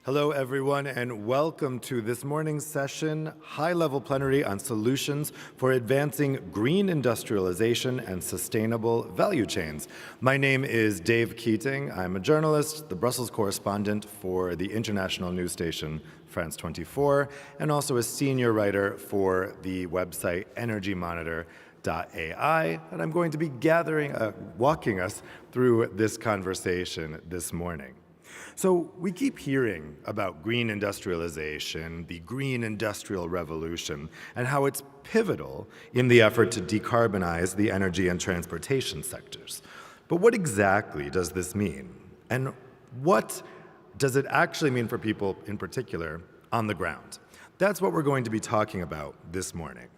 Hello, everyone, and welcome to this morning's session, high-level plenary on solutions for advancing green industrialization and sustainable value chains. My name is Dave Keating. I'm a journalist, the Brussels correspondent for the international news station France 24, and also a senior writer for the website EnergyMonitor.ai, and I'm going to be walking us through this conversation this morning. So we keep hearing about green industrialization, the green industrial revolution, and how it's pivotal in the effort to decarbonize the energy and transportation sectors. But what exactly does this mean? And what does it actually mean for people in particular on the ground? That's what we're going to be talking about this morning.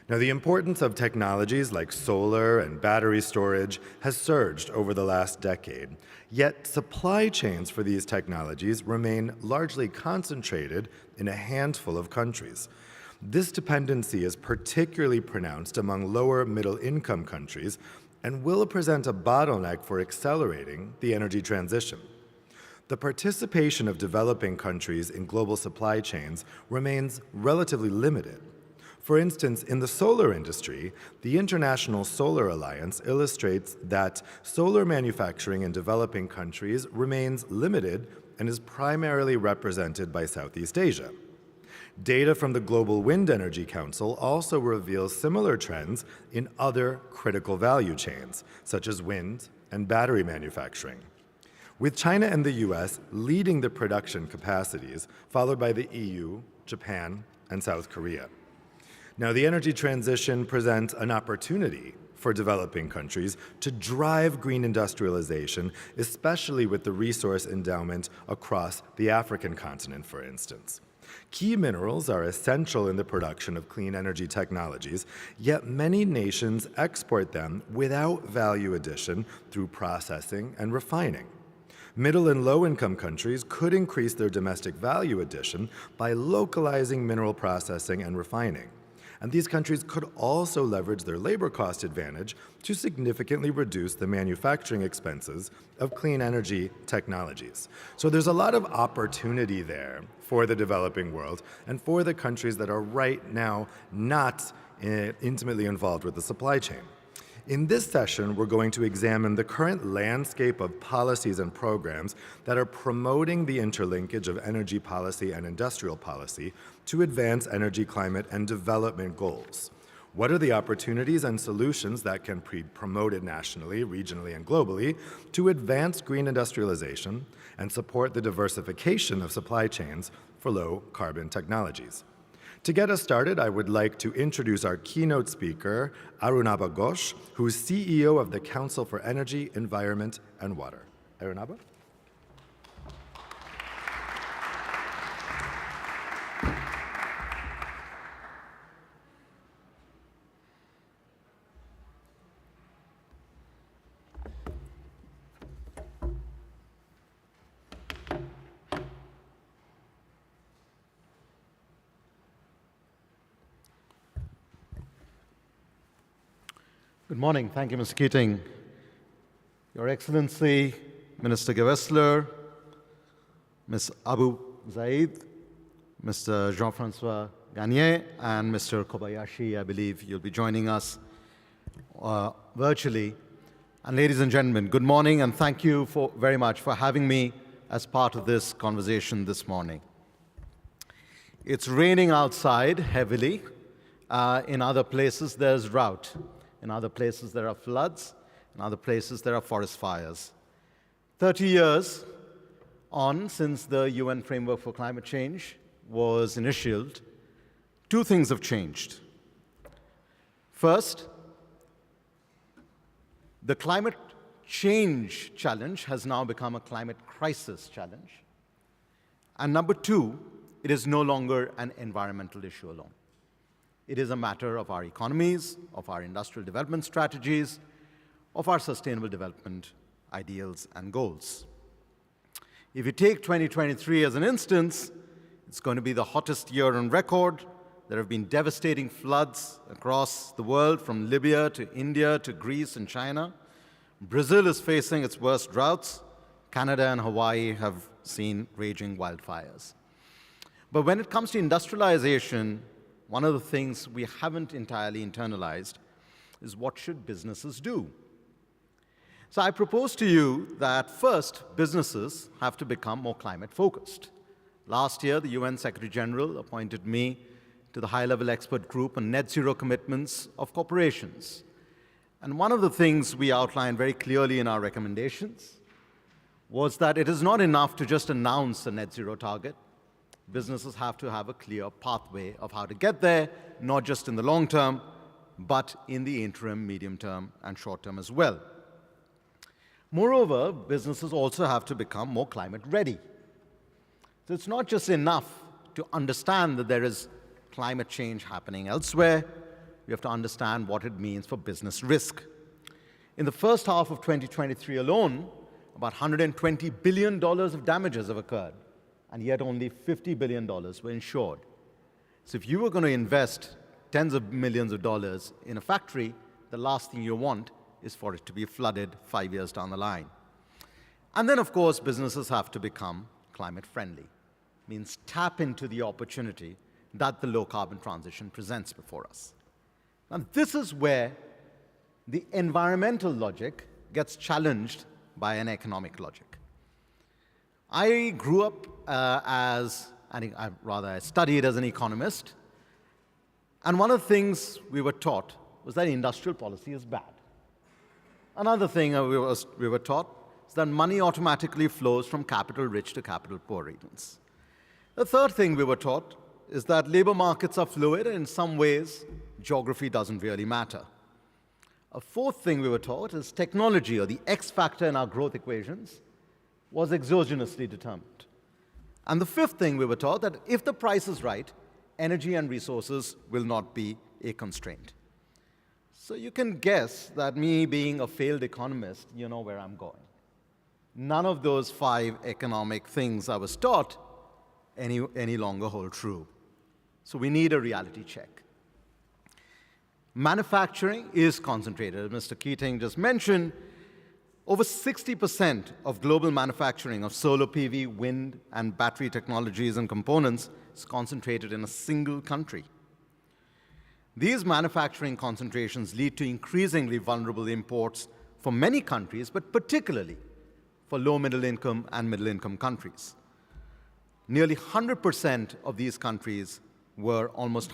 Now, the importance of technologies like solar and battery storage has surged over the last decade, yet supply chains for these technologies remain largely concentrated in a handful of countries. This dependency is particularly pronounced among lower middle-income countries and will present a bottleneck for accelerating the energy transition. The participation of developing countries in global supply chains remains relatively limited. For instance, in the solar industry, the International Solar Alliance illustrates that solar manufacturing in developing countries remains limited and is primarily represented by Southeast Asia. Data from the Global Wind Energy Council also reveals similar trends in other critical value chains, such as wind and battery manufacturing, with China and the US leading the production capacities, followed by the EU, Japan, and South Korea. Now, the energy transition presents an opportunity for developing countries to drive green industrialization, especially with the resource endowment across the African continent, for instance. Key minerals are essential in the production of clean energy technologies, yet many nations export them without value addition through processing and refining. Middle and low-income countries could increase their domestic value addition by localizing mineral processing and refining. And these countries could also leverage their labor cost advantage to significantly reduce the manufacturing expenses of clean energy technologies. So there's a lot of opportunity there for the developing world and for the countries that are right now not intimately involved with the supply chain. In this session, we're going to examine the current landscape of policies and programs that are promoting the interlinkage of energy policy and industrial policy to advance energy, climate, and development goals. What are the opportunities and solutions that can be promoted nationally, regionally, and globally to advance green industrialization and support the diversification of supply chains for low-carbon technologies? To get us started, I would like to introduce our keynote speaker, Arunabha Ghosh, who is CEO of the Council for Energy, Environment, and Water. Arunabha? Good morning. Thank you, Mr. Keating. Your Excellency, Minister Gewessler, Ms. Abu Zaid, Mr. Jean-Francois Garnier, and Mr. Kobayashi, I believe you'll be joining us virtually. And ladies and gentlemen, good morning, and thank you very much for having me as part of this conversation this morning. It's raining outside heavily. In other places, there's drought. In other places, there are floods. In other places, there are forest fires. 30 years on since the UN Framework for Climate Change was initialed, two things have changed. First, the climate change challenge has now become a climate crisis challenge. And number two, it is no longer an environmental issue alone. It is a matter of our economies, of our industrial development strategies, of our sustainable development ideals and goals. If you take 2023 as an instance, it's going to be the hottest year on record. There have been devastating floods across the world, from Libya to India to Greece and China. Brazil is facing its worst droughts. Canada and Hawaii have seen raging wildfires. But when it comes to industrialization, one of the things we haven't entirely internalized is what should businesses do? So I propose to you that first, businesses have to become more climate focused. Last year, the UN Secretary General appointed me to the high-level expert group on net zero commitments of corporations. And one of the things we outlined very clearly in our recommendations was that it is not enough to just announce a net zero target. Businesses have to have a clear pathway of how to get there, not just in the long term, but in the interim, medium term, and short term as well. Moreover, businesses also have to become more climate ready. So it's not just enough to understand that there is climate change happening elsewhere. We have to understand what it means for business risk. In the first half of 2023 alone, about $120 billion of damages have occurred, and yet only $50 billion were insured. So if you were going to invest tens of millions of dollars in a factory, the last thing you want is for it to be flooded 5 years down the line. And then, of course, businesses have to become climate friendly. Means tap into the opportunity that the low carbon transition presents before us. And this is where the environmental logic gets challenged by an economic logic. I grew up I studied as an economist, and one of the things we were taught was that industrial policy is bad. Another thing we were taught is that money automatically flows from capital-rich to capital-poor regions. The third thing we were taught is that labor markets are fluid, and in some ways, geography doesn't really matter. A fourth thing we were taught is technology, or the X factor in our growth equations, was exogenously determined. And the fifth thing we were taught, that if the price is right, energy and resources will not be a constraint. So you can guess that me being a failed economist, you know where I'm going. None of those 5 economic things I was taught any longer hold true. So we need a reality check. Manufacturing is concentrated. As Mr. Keating just mentioned, over 60% of global manufacturing of solar PV, wind, and battery technologies and components is concentrated in a single country. These manufacturing concentrations lead to increasingly vulnerable imports for many countries, but particularly for low middle income and middle income countries. Nearly 100% of these countries were almost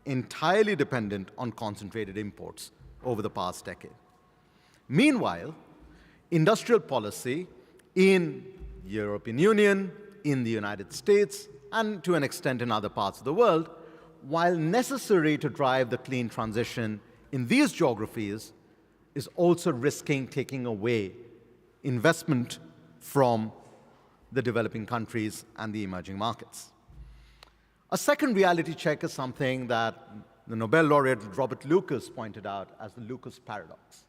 entirely dependent on concentrated imports over the past decade. Meanwhile, industrial policy in the European Union, in the United States, and to an extent in other parts of the world, while necessary to drive the clean transition in these geographies, is also risking taking away investment from the developing countries and the emerging markets. A second reality check is something that the Nobel laureate Robert Lucas pointed out as the Lucas paradox.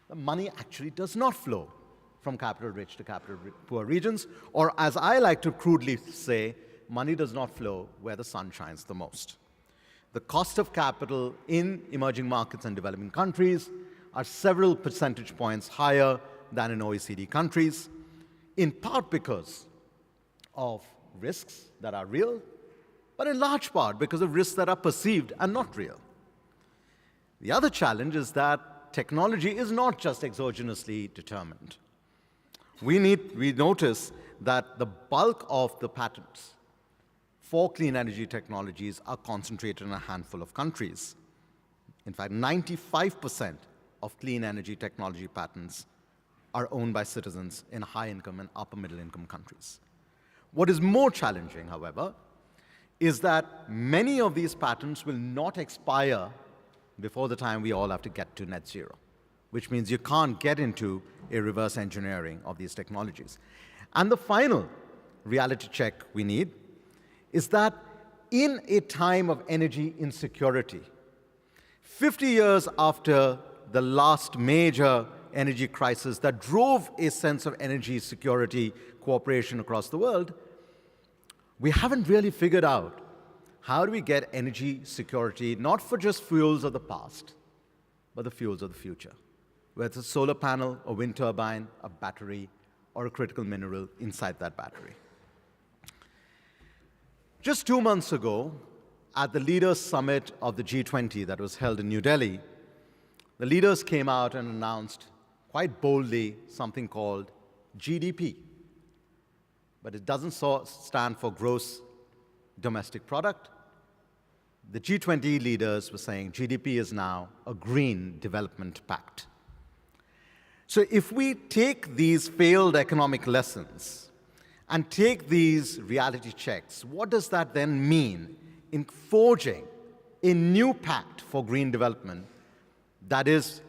The money actually does not flow from capital-rich to capital-poor regions, or as I like to crudely say, money does not flow where the sun shines the most. The cost of capital in emerging markets and developing countries are several percentage points higher than in OECD countries, in part because of risks that are real, but in large part because of risks that are perceived and not real. The other challenge is that technology is not just exogenously determined. We notice that the bulk of the patents for clean energy technologies are concentrated in a handful of countries. In fact, 95% of clean energy technology patents are owned by citizens in high-income and upper-middle-income countries. What is more challenging, however, is that many of these patents will not expire before the time we all have to get to net zero, which means you can't get into a reverse engineering of these technologies. And the final reality check we need is that in a time of energy insecurity, 50 years after the last major energy crisis that drove a sense of energy security cooperation across the world, we haven't really figured out how do we get energy security not for just fuels of the past, but the fuels of the future, whether it's a solar panel, a wind turbine, a battery, or a critical mineral inside that battery. Just 2 months ago, at the Leaders Summit of the G20 that was held in New Delhi, the leaders came out and announced quite boldly something called GDP. But it doesn't stand for gross domestic product. The G20 leaders were saying GDP is now a green development pact. So if we take these failed economic lessons and take these reality checks, what does that then mean in forging a new pact for green development that is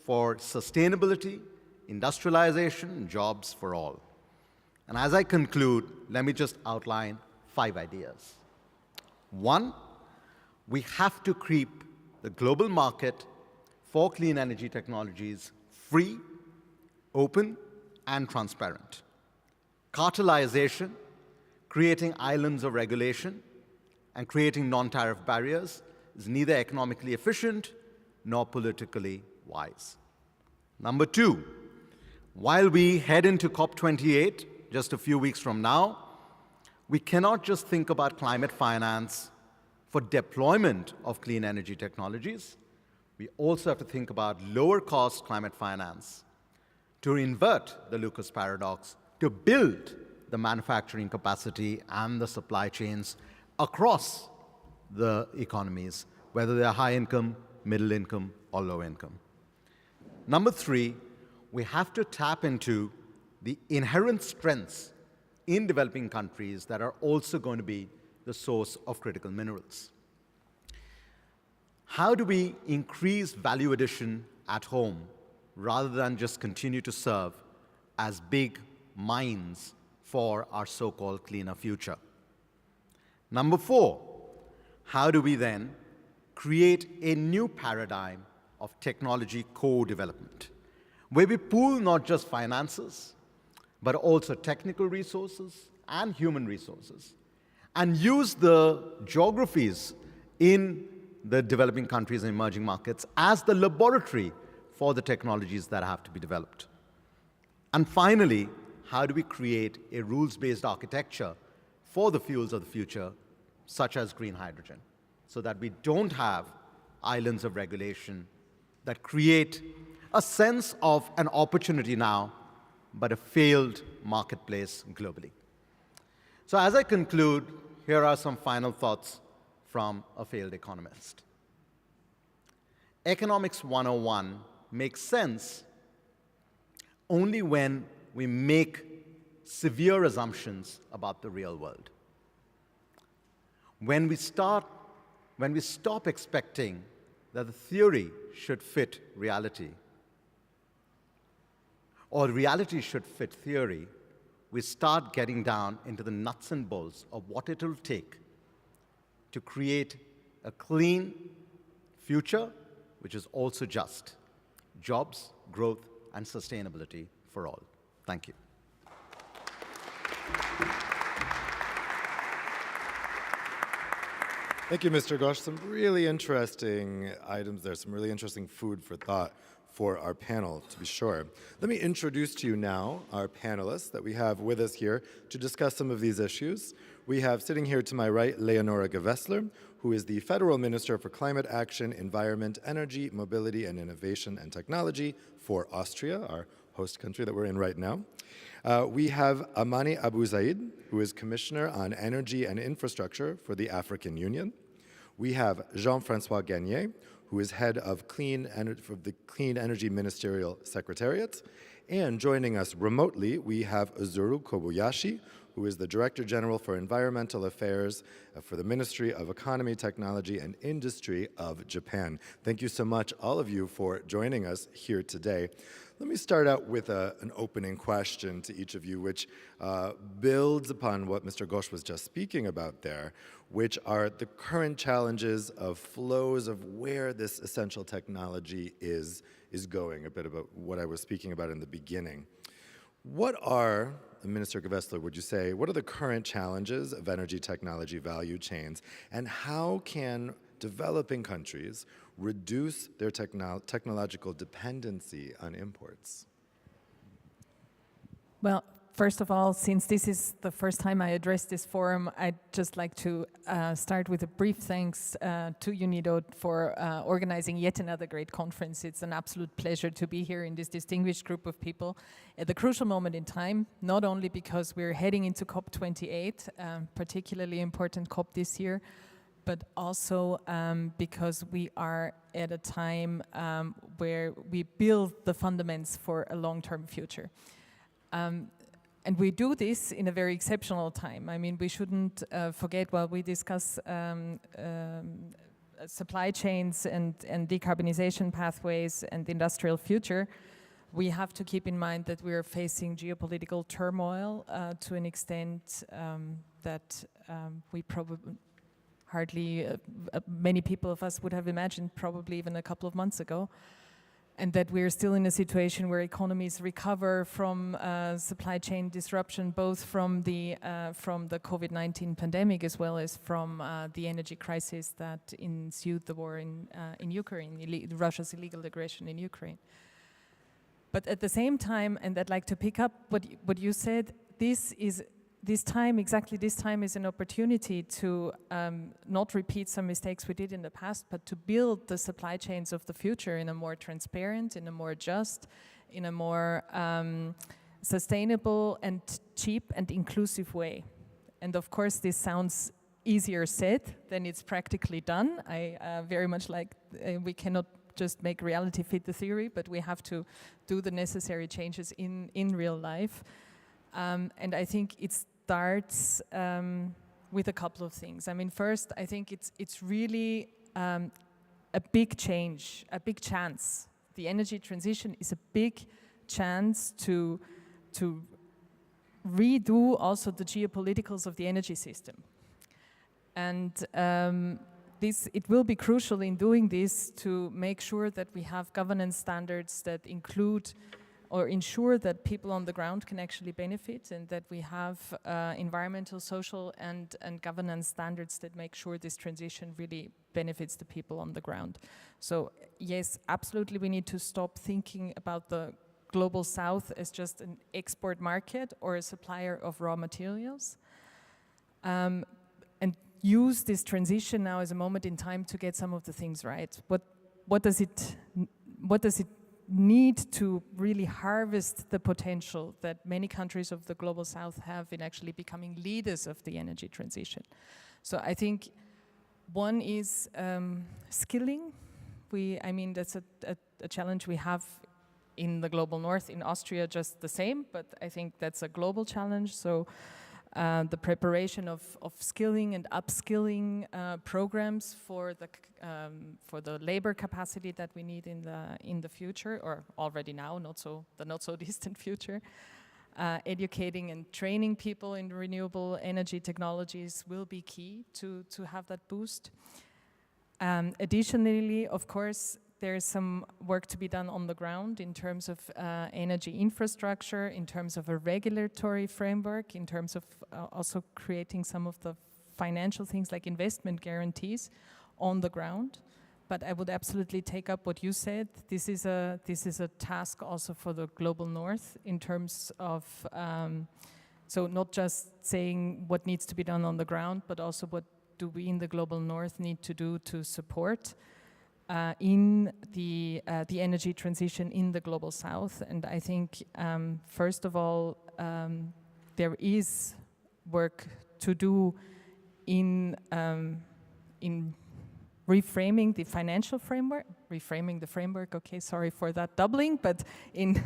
for sustainability, industrialization, jobs for all? And as I conclude, let me just outline 5 ideas. 1, we have to keep the global market for clean energy technologies free, open, and transparent. Cartelization, creating islands of regulation, and creating non-tariff barriers is neither economically efficient nor politically wise. Number 2, while we head into COP28 just a few weeks from now, we cannot just think about climate finance for deployment of clean energy technologies. We also have to think about lower cost climate finance to invert the Lucas paradox, to build the manufacturing capacity and the supply chains across the economies, whether they're high income, middle income, or low income. Number 3, we have to tap into the inherent strengths in developing countries that are also going to be the source of critical minerals. How do we increase value addition at home rather than just continue to serve as big mines for our so-called cleaner future? Number 4, how do we then create a new paradigm of technology co-development, where we pool not just finances, but also technical resources and human resources, and use the geographies in the developing countries and emerging markets as the laboratory for the technologies that have to be developed. And finally, how do we create a rules-based architecture for the fuels of the future, such as green hydrogen, so that we don't have islands of regulation that create a sense of an opportunity now, but a failed marketplace globally. So as I conclude, here are some final thoughts from a failed economist. Economics 101 makes sense only when we make severe assumptions about the real world. When we stop expecting that the theory should fit reality, or reality should fit theory, we start getting down into the nuts and bolts of what it will take to create a clean future, which is also just. Jobs, growth, and sustainability for all. Thank you. Thank you, Mr. Ghosh. Some really interesting items there, some really interesting food for thought for our panel, to be sure. Let me introduce to you now our panelists that we have with us here to discuss some of these issues. We have sitting here to my right, Leonora Gewessler, who is the Federal Minister for Climate Action, Environment, Energy, Mobility, and Innovation and Technology for Austria, our host country that we're in right now. We have Amani Abu Zaid, who is Commissioner on Energy and Infrastructure for the African Union. We have Jean-François Gagné, who is head of for the Clean Energy Ministerial Secretariat. And joining us remotely, we have Uzuru Kobayashi, who is the Director General for Environmental Affairs for the Ministry of Economy, Technology, and Industry of Japan. Thank you so much, all of you, for joining us here today. Let me start out with an opening question to each of you, which builds upon what Mr. Ghosh was just speaking about there, which are the current challenges of flows of where this essential technology is going, a bit about what I was speaking about in the beginning. What are, Minister Gewessler, would you say, what are the current challenges of energy technology value chains, and how can developing countries reduce their technological dependency on imports? Well, first of all, since this is the first time I address this forum, I'd just like to start with a brief thanks to UNIDO for organizing yet another great conference. It's an absolute pleasure to be here in this distinguished group of people at the crucial moment in time, not only because we're heading into COP28, particularly important COP this year, but also because we are at a time where we build the fundamentals for a long-term future. And we do this in a very exceptional time. I mean, we shouldn't forget while we discuss supply chains and decarbonization pathways and industrial future, we have to keep in mind that we are facing geopolitical turmoil to an extent that we probably hardly many people of us would have imagined probably even a couple of months ago. And that we're still in a situation where economies recover from supply chain disruption, both from the COVID-19 pandemic as well as from the energy crisis that ensued the war in Ukraine, Russia's illegal aggression in Ukraine. But at the same time, and I'd like to pick up what you said, exactly this time is an opportunity to not repeat some mistakes we did in the past, but to build the supply chains of the future in a more transparent, in a more just, in a more sustainable and cheap and inclusive way. And of course, this sounds easier said than it's practically done. I very much like, we cannot just make reality fit the theory, but we have to do the necessary changes in real life. And I think it starts with a couple of things. I mean, first, I think it's really a big change, a big chance. The energy transition is a big chance to redo also the geopoliticals of the energy system. And it will be crucial in doing this to make sure that we have governance standards that include or ensure that people on the ground can actually benefit, and that we have environmental, social, and governance standards that make sure this transition really benefits the people on the ground. So yes, absolutely, we need to stop thinking about the global south as just an export market or a supplier of raw materials, and use this transition now as a moment in time to get some of the things right. What does it need to really harvest the potential that many countries of the global south have in actually becoming leaders of the energy transition? So I think one is skilling. I mean, that's a challenge we have in the global north, in Austria just the same, but I think that's a global challenge. So the preparation of skilling and upskilling programs for the labor capacity that we need in the future, or already now, the not so distant future. Educating and training people in renewable energy technologies will be key to have that boost. Additionally, of course, there's some work to be done on the ground in terms of energy infrastructure, in terms of a regulatory framework, in terms of also creating some of the financial things like investment guarantees on the ground. But I would absolutely take up what you said. This is a task also for the global north in terms of, so not just saying what needs to be done on the ground, but also what do we in the global north need to do to support in the energy transition in the global south. And I think, first of all, there is work to do in reframing the financial framework, okay, sorry for that doubling, but in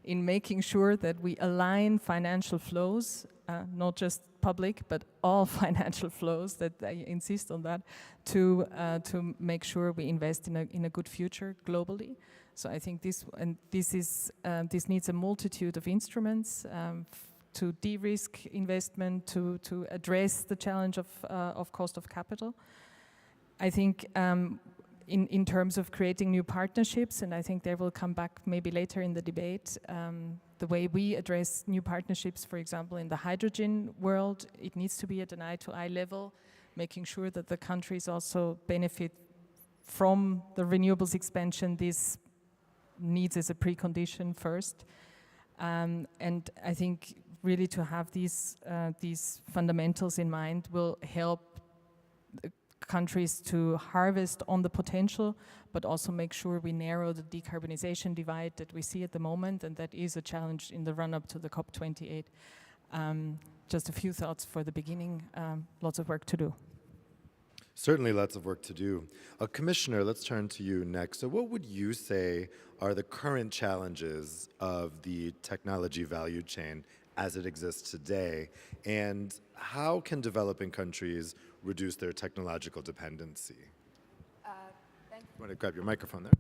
making sure that we align financial flows, not just public, but all financial flows, that I insist on that, to make sure we invest in a good future globally. So I think this needs a multitude of instruments to de-risk investment, to address the challenge of cost of capital. I think in terms of creating new partnerships, and I think they will come back maybe later in the debate, the way we address new partnerships, for example, in the hydrogen world, it needs to be at an eye-to-eye level, making sure that the countries also benefit from the renewables expansion. This needs as a precondition first. And I think really to have these fundamentals in mind will help countries to harvest on the potential, but also make sure we narrow the decarbonization divide that we see at the moment, and that is a challenge in the run-up to the COP28. Just a few thoughts for the beginning, lots of work to do. Certainly lots of work to do. Commissioner, let's turn to you next. So what would you say are the current challenges of the technology value chain as it exists today, and how can developing countries reduce their technological dependency? You want to grab your microphone there?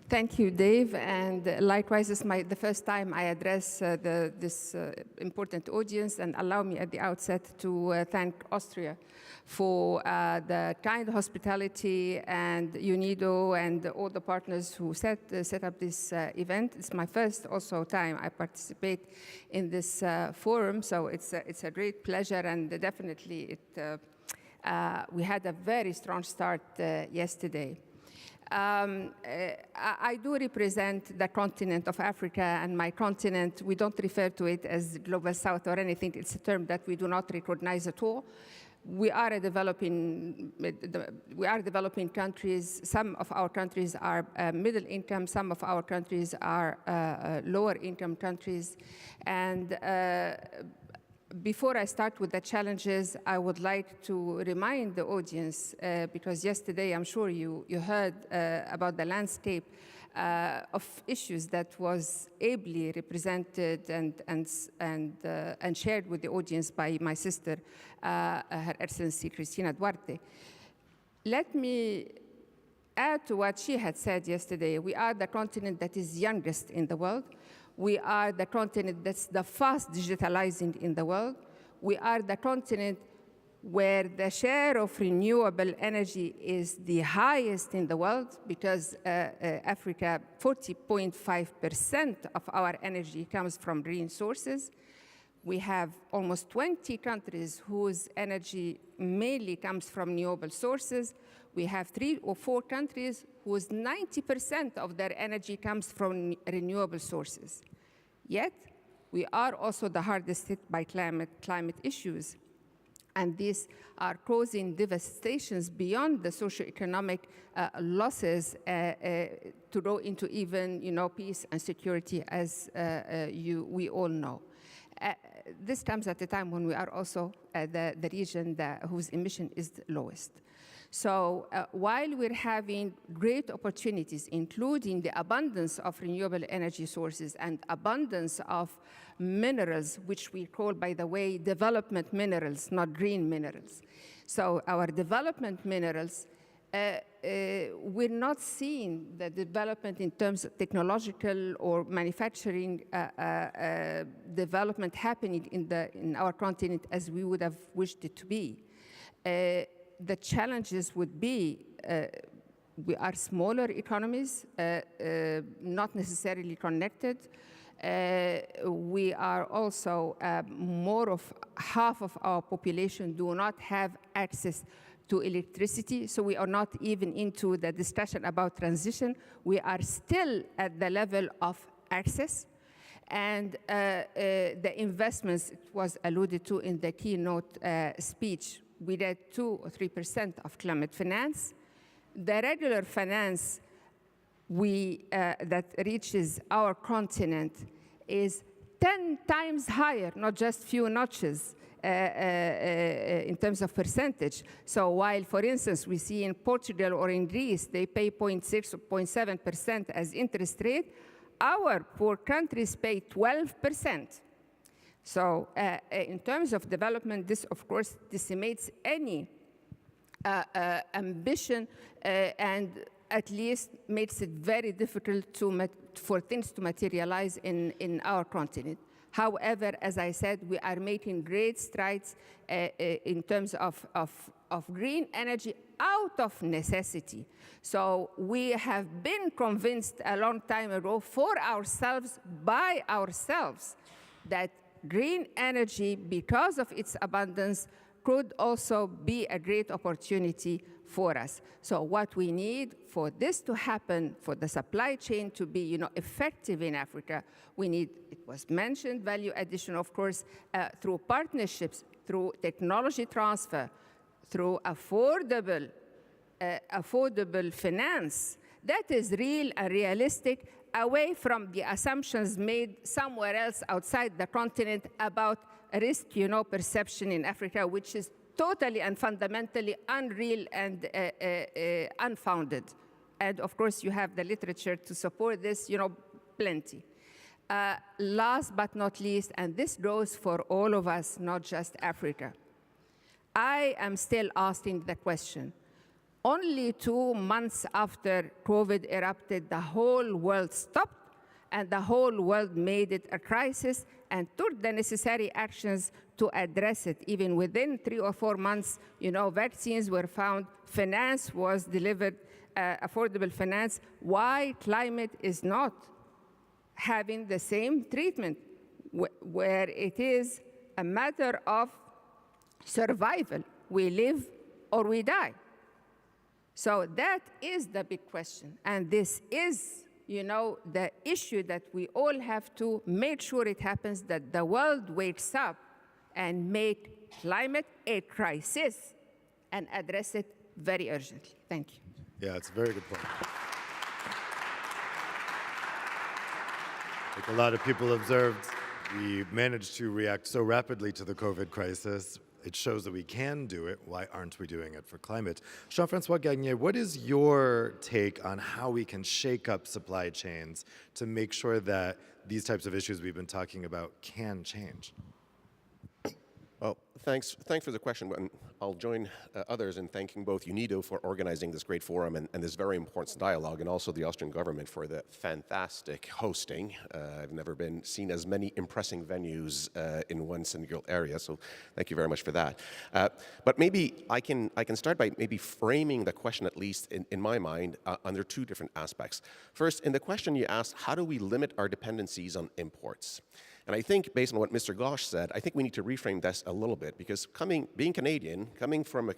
Thank you, Dave, and likewise, it's the first time I address this important audience, and allow me at the outset to thank Austria for the kind hospitality, and UNIDO and all the partners who set up this event. It's my first also time I participate in this forum, so it's a great pleasure, and definitely we had a very strong start yesterday. I do represent the continent of Africa, and my continent, we don't refer to it as Global South or anything. It's a term that we do not recognize at all. We are developing countries. Some of our countries are middle income. Some of our countries are lower income countries. And before I start with the challenges, I would like to remind the audience, because yesterday I'm sure you heard about the landscape of issues that was ably represented and shared with the audience by my sister, Her Excellency Cristina Duarte. Let me add to what she had said yesterday. We are the continent that is youngest in the world. We are the continent that's the fast digitalizing in the world. We are the continent where the share of renewable energy is the highest in the world, because Africa, 40.5% of our energy comes from green sources. We have almost 20 countries whose energy mainly comes from renewable sources. We have 3 or 4 countries whose 90% of their energy comes from renewable sources. Yet, we are also the hardest hit by climate issues. And these are causing devastations beyond the socioeconomic losses to go into even, peace and security, as we all know. This comes at a time when we are also the region whose emission is the lowest. So while we're having great opportunities, including the abundance of renewable energy sources and abundance of minerals, which we call, by the way, development minerals, not green minerals. So our development minerals, we're not seeing the development in terms of technological or manufacturing development happening in our continent as we would have wished it to be. The challenges would be, we are smaller economies, not necessarily connected. We are also, more of half of our population do not have access to electricity, so we are not even into the discussion about transition. We are still at the level of access. And the investments, it was alluded to in the keynote speech, we did 2 or 3% of climate finance. The regular finance that reaches our continent is 10 times higher, not just few notches in terms of percentage. So while, for instance, we see in Portugal or in Greece, they pay 0.6 or 0.7% as interest rate, our poor countries pay 12%. So in terms of development, this, of course, decimates any ambition and at least makes it very difficult for things to materialize in our continent. However, as I said, we are making great strides in terms of green energy out of necessity. So we have been convinced a long time ago for ourselves, by ourselves, that green energy, because of its abundance, could also be a great opportunity for us. So what we need for this to happen, for the supply chain to be effective in Africa, we need, it was mentioned, value addition, of course, through partnerships, through technology transfer, through affordable finance that is real and realistic, away from the assumptions made somewhere else outside the continent about risk perception in Africa, which is totally and fundamentally unreal and unfounded. And of course, you have the literature to support this, plenty. Last but not least, and this goes for all of us, not just Africa, I am still asking the question. Only 2 months after COVID erupted, the whole world stopped and the whole world made it a crisis and took the necessary actions to address it. Even within 3 or 4 months, vaccines were found, finance was delivered, affordable finance. Why climate is not having the same treatment, where it is a matter of survival. We live or we die. So that is the big question. And this is, the issue that we all have to make sure it happens, that the world wakes up and make climate a crisis and address it very urgently. Thank you. Yeah, it's a very good point. Like a lot of people observed, we managed to react so rapidly to the COVID crisis. It shows that we can do it. Why aren't we doing it for climate? Jean-Francois Gagné, what is your take on how we can shake up supply chains to make sure that these types of issues we've been talking about can change? Well, thanks for the question. And I'll join others in thanking both UNIDO for organizing this great forum and this very important dialogue, and also the Austrian government for the fantastic hosting. I've never been seen as many impressive venues in one single area, so thank you very much for that. But maybe I can start by maybe framing the question, at least in my mind, under 2 different aspects. First, in the question you asked, how do we limit our dependencies on imports? And I think, based on what Mr. Ghosh said, I think we need to reframe this a little bit, because being Canadian, coming from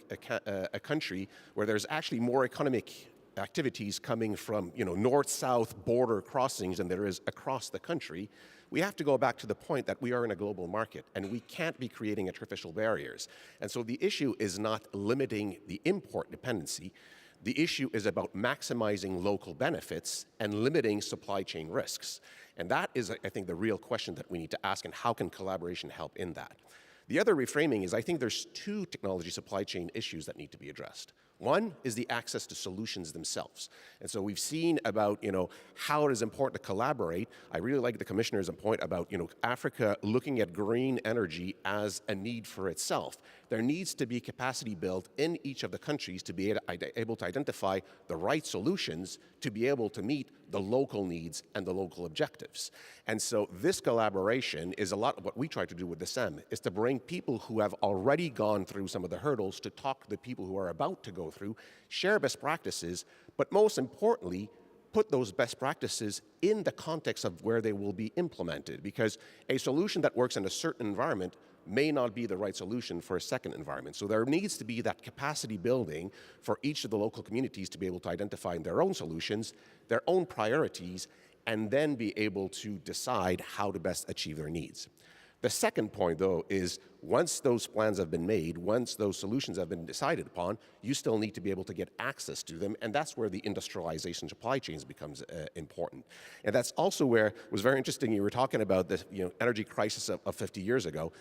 a country where there's actually more economic activities coming from north-south border crossings than there is across the country, we have to go back to the point that we are in a global market, and we can't be creating artificial barriers. And so the issue is not limiting the import dependency. The issue is about maximizing local benefits and limiting supply chain risks. And that is, I think, the real question that we need to ask, and how can collaboration help in that? The other reframing is, I think there's 2 technology supply chain issues that need to be addressed. One is the access to solutions themselves. And so we've seen about, how it is important to collaborate. I really like the commissioner's point about, Africa looking at green energy as a need for itself. There needs to be capacity built in each of the countries to be able to identify the right solutions to be able to meet the local needs and the local objectives. And so this collaboration is a lot of what we try to do with the SEM, is to bring people who have already gone through some of the hurdles to talk to the people who are about to go through, share best practices, but most importantly, put those best practices in the context of where they will be implemented, because a solution that works in a certain environment may not be the right solution for a second environment. So there needs to be that capacity building for each of the local communities to be able to identify their own solutions, their own priorities, and then be able to decide how to best achieve their needs. The second point, though, is once those plans have been made, once those solutions have been decided upon, you still need to be able to get access to them, and that's where the industrialization supply chains becomes important. And that's also where it was very interesting. You were talking about the energy crisis of 50 years ago.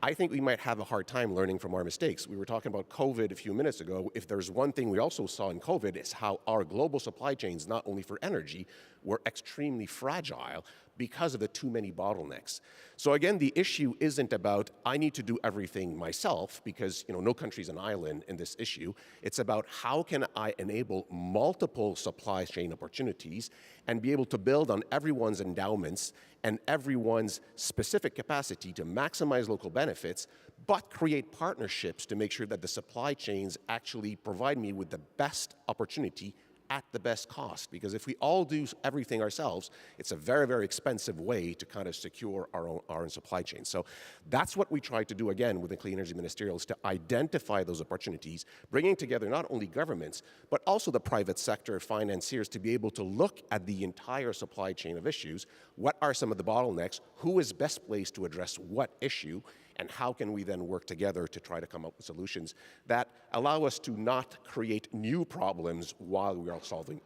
I think we might have a hard time learning from our mistakes. We were talking about COVID a few minutes ago. If there's one thing we also saw in COVID, is how our global supply chains, not only for energy, were extremely fragile because of the too many bottlenecks. So again, the issue isn't about, I need to do everything myself, because no country's an island in this issue. It's about, how can I enable multiple supply chain opportunities and be able to build on everyone's endowments and everyone's specific capacity to maximize local benefits, but create partnerships to make sure that the supply chains actually provide me with the best opportunity at the best cost. Because if we all do everything ourselves, it's a very, very expensive way to kind of secure our own supply chain. So that's what we try to do again with the Clean Energy Ministerials, to identify those opportunities, bringing together not only governments, but also the private sector, financiers, to be able to look at the entire supply chain of issues. What are some of the bottlenecks? Who is best placed to address what issue? And how can we then work together to try to come up with solutions that allow us to not create new problems while we are solving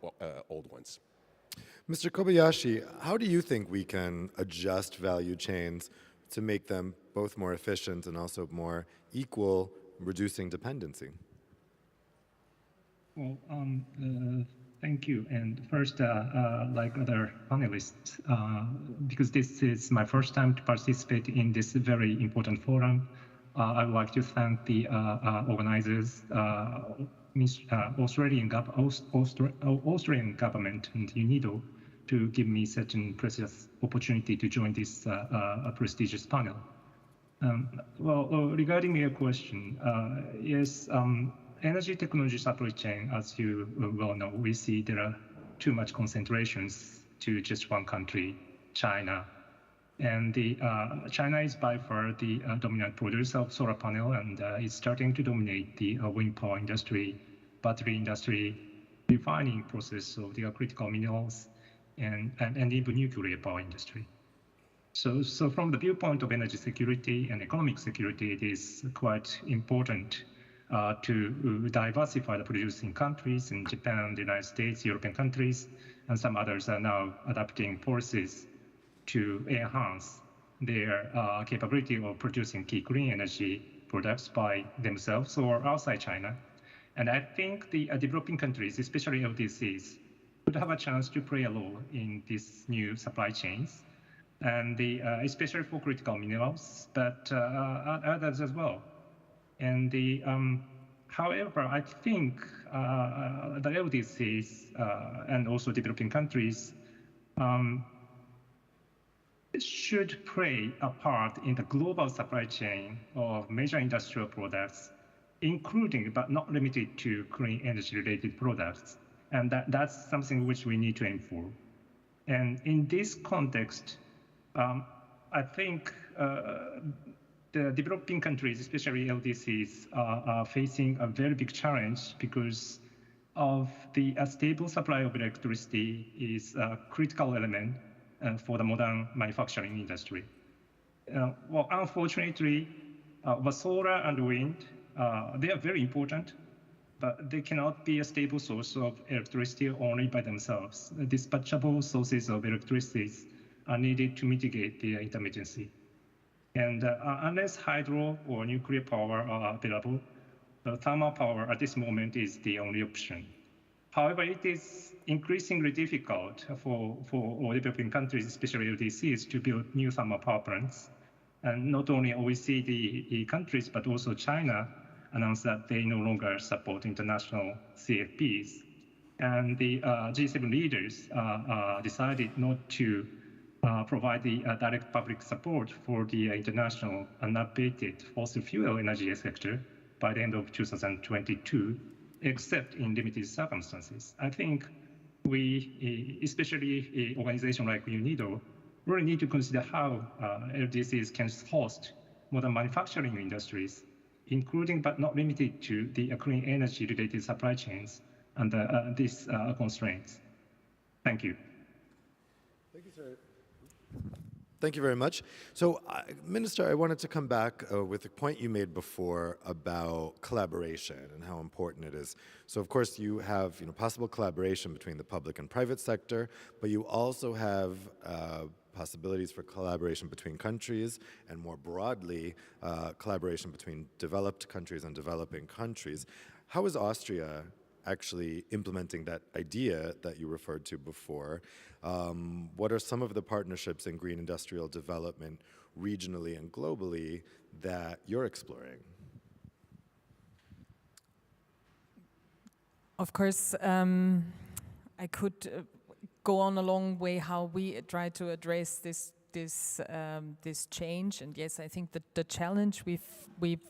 old ones? Mr. Kobayashi, how do you think we can adjust value chains to make them both more efficient and also more equal, reducing dependency? Well, thank you. And first, like other panelists, because this is my first time to participate in this very important forum, I would like to thank the organizers, Australian government and UNIDO, to give me such a precious opportunity to join this prestigious panel. Well, regarding your question, yes, energy technology supply chain, as you well know, we see there are too much concentrations to just one country, China. And China is by far the dominant producer of solar panel, and is starting to dominate the wind power industry, battery industry, refining process of the critical minerals, and even nuclear power industry. So from the viewpoint of energy security and economic security, it is quite important to diversify the producing countries in Japan, the United States, European countries, and some others are now adopting policies to enhance their capability of producing key clean energy products by themselves or outside China. And I think the developing countries, especially LDCs, would have a chance to play a role in these new supply chains, and especially for critical minerals, but others as well. And however, I think the LDCs and also developing countries should play a part in the global supply chain of major industrial products, including but not limited to clean energy-related products. And that's something which we need to aim for. And in this context, I think the developing countries, especially LDCs, are facing a very big challenge because of the stable supply of electricity is a critical element for the modern manufacturing industry. Well, unfortunately, the solar and wind, they are very important, but they cannot be a stable source of electricity only by themselves. Dispatchable sources of electricity are needed to mitigate the intermittency. And unless hydro or nuclear power are available, thermal power at this moment is the only option. However, it is increasingly difficult for developing countries, especially LDCs, to build new thermal power plants. And not only OECD countries, but also China announced that they no longer support international CFPs. And the G7 leaders decided not to provide the direct public support for the international unabated fossil fuel energy sector by the end of 2022, except in limited circumstances. I think we, especially an organization like UNIDO, really need to consider how LDCs can host modern manufacturing industries, including but not limited to the clean energy-related supply chains under these constraints. Thank you. Thank you, sir. Thank you very much. So, Minister, I wanted to come back with a point you made before about collaboration and how important it is. So, of course, you have possible collaboration between the public and private sector, but you also have possibilities for collaboration between countries and more broadly, collaboration between developed countries and developing countries. How is Austria actually implementing that idea that you referred to before? What are some of the partnerships in green industrial development regionally and globally that you're exploring? Of course, I could go on a long way how we try to address this change. And yes, I think that the challenge we've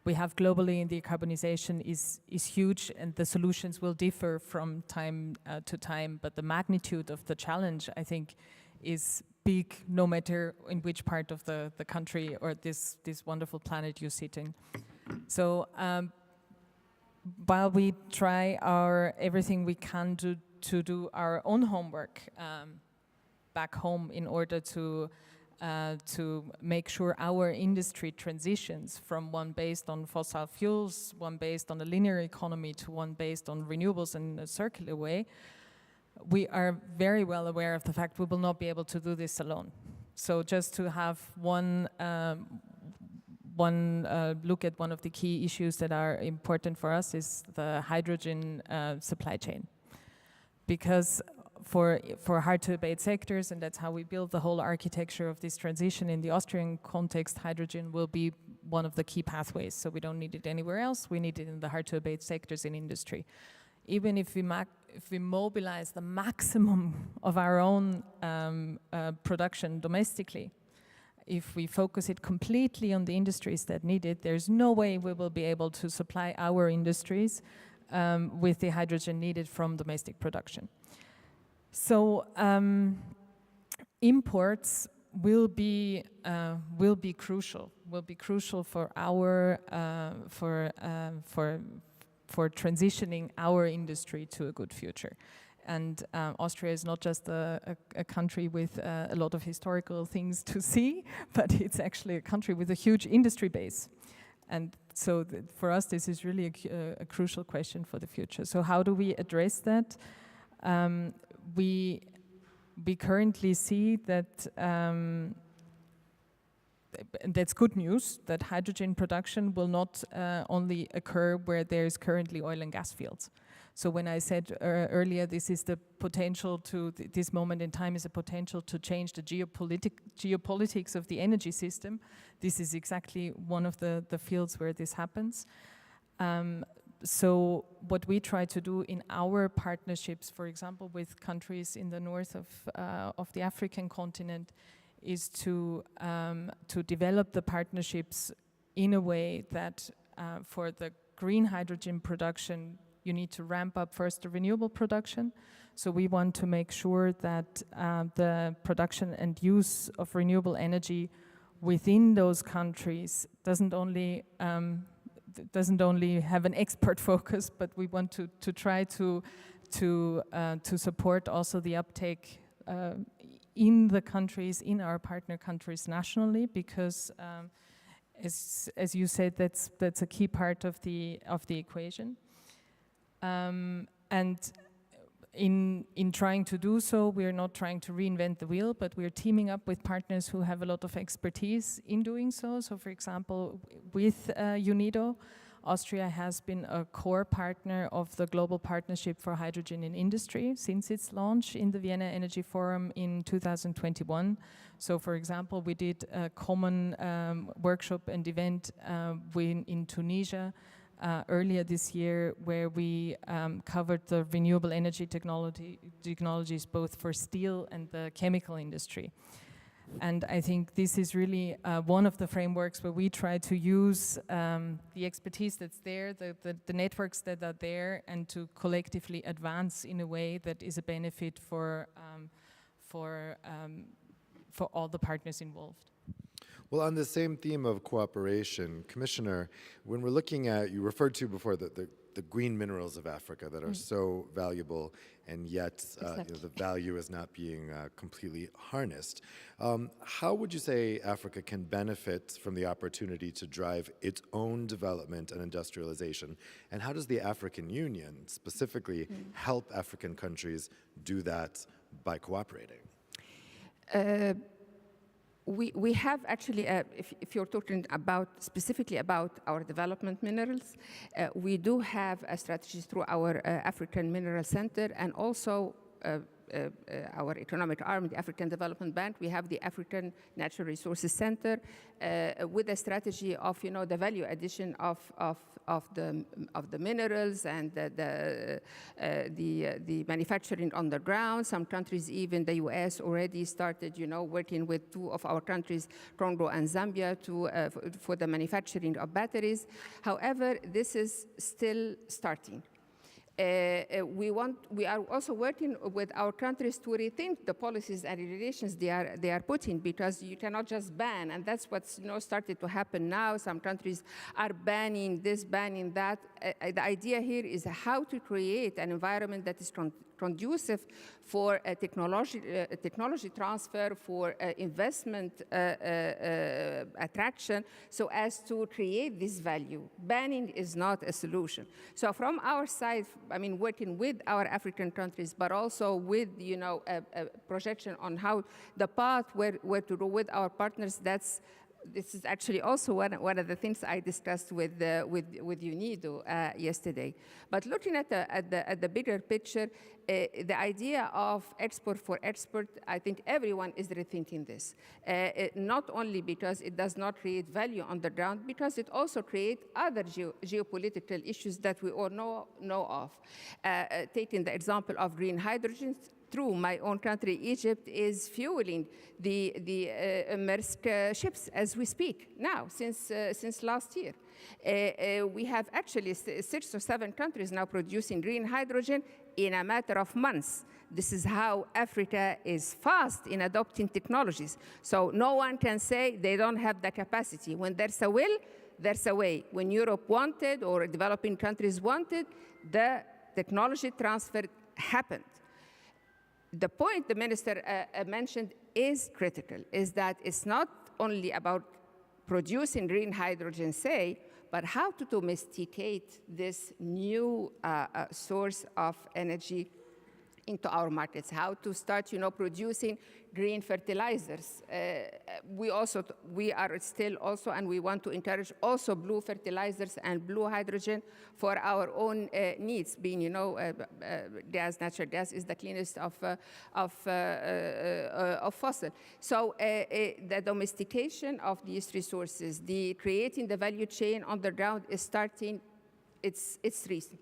we have globally in decarbonization is huge, and the solutions will differ from time to time, but the magnitude of the challenge, I think, is big no matter in which part of the country or this wonderful planet you're sitting. So while we try everything we can to do our own homework back home in order to make sure our industry transitions from one based on fossil fuels, one based on a linear economy, to one based on renewables in a circular way, we are very well aware of the fact we will not be able to do this alone. So just to have one look at one of the key issues that are important for us is the hydrogen supply chain. Because for hard-to-abate sectors, and that's how we build the whole architecture of this transition in the Austrian context, hydrogen will be one of the key pathways. So we don't need it anywhere else, we need it in the hard-to-abate sectors in industry. Even if we mobilize the maximum of our own production domestically, if we focus it completely on the industries that need it, there's no way we will be able to supply our industries with the hydrogen needed from domestic production. So imports will be crucial. Will be crucial for our for transitioning our industry to a good future. And Austria is not just a country with a lot of historical things to see, but it's actually a country with a huge industry base. And so for us, this is really a crucial question for the future. So how do we address that? We currently see that that's good news, that hydrogen production will not only occur where there is currently oil and gas fields. So when I said earlier, this is the potential to, this moment in time is a potential to change the geopolitics of the energy system. This is exactly one of the fields where this happens. So what we try to do in our partnerships, for example, with countries in the north of the African continent, is to develop the partnerships in a way that for the green hydrogen production, you need to ramp up first the renewable production. So we want to make sure that the production and use of renewable energy within those countries doesn't only have an export focus, but we want to try to support also the uptake in the countries, in our partner countries nationally, because as you said, that's a key part of the equation. And in trying to do so, we're not trying to reinvent the wheel, but we're teaming up with partners who have a lot of expertise in doing so. So for example, with UNIDO, Austria has been a core partner of the Global Partnership for Hydrogen in Industry since its launch in the Vienna Energy Forum in 2021. So for example, we did a common workshop and event in Tunisia earlier this year, where we covered the renewable energy technologies both for steel and the chemical industry. And I think this is really one of the frameworks where we try to use the expertise that's there, the networks that are there, and to collectively advance in a way that is a benefit for all the partners involved. Well, on the same theme of cooperation, Commissioner, when we're looking at, you referred to before the green minerals of Africa that are so valuable, and yet the value is not being completely harnessed. How would you say Africa can benefit from the opportunity to drive its own development and industrialization? And how does the African Union specifically help African countries do that by cooperating? We have actually, if you're talking about specifically about our development minerals, we do have a strategy through our African Mineral Center, and also our economic arm, the African Development Bank. We have the African Natural Resources Center with a strategy of, the value addition of the minerals and the manufacturing on the ground. Some countries, even the U.S., already started, working with two of our countries, Congo and Zambia, for the manufacturing of batteries. However, this is still starting. We are also working with our countries to rethink the policies and regulations they are putting, because you cannot just ban, and that's what's started to happen now. Some countries are banning this, banning that. The idea here is how to create an environment that is conducive for technology transfer, for investment attraction, so as to create this value. Banning is not a solution. So from our side, working with our African countries, but also with a projection on how the path where to go with our partners. This is actually also one of the things I discussed with UNIDO yesterday. But looking at the bigger picture, the idea of export for export, I think everyone is rethinking this. Not only because it does not create value on the ground, because it also creates other geopolitical issues that we all know of. Taking the example of green hydrogen, through my own country, Egypt is fueling the Maersk ships as we speak now, since last year. We have actually 6 or 7 countries now producing green hydrogen in a matter of months. This is how Africa is fast in adopting technologies. So no one can say they don't have the capacity. When there's a will, there's a way. When Europe wanted or developing countries wanted, the technology transfer happened. The point the minister mentioned is critical, is that it's not only about producing green hydrogen, but how to domesticate this new source of energy into our markets, how to start, producing green fertilizers. We are still also, and we want to encourage also blue fertilizers and blue hydrogen for our own needs, being, natural gas is the cleanest of fossil. So the domestication of these resources, the creating the value chain on the ground is starting, it's recent.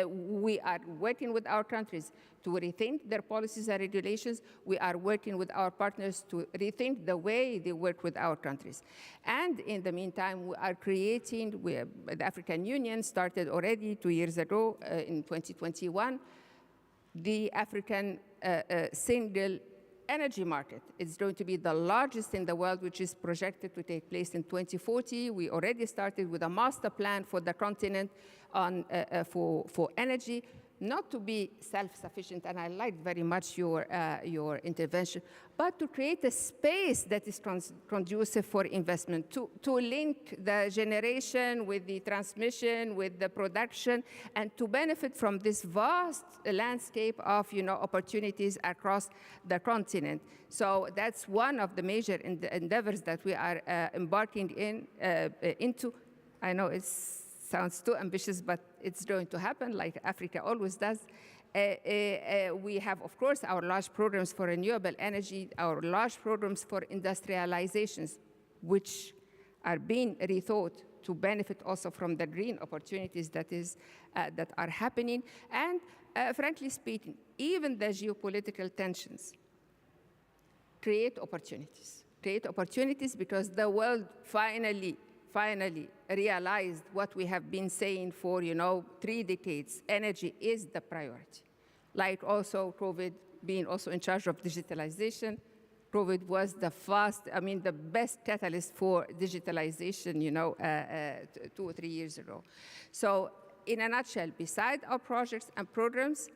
We are working with our countries to rethink their policies and regulations. We are working with our partners to rethink the way they work with our countries. And in the meantime, we are creating, the African Union started already 2 years ago, in 2021, the African single energy market. It's going to be the largest in the world, which is projected to take place in 2040. We already started with a master plan for the continent for energy, not to be self-sufficient, and I liked very much your intervention, but to create a space that is conducive for investment, to link the generation with the transmission, with the production, and to benefit from this vast landscape of opportunities across the continent. So that's one of the major endeavors that we are embarking into. I know it sounds too ambitious, but it's going to happen, like Africa always does. We have, of course, our large programs for renewable energy, our large programs for industrializations, which are being rethought to benefit also from the green opportunities that are happening. And frankly speaking, even the geopolitical tensions create opportunities because the world finally realized what we have been saying for 3 decades. Energy is the priority. Like also COVID being also in charge of digitalization. COVID was the best catalyst for digitalization, 2 or 3 years ago. So in a nutshell, beside our projects and programs,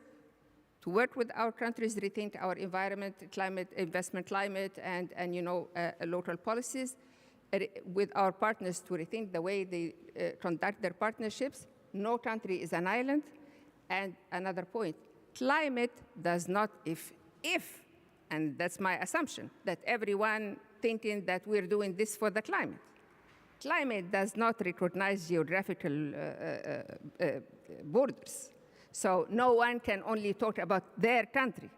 to work with our countries, rethink our environment, climate, investment climate, and local policies, with our partners to rethink the way they conduct their partnerships. No country is an island. And another point, climate does not, and that's my assumption, that everyone thinking that we're doing this for the climate. Climate does not recognize geographical borders. So no one can only talk about their country.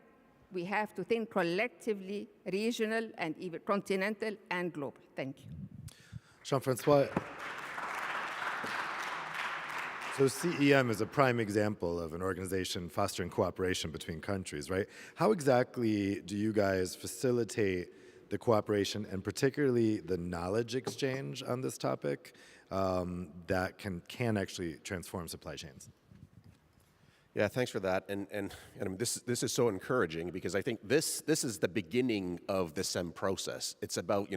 We have to think collectively, regional and even continental and global. Thank you. Jean-Francois, so CEM is a prime example of an organization fostering cooperation between countries, right? How exactly do you guys facilitate the cooperation and particularly the knowledge exchange on this topic that can actually transform supply chains? Yeah, thanks for that. And I mean, this is so encouraging because I think this is the beginning of the SEM process. It's about,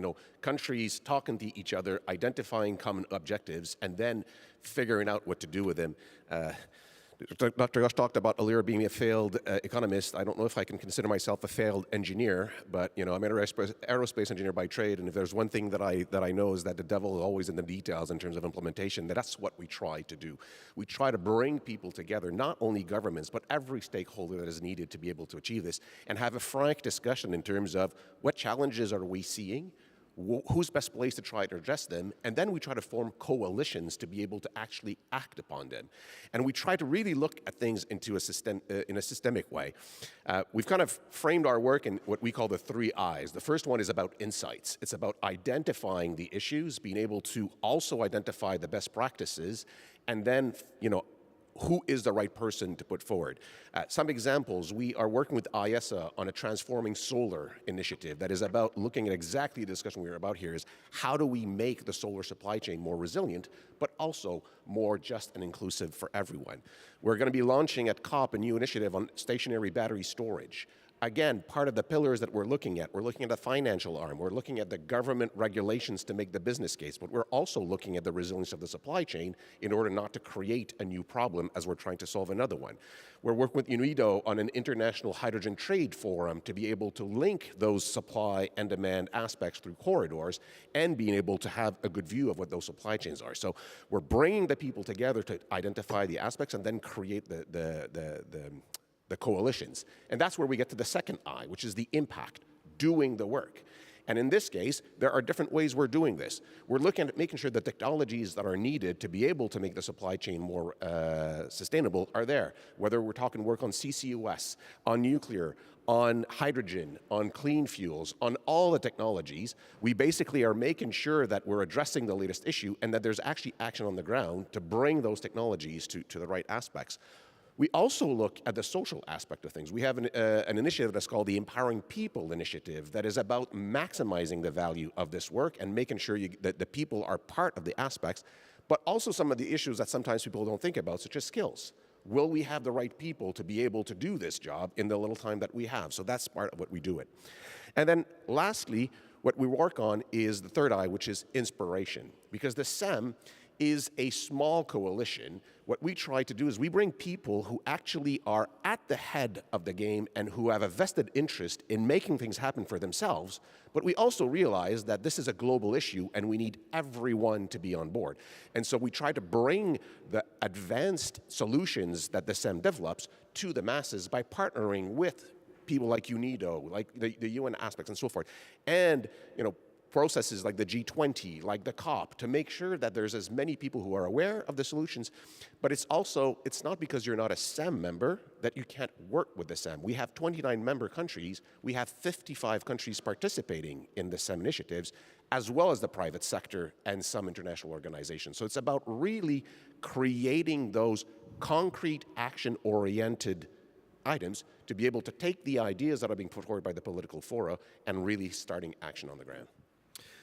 countries talking to each other, identifying common objectives, and then figuring out what to do with them. Dr. Yosh talked about earlier being a failed economist. I don't know if I can consider myself a failed engineer, but I'm an aerospace engineer by trade, and if there's one thing that I know is that the devil is always in the details in terms of implementation. That's what we try to do. We try to bring people together, not only governments, but every stakeholder that is needed to be able to achieve this, and have a frank discussion in terms of what challenges are we seeing, who's best placed to try to address them, and then we try to form coalitions to be able to actually act upon them. And we try to really look at things into in a systemic way. We've kind of framed our work in what we call the 3 I's. The first one is about insights. It's about identifying the issues, being able to also identify the best practices, and then, who is the right person to put forward. Some examples, we are working with IESA on a transforming solar initiative that is about looking at exactly the discussion we're about here is how do we make the solar supply chain more resilient, but also more just and inclusive for everyone. We're going to be launching at COP a new initiative on stationary battery storage. Again, part of the pillars that we're looking at the financial arm, we're looking at the government regulations to make the business case, but we're also looking at the resilience of the supply chain in order not to create a new problem as we're trying to solve another one. We're working with UNIDO on an international hydrogen trade forum to be able to link those supply and demand aspects through corridors and being able to have a good view of what those supply chains are. So we're bringing the people together to identify the aspects and then create the coalitions. And that's where we get to the second I, which is the impact, doing the work. And in this case, there are different ways we're doing this. We're looking at making sure the technologies that are needed to be able to make the supply chain more sustainable are there. Whether we're talking work on CCUS, on nuclear, on hydrogen, on clean fuels, on all the technologies, we basically are making sure that we're addressing the latest issue and that there's actually action on the ground to bring those technologies to the right aspects. We also look at the social aspect of things. We have an initiative that's called the Empowering People Initiative that is about maximizing the value of this work and making sure that the people are part of the aspects, but also some of the issues that sometimes people don't think about, such as skills. Will we have the right people to be able to do this job in the little time that we have? So that's part of what we do it. And then lastly, what we work on is the third I, which is inspiration, because the SEM is a small coalition. What we try to do is we bring people who actually are at the head of the game and who have a vested interest in making things happen for themselves, but we also realize that this is a global issue and we need everyone to be on board. And so we try to bring the advanced solutions that the SEM develops to the masses by partnering with people like UNIDO, like the UN aspects and so forth. And, processes like the G20, like the COP, to make sure that there's as many people who are aware of the solutions. But it's not because you're not a SEM member that you can't work with the SEM. We have 29 member countries. We have 55 countries participating in the SEM initiatives, as well as the private sector and some international organizations. So it's about really creating those concrete action-oriented items to be able to take the ideas that are being put forward by the political fora and really starting action on the ground.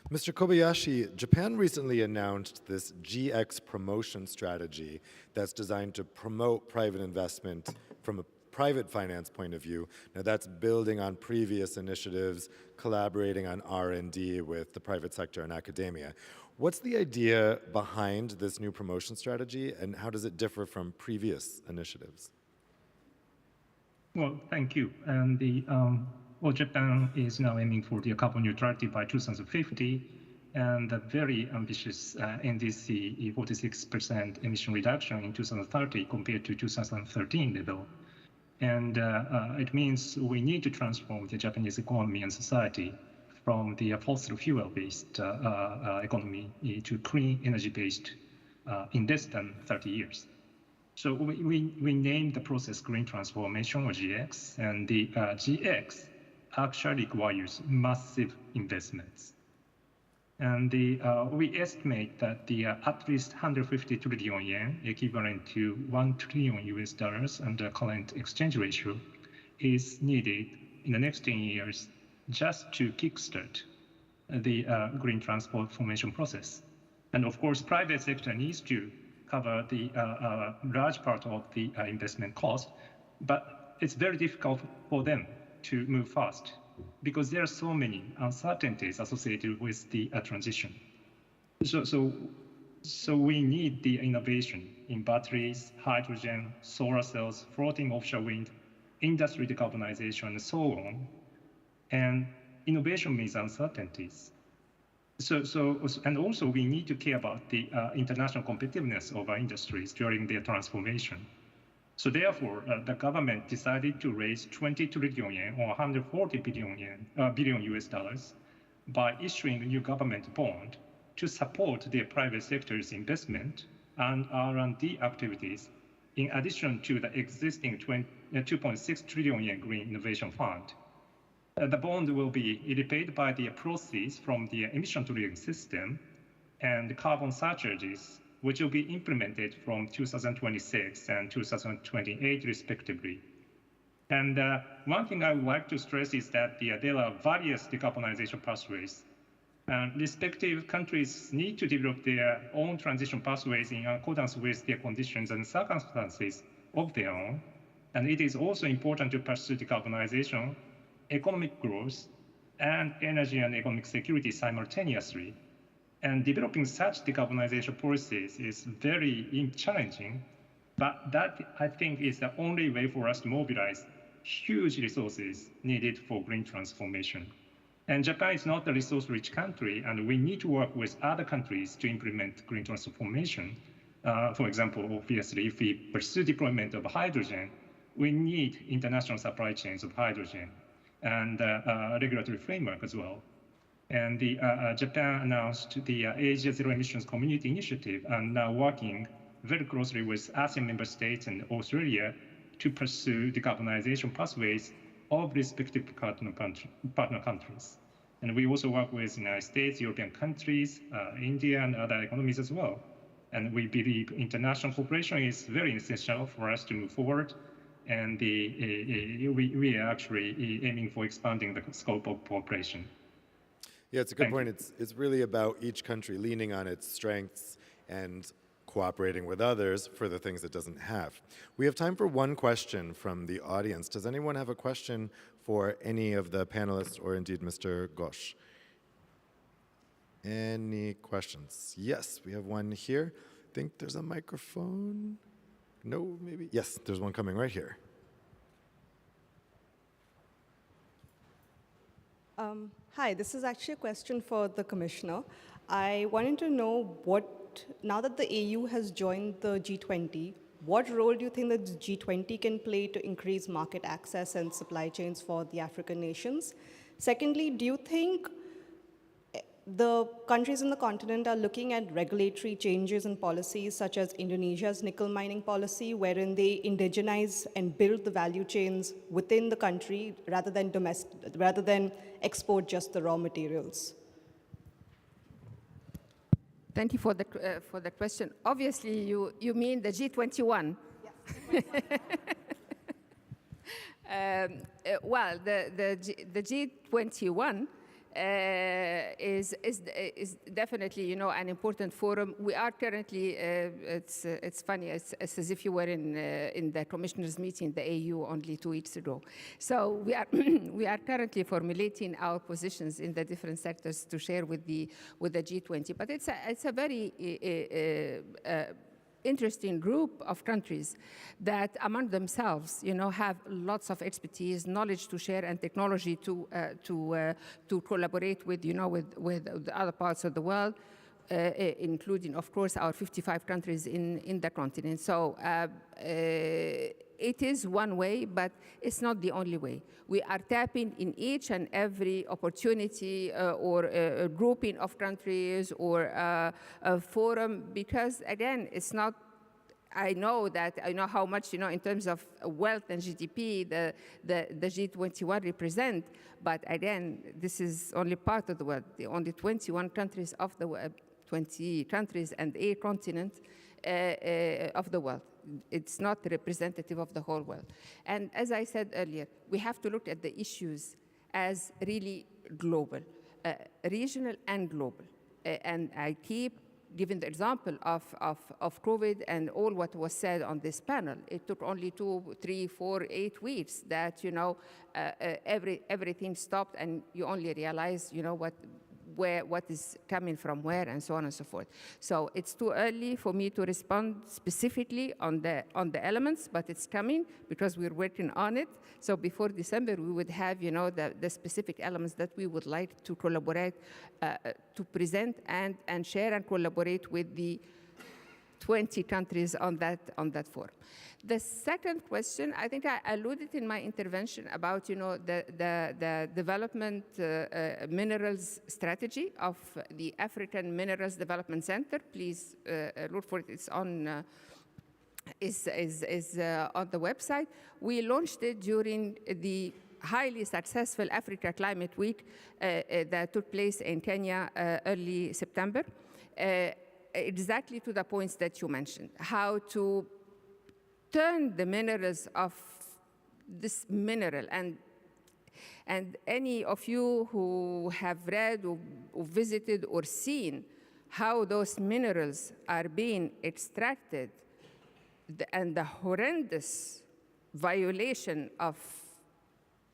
Mr. Kobayashi, Japan recently announced this GX promotion strategy that's designed to promote private investment from a private finance point of view. Now that's building on previous initiatives, collaborating on R&D with the private sector and academia. What's the idea behind this new promotion strategy and how does it differ from previous initiatives? Well, thank you. And Japan is now aiming for the carbon neutrality by 2050 and a very ambitious NDC 46% emission reduction in 2030 compared to 2013 level. And it means we need to transform the Japanese economy and society from the fossil fuel-based economy to clean energy-based in less than 30 years. So we named the process green transformation, or GX, and the GX actually requires massive investments. And we estimate that at least 150 trillion yen, equivalent to $1 trillion US under current exchange ratio, is needed in the next 10 years just to kickstart the green transformation process. And of course, private sector needs to cover the large part of the investment cost, but it's very difficult for them to move fast because there are so many uncertainties associated with the transition. So we need the innovation in batteries, hydrogen, solar cells, floating offshore wind, industry decarbonization, and so on. And innovation means uncertainties. And also we need to care about the international competitiveness of our industries during their transformation. So therefore, the government decided to raise 20 trillion yen, or 140 billion US dollars, by issuing a new government bond to support the private sector's investment and R&D activities, in addition to the existing 2.6 trillion yen Green Innovation Fund. The bond will be repaid by the proceeds from the emission trading system and carbon surcharges, which will be implemented from 2026 and 2028 respectively. And one thing I would like to stress is that there are various decarbonization pathways. Respective countries need to develop their own transition pathways in accordance with their conditions and circumstances of their own. And it is also important to pursue decarbonization, economic growth, and energy and economic security simultaneously. And developing such decarbonization policies is very challenging, but that, I think, is the only way for us to mobilize huge resources needed for green transformation. And Japan is not a resource-rich country, and we need to work with other countries to implement green transformation. For example, obviously, if we pursue deployment of hydrogen, we need international supply chains of hydrogen and regulatory framework as well. And Japan announced the Asia Zero Emissions Community Initiative, and now working very closely with ASEAN member states and Australia to pursue decarbonization pathways of respective partner countries. And we also work with the United States, European countries, India, and other economies as well. And we believe international cooperation is very essential for us to move forward. And we are actually aiming for expanding the scope of cooperation. Yeah, it's a good point. It's really about each country leaning on its strengths and cooperating with others for the things it doesn't have. We have time for one question from the audience. Does anyone have a question for any of the panelists or indeed Mr. Ghosh? Any questions? Yes, we have one here. I think there's a microphone. No, maybe? Yes, there's one coming right here. Hi, this is actually a question for the Commissioner. I wanted to know now that the AU has joined the G20, what role do you think that the G20 can play to increase market access and supply chains for the African nations? Secondly, do you think the countries in the continent are looking at regulatory changes and policies such as Indonesia's nickel mining policy, wherein they indigenize and build the value chains within the country rather than export just the raw materials? Thank you for the question. Obviously, you mean the G21. Yes. Well, the G21 is definitely, an important forum. We are currently, it's funny, it's as if you were in the commissioners' meeting, the AU, only 2 weeks ago. So we are currently formulating our positions in the different sectors to share with the G20. But it's a very interesting group of countries that among themselves, have lots of expertise, knowledge to share, and technology to collaborate with, with the other parts of the world, including, of course, our 55 countries in the continent. So it is one way, but it's not the only way. We are tapping in each and every opportunity or a grouping of countries or a forum because, again, it's not I know how much, in terms of wealth and GDP, the G21 represent, but again, this is only part of the world. The only 21 countries of the world, 20 countries and 8 continents of the world. It's not representative of the whole world. And as I said earlier, we have to look at the issues as really global, regional and global. And I keep giving the example of COVID and all what was said on this panel. It took only 2, 3, 4, 8 weeks that, everything stopped and you only realize, what is coming from where and so on and so forth. So it's too early for me to respond specifically on the elements, but it's coming because we're working on it. So before December, we would have, the specific elements that we would like to collaborate, to present and share and collaborate with the 20 countries on that forum. The second question, I think I alluded in my intervention about, the development minerals strategy of the African Minerals Development Center. Please look for it. It's on is on the website. We launched it during the highly successful Africa Climate Week that took place in Kenya early September. Exactly to the points that you mentioned, how to turn the minerals of this mineral. And any of you who have read or visited or seen how those minerals are being extracted and the horrendous violation of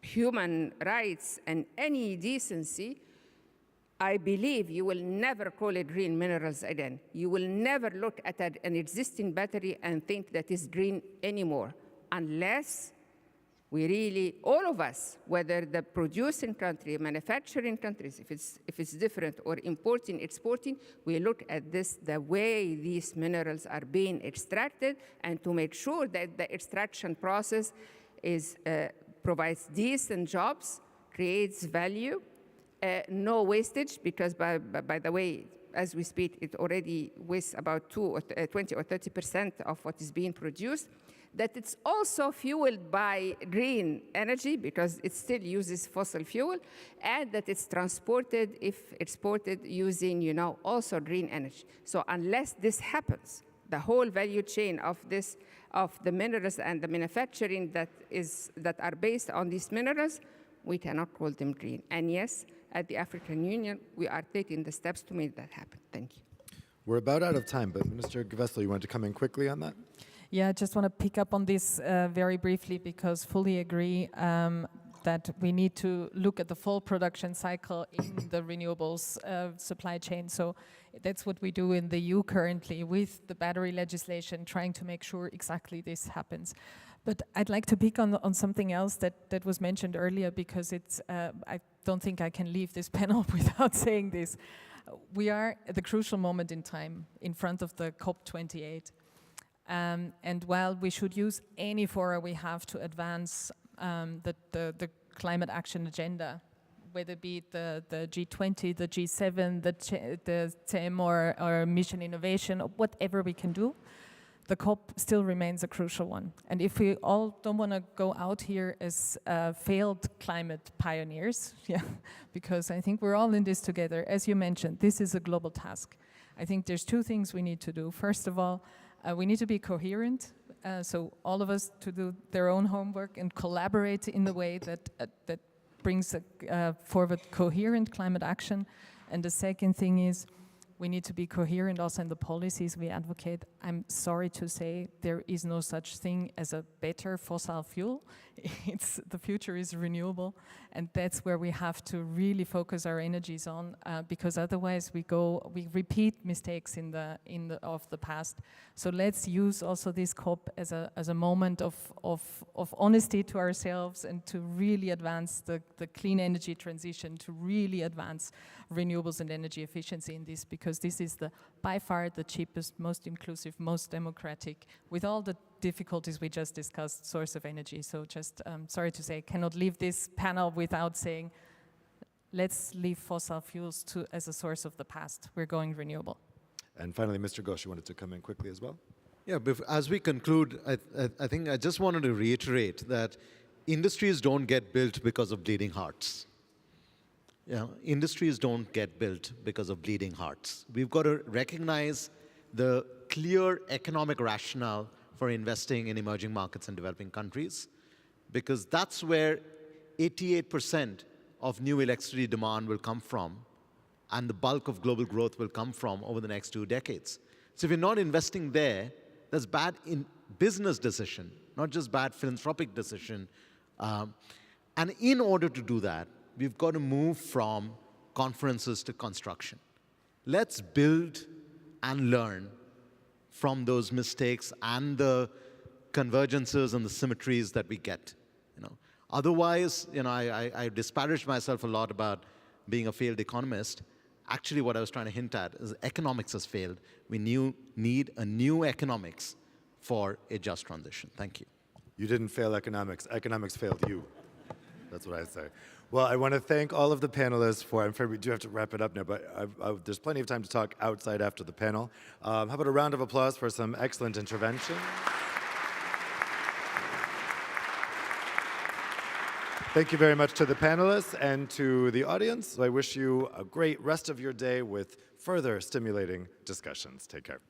human rights and any decency, I believe you will never call it green minerals again. You will never look at an existing battery and think that it's green anymore, unless we really, all of us, whether the producing country, manufacturing countries, if it's different, or importing, exporting, we look at this, the way these minerals are being extracted, and to make sure that the extraction process provides decent jobs, creates value, no wastage, because by the way, as we speak, it already wastes about 20 or 30% of what is being produced. That it's also fueled by green energy, because it still uses fossil fuel, and that it's transported, if exported, using, also green energy. So unless this happens, the whole value chain of the minerals and the manufacturing that are based on these minerals, we cannot call them green. And yes, at the African Union, we are taking the steps to make that happen. Thank you. We're about out of time, but Minister Gvestel, you want to come in quickly on that? Yeah, I just want to pick up on this very briefly, because fully agree that we need to look at the full production cycle in the renewables supply chain. So that's what we do in the EU currently with the battery legislation, trying to make sure exactly this happens. But I'd like to pick on something else that was mentioned earlier, because it's I don't think I can leave this panel without saying this. We are at the crucial moment in time in front of the COP28. And while we should use any fora we have to advance the climate action agenda, whether it be the G20, the G7, the TEM or Mission Innovation, or whatever we can do, the COP still remains a crucial one. And if we all don't want to go out here as failed climate pioneers, because I think we're all in this together. As you mentioned, this is a global task. I think there's 2 things we need to do. First of all, we need to be coherent, so all of us to do their own homework and collaborate in the way that brings forward coherent climate action. And the second thing is, we need to be coherent also in the policies we advocate. I'm sorry to say there is no such thing as a better fossil fuel. The future is renewable, and that's where we have to really focus our energies on, because otherwise we repeat mistakes of the past. So let's use also this COP as a moment of honesty to ourselves, and to really advance the clean energy transition, to really advance renewables and energy efficiency in this, because this is by far the cheapest, most inclusive, most democratic, with all the difficulties we just discussed, source of energy. So just, sorry to say, cannot leave this panel without saying, let's leave fossil fuels as a source of the past. We're going renewable. And finally, Mr. Ghosh, you wanted to come in quickly as well? Yeah, as we conclude, I think I just wanted to reiterate that industries don't get built because of bleeding hearts. Yeah, industries don't get built because of bleeding hearts. We've got to recognize the clear economic rationale for investing in emerging markets and developing countries, because that's where 88% of new electricity demand will come from, and the bulk of global growth will come from over the next 2 decades. So if you're not investing there, that's bad in business decision, not just bad philanthropic decision. And in order to do that, we've got to move from conferences to construction. Let's build and learn from those mistakes and the convergences and the symmetries that we get. Otherwise, I disparaged myself a lot about being a failed economist. Actually, what I was trying to hint at is economics has failed. We need a new economics for a just transition. Thank you. You didn't fail economics. Economics failed you. That's what I say. Well, I want to thank all of the panelists I'm afraid we do have to wrap it up now, but there's plenty of time to talk outside after the panel. How about a round of applause for some excellent intervention? Thank you very much to the panelists and to the audience. I wish you a great rest of your day with further stimulating discussions. Take care.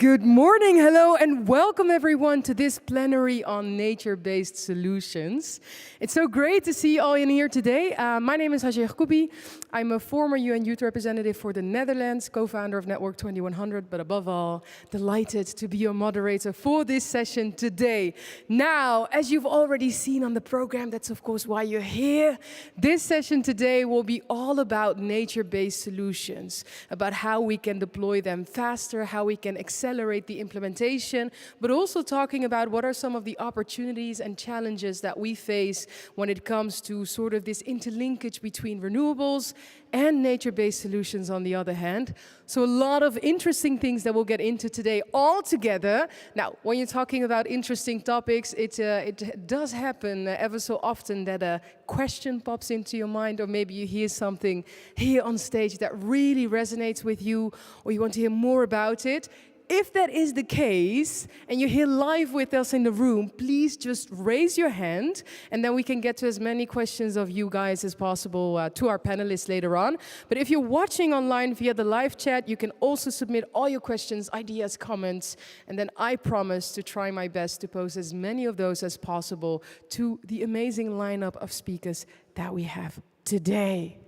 Good morning, hello, and welcome everyone to this plenary on nature-based solutions. It's so great to see you all in here today. My name is Hajir Koubi. I'm a former UN Youth Representative for the Netherlands, co-founder of Network 2100, but above all, delighted to be your moderator for this session today. Now, as you've already seen on the program, that's of course why you're here. This session today will be all about nature-based solutions, about how we can deploy them faster, how we can accelerate the implementation, but also talking about what are some of the opportunities and challenges that we face when it comes to sort of this interlinkage between renewables and nature-based solutions on the other hand. So a lot of interesting things that we'll get into today all together. Now, when you're talking about interesting topics, it does happen ever so often that a question pops into your mind, or maybe you hear something here on stage that really resonates with you, or you want to hear more about it. If that is the case, and you're here live with us in the room, please just raise your hand, and then we can get to as many questions of you guys as possible to our panelists later on. But if you're watching online via the live chat, you can also submit all your questions, ideas, comments, and then I promise to try my best to pose as many of those as possible to the amazing lineup of speakers that we have today.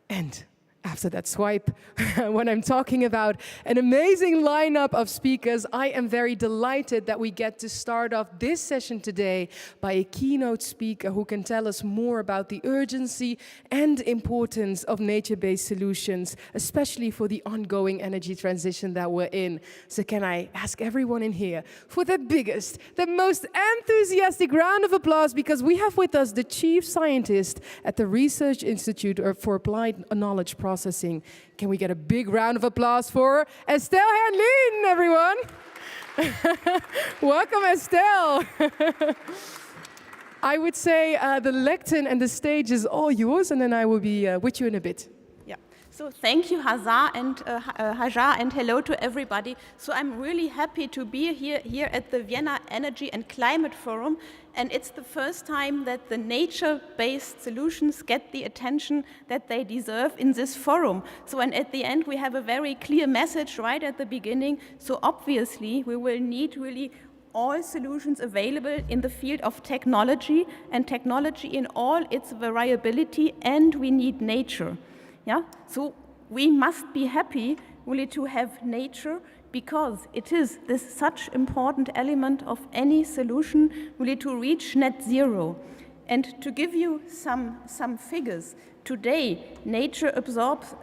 And after that swipe, when I'm talking about an amazing lineup of speakers, I am very delighted that we get to start off this session today by a keynote speaker who can tell us more about the urgency and importance of nature-based solutions, especially for the ongoing energy transition that we're in. So can I ask everyone in here for the biggest, the most enthusiastic round of applause, because we have with us the chief scientist at the Research Institute for Applied Knowledge Processing. Can we get a big round of applause for Estelle Herlin, everyone? Welcome, Estelle. I would say the lectern and the stage is all yours, and then I will be with you in a bit. So thank you, Hajar, and hello to everybody. So I'm really happy to be here at the Vienna Energy and Climate Forum, and it's the first time that the nature-based solutions get the attention that they deserve in this forum. So, and at the end, we have a very clear message right at the beginning. So obviously, we will need really all solutions available in the field of technology, and technology in all its variability, and we need nature. Yeah, so we must be happy really to have nature, because it is this such important element of any solution really to reach net zero. And to give you some figures, today nature absorbs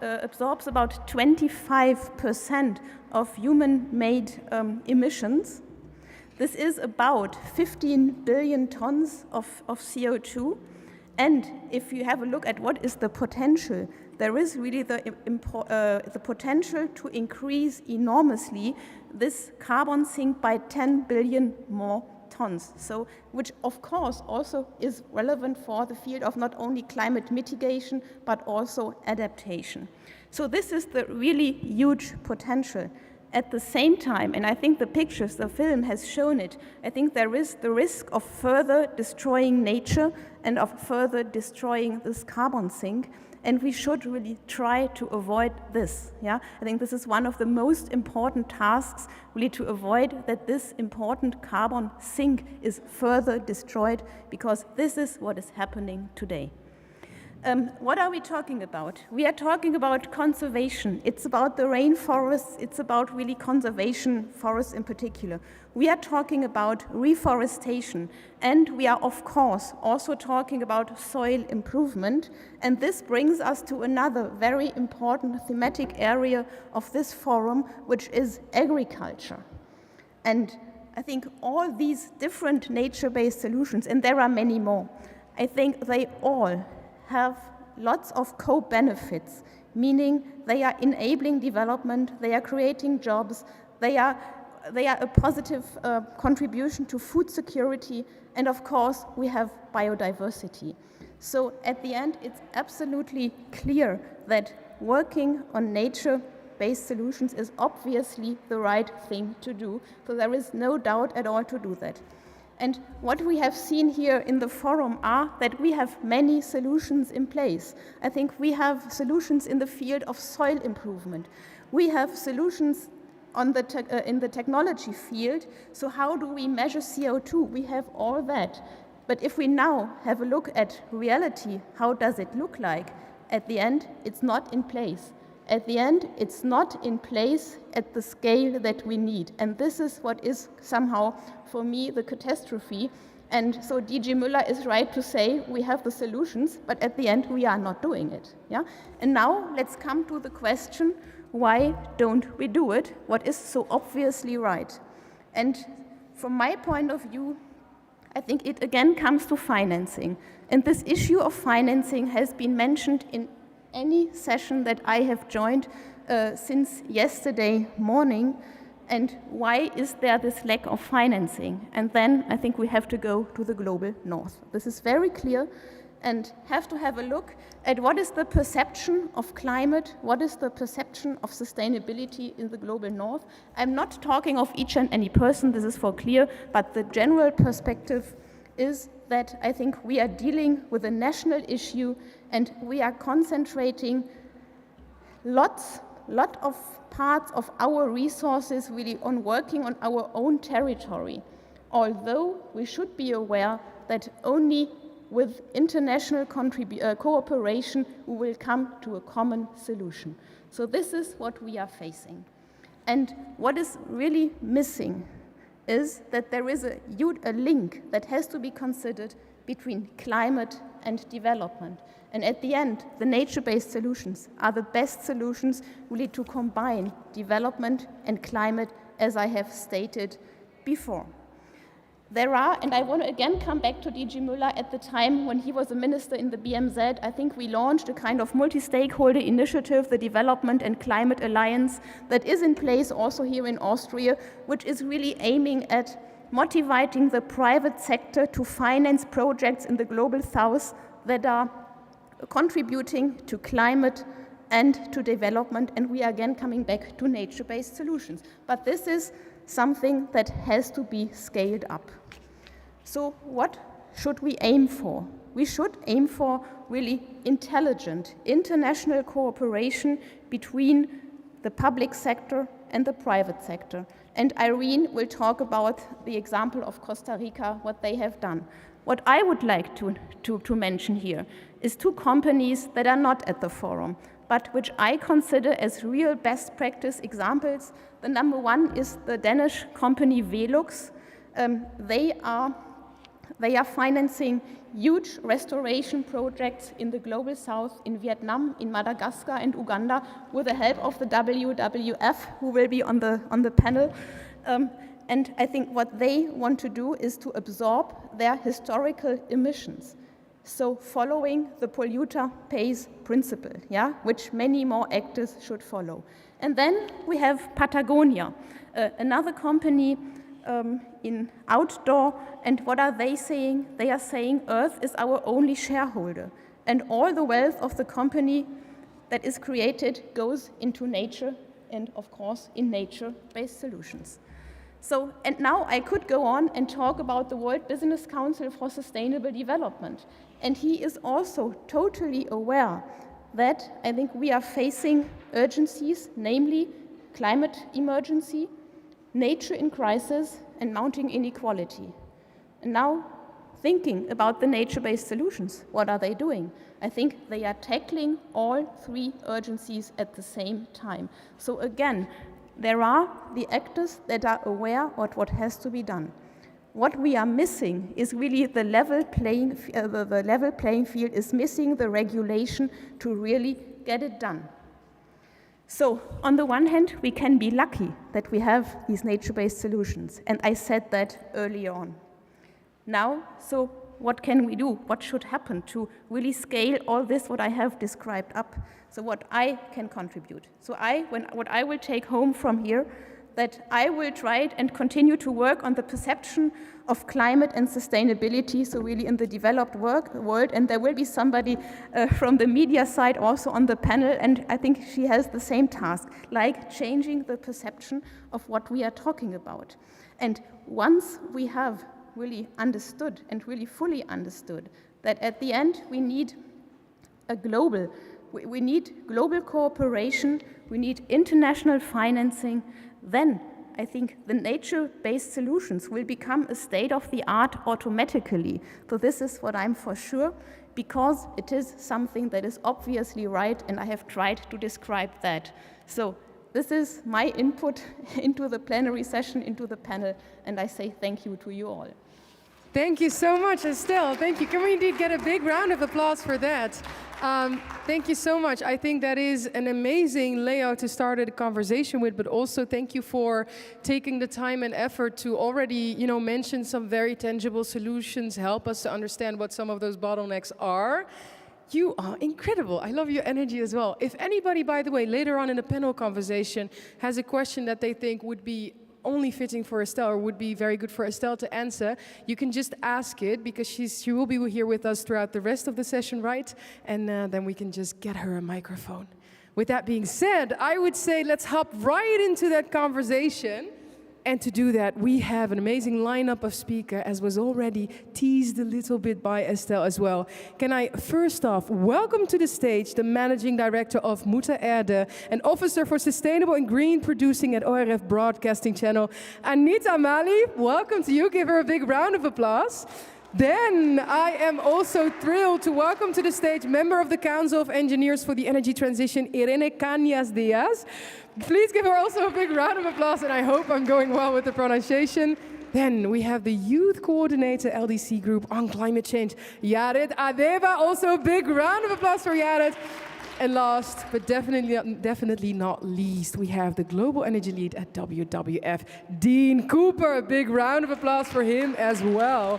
about 25% of human-made emissions. This is about 15 billion tons of CO2. And if you have a look at what is the potential, there is really the potential to increase enormously this carbon sink by 10 billion more tons. So, which of course also is relevant for the field of not only climate mitigation, but also adaptation. So this is the really huge potential. At the same time, and I think the pictures, the film has shown it, I think there is the risk of further destroying nature and of further destroying this carbon sink, and we should really try to avoid this. Yeah, I think this is one of the most important tasks, really, to avoid that this important carbon sink is further destroyed, because this is what is happening today. What are we talking about? We are talking about conservation. It's about the rainforests. It's about really conservation, forests in particular. We are talking about reforestation. And we are, of course, also talking about soil improvement. And this brings us to another very important thematic area of this forum, which is agriculture. And I think all these different nature-based solutions, and there are many more, I think they all have lots of co-benefits, meaning they are enabling development, they are creating jobs, they are a positive contribution to food security, and of course we have biodiversity. So at the end, it's absolutely clear that working on nature-based solutions is obviously the right thing to do, so there is no doubt at all to do that. And what we have seen here in the forum are that we have many solutions in place. I think we have solutions in the field of soil improvement. We have solutions in the technology field. So how do we measure CO2? We have all that. But if we now have a look at reality, how does it look like? At the end, it's not in place. At the end, it's not in place at the scale that we need. And this is what is somehow, for me, the catastrophe. And so DG Müller is right to say we have the solutions, but at the end, we are not doing it. Yeah? And now let's come to the question, why don't we do it? What is so obviously right? And from my point of view, I think it again comes to financing. And this issue of financing has been mentioned in any session that I have joined since yesterday morning. And why is there this lack of financing? And then I think we have to go to the global north. This is very clear, and have to have a look at what is the perception of climate, what is the perception of sustainability in the global north. I'm not talking of each and any person, this is for clear, but the general perspective is that I think we are dealing with a national issue and we are concentrating lot of parts of our resources really on working on our own territory, although we should be aware that only with international cooperation we will come to a common solution. So this is what we are facing. And what is really missing is that there is a link that has to be considered between climate and development. And at the end, the nature-based solutions are the best solutions really to combine development and climate, as I have stated before. There are, and I want to again come back to DG Müller, at the time when he was a minister in the BMZ, I think we launched a kind of multi-stakeholder initiative, the Development and Climate Alliance, that is in place also here in Austria, which is really aiming at motivating the private sector to finance projects in the global south that are contributing to climate and to development, and we are again coming back to nature-based solutions. But this is something that has to be scaled up. So what should we aim for? We should aim for really intelligent international cooperation between the public sector and the private sector. And Irene will talk about the example of Costa Rica, what they have done. What I would like to mention here is two companies that are not at the forum, but which I consider as real best practice examples. The number one is the Danish company Velux. They are financing huge restoration projects in the global south, in Vietnam, in Madagascar and Uganda, with the help of the WWF, who will be on the panel. And I think what they want to do is to absorb their historical emissions. So following the polluter pays principle, yeah, which many more actors should follow. And then we have Patagonia, another company in outdoor, and what are they saying? They are saying Earth is our only shareholder, and all the wealth of the company that is created goes into nature and, of course, in nature-based solutions. So, and now I could go on and talk about the World Business Council for Sustainable Development. And he is also totally aware that I think we are facing urgencies, namely climate emergency, nature in crisis, and mounting inequality. And now, thinking about the nature-based solutions, what are they doing? I think they are tackling all three urgencies at the same time. So again, there are the actors that are aware of what has to be done. What we are missing is really the level playing field is missing the regulation to really get it done. So on the one hand, we can be lucky that we have these nature-based solutions, and I said that earlier on. Now, so what can we do? What should happen to really scale all this, what I have described up? So what I can contribute. So what I will take home from here, that I will try and continue to work on the perception of climate and sustainability, so really in the developed world, and there will be somebody from the media side also on the panel, and I think she has the same task, like changing the perception of what we are talking about. And once we have really understood and really fully understood that at the end we need a global we need global cooperation, we need international financing. Then I think the nature-based solutions will become a state-of-the-art automatically. So this is what I'm for sure, because it is something that is obviously right, and I have tried to describe that. So this is my input into the plenary session, into the panel, and I say thank you to you all. Thank you so much, Estelle. Thank you. Can we indeed get a big round of applause for that? Thank you so much. I think that is an amazing layout to start a conversation with, but also thank you for taking the time and effort to already, mention some very tangible solutions, help us to understand what some of those bottlenecks are. You are incredible. I love your energy as well. If anybody, by the way, later on in the panel conversation has a question that they think would be only fitting for Estelle or would be very good for Estelle to answer, you can just ask it, because she will be here with us throughout the rest of the session, right? And then we can just get her a microphone. With that being said, I would say let's hop right into that conversation. And to do that, we have an amazing lineup of speakers, as was already teased a little bit by Estelle as well. Can I first off welcome to the stage the Managing Director of Mutter Erde and Officer for Sustainable and Green Producing at ORF Broadcasting Channel, Anita Mali. Welcome to you. Give her a big round of applause. Then I am also thrilled to welcome to the stage Member of the Council of Engineers for the Energy Transition, Irene Cañas Diaz. Please give her also a big round of applause, and I hope I'm going well with the pronunciation. Then we have the Youth Coordinator LDC Group on Climate Change, Yared Adeba. Also a big round of applause for Yared. And last, but definitely not least, we have the Global Energy Lead at WWF, Dean Cooper. A big round of applause for him as well.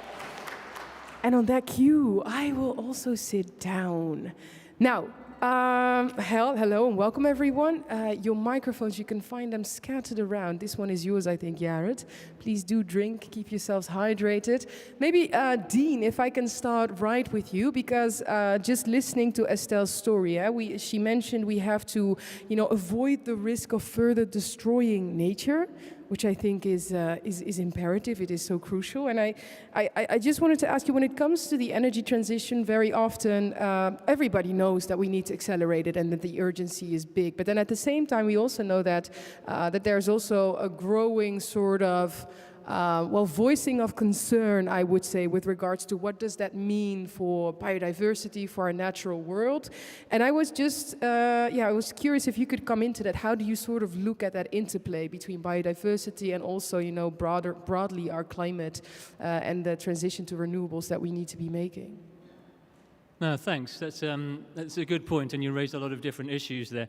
And on that cue, I will also sit down. Now, hello and welcome everyone. Your microphones, you can find them scattered around. This one is yours, I think, Yared. Please do drink, keep yourselves hydrated. Maybe, Dean, if I can start right with you, because just listening to Estelle's story, she mentioned we have to, avoid the risk of further destroying nature, which I think is imperative. It is so crucial. And I just wanted to ask you, when it comes to the energy transition, very often everybody knows that we need to accelerate it and that the urgency is big. But then at the same time, we also know that there's also a growing sort of voicing of concern, I would say, with regards to what does that mean for biodiversity, for our natural world. And I was just, I was curious if you could come into that. How do you sort of look at that interplay between biodiversity and also, broadly our climate and the transition to renewables that we need to be making? No, thanks. That's a good point, and you raised a lot of different issues there.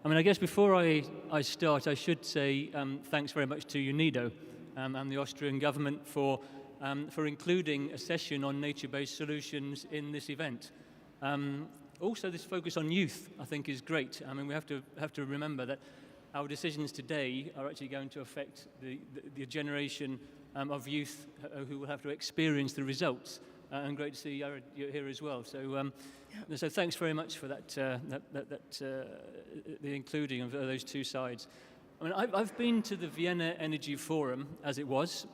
I mean, I guess before I start, I should say thanks very much to UNIDO and the Austrian government for including a session on nature-based solutions in this event. Also, this focus on youth, I think, is great. I mean, we have to remember that our decisions today are actually going to affect the generation of youth who will have to experience the results. And great to see you here as well. So, so thanks very much for that, the including of those two sides. I mean, I've been to the Vienna Energy Forum, as it was,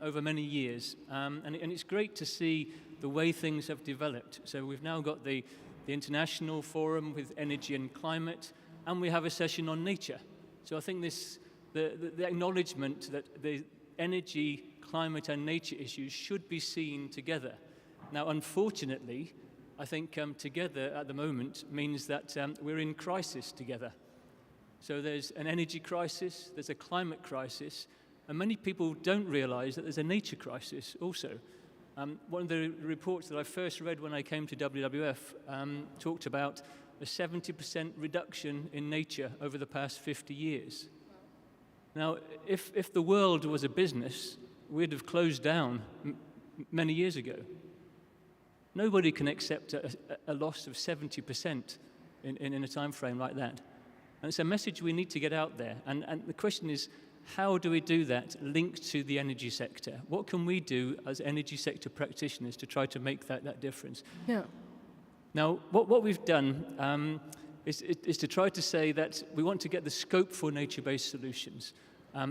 over many years, and it's great to see the way things have developed. So we've now got the International Forum with Energy and Climate, and we have a session on nature. So I think the acknowledgement that the energy, climate and nature issues should be seen together. Now, unfortunately, I think together at the moment means that we're in crisis together. So there's an energy crisis, there's a climate crisis, and many people don't realize that there's a nature crisis also. One of the reports that I first read when I came to WWF talked about a 70% reduction in nature over the past 50 years. Now, if the world was a business, we'd have closed down many years ago. Nobody can accept a loss of 70% in a time frame like that. And it's a message we need to get out there. And the question is, how do we do that linked to the energy sector? What can we do as energy sector practitioners to try to make that difference? Yeah. Now, what we've done is to try to say that we want to get the scope for nature-based solutions.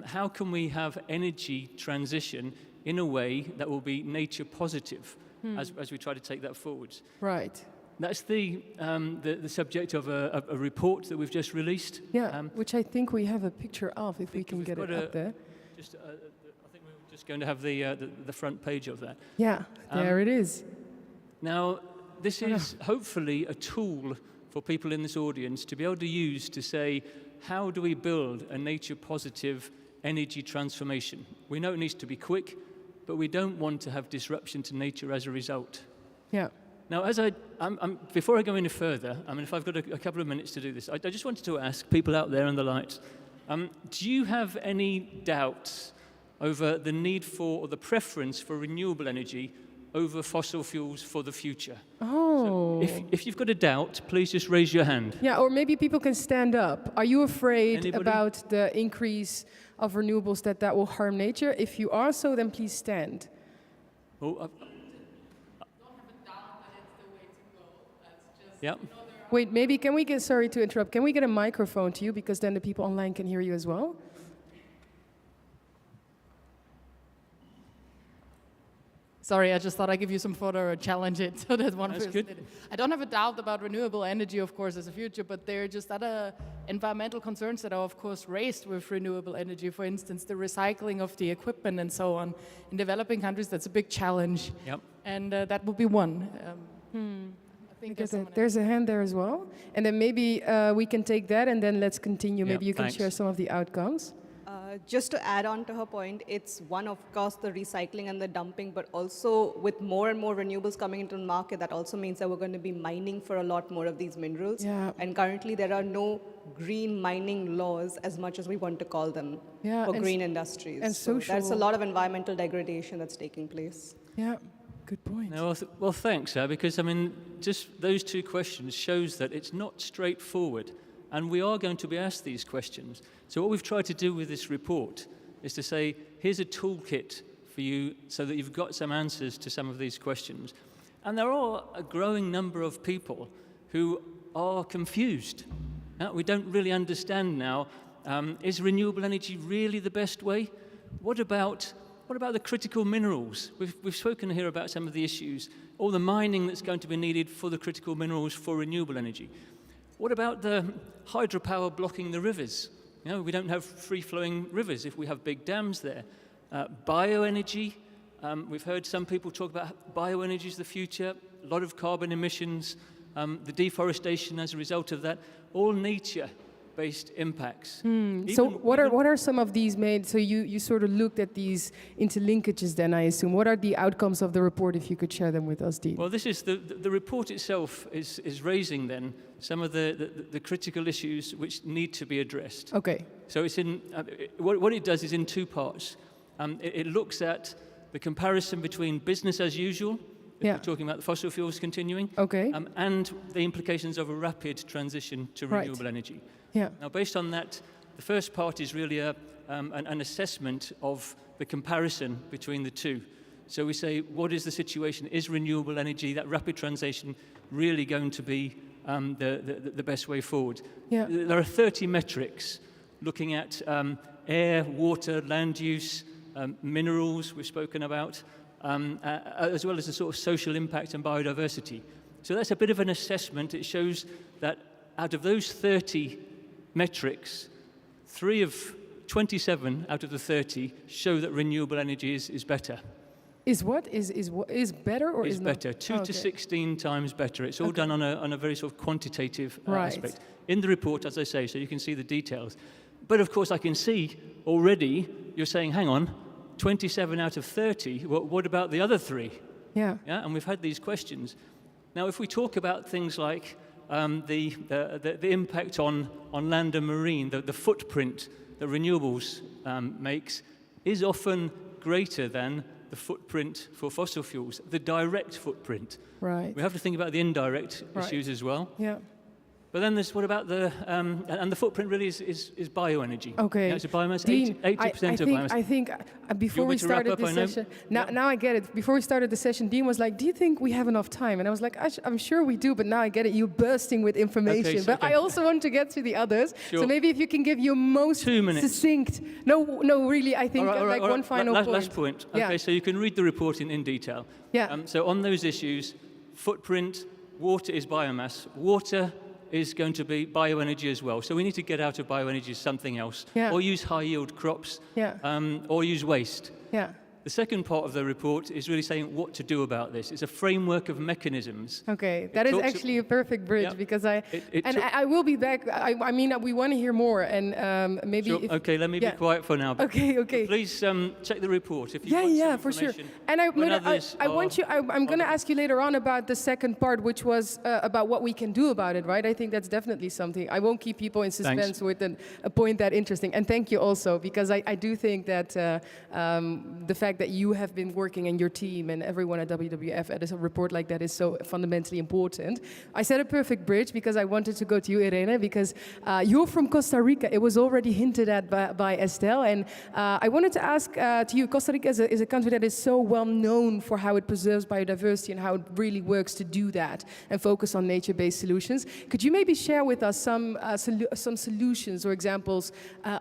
How can we have energy transition in a way that will be nature positive as we try to take that forward? Right. That's the subject of a report that we've just released. Yeah, which I think we have a picture of, if we can get it up there. I think we're just going to have the front page of that. Yeah, there it is. Now, this is hopefully a tool for people in this audience to be able to use to say, how do we build a nature-positive energy transformation? We know it needs to be quick, but we don't want to have disruption to nature as a result. Yeah. Now, before I go any further, I mean, if I've got a couple of minutes to do this, I just wanted to ask people out there in the lights, do you have any doubts over the need for, or the preference for renewable energy over fossil fuels for the future? Oh. So if you've got a doubt, please just raise your hand. Yeah, or maybe people can stand up. Are you afraid Anybody? about the increase of renewables that will harm nature? If you are so, then please stand. Oh, yeah. Wait, maybe can we get, sorry to interrupt, can we get a microphone to you, because then the people online can hear you as well? Sorry, I just thought I'd give you some further challenge it so that one That's person good. did it. I don't have a doubt about renewable energy, of course, as a future, but there are just other environmental concerns that are, of course, raised with renewable energy. For instance, the recycling of the equipment and so on. In developing countries, that's a big challenge. Yep. And that would be one. I think There's a hand there as well. And then maybe we can take that and then let's continue. Maybe you can share some of the outcomes. Just to add on to her point, it's one, of course, the recycling and the dumping, but also with more and more renewables coming into the market, that also means that we're going to be mining for a lot more of these minerals. Yeah. And currently there are no green mining laws, as much as we want to call them, for green industries. And so there's a lot of environmental degradation that's taking place. Yeah. Good point. No, well, thanks, because I mean, just those two questions shows that it's not straightforward, and we are going to be asked these questions. So what we've tried to do with this report is to say, here's a toolkit for you so that you've got some answers to some of these questions. And there are a growing number of people who are confused. We don't really understand now, is renewable energy really the best way? What about the critical minerals? We've spoken here about some of the issues, all the mining that's going to be needed for the critical minerals for renewable energy. What about the hydropower blocking the rivers? You know, we don't have free-flowing rivers if we have big dams there. Bioenergy, we've heard some people talk about bioenergy is the future, a lot of carbon emissions, the deforestation as a result of that, all nature-based impacts. So what are some of these made? So you sort of looked at these interlinkages then, I assume. What are the outcomes of the report, if you could share them with us, Dean? Well, this is the report itself is raising then some of the critical issues which need to be addressed. Okay. So it's in what it does is in two parts. It looks at the comparison between business as usual, if we're talking about the fossil fuels continuing, and the implications of a rapid transition to renewable energy. Yeah. Now, based on that, the first part is really an assessment of the comparison between the two. So we say, what is the situation? Is renewable energy, that rapid transition, really going to be the best way forward? Yeah. There are 30 metrics looking at air, water, land use, minerals we've spoken about, as well as the sort of social impact and biodiversity. So that's a bit of an assessment. It shows that out of those 30 metrics, 27 out of the 30 show that renewable energy is better. Is what? Is better or is better? Not? 2 to 16 times better. It's all done on a very sort of quantitative aspect. In the report, as I say, so you can see the details. But of course, I can see already you're saying, hang on, 27 out of 30, what about the other 3? Yeah. And we've had these questions. Now, if we talk about things like the impact on land and marine, the footprint that renewables makes is often greater than the footprint for fossil fuels, the direct footprint. Right. We have to think about the indirect issues as well. Yeah. But then there's what about and the footprint really is bioenergy. Okay. Yeah, it's a biomass, Dean, 80% of biomass. I think before we started this session, now I get it. Before we started the session, Dean was like, do you think we have enough time? And I was like, I'm sure we do, but now I get it. You're bursting with information. But I also want to get to the others. Sure. So maybe if you can give your most 2 minutes. succinct. No, really, I think one final point. Last point. Okay, so you can read the report in detail. Yeah. So on those issues, footprint, water is biomass. Water is going to be bioenergy as well. So we need to get out of bioenergy as something else, Yeah. or use high-yield crops, Yeah. or use waste. Yeah. The second part of the report is really saying what to do about this. It's a framework of mechanisms. Okay, that is talks- actually a perfect bridge Yeah. because It and took- I will be back. I mean, we want to hear more, and maybe. Sure. If, Okay, let me yeah. be quiet for now. but Okay. Please check the report if you Yeah, want some yeah, for sure. information And when others I want you. are- I'm going to ask you later on about the second part, which was about what we can do about it, right? I think that's definitely something. I won't keep people in suspense with a point that interesting. And thank you also, because I do think that the fact that you have been working and your team and everyone at WWF at a report like that is so fundamentally important. I said a perfect bridge because I wanted to go to you, Irene, because you're from Costa Rica. It was already hinted at by Estelle. And I wanted to ask to you, Costa Rica is a country that is so well known for how it preserves biodiversity and how it really works to do that and focus on nature-based solutions. Could you maybe share with us some solutions or examples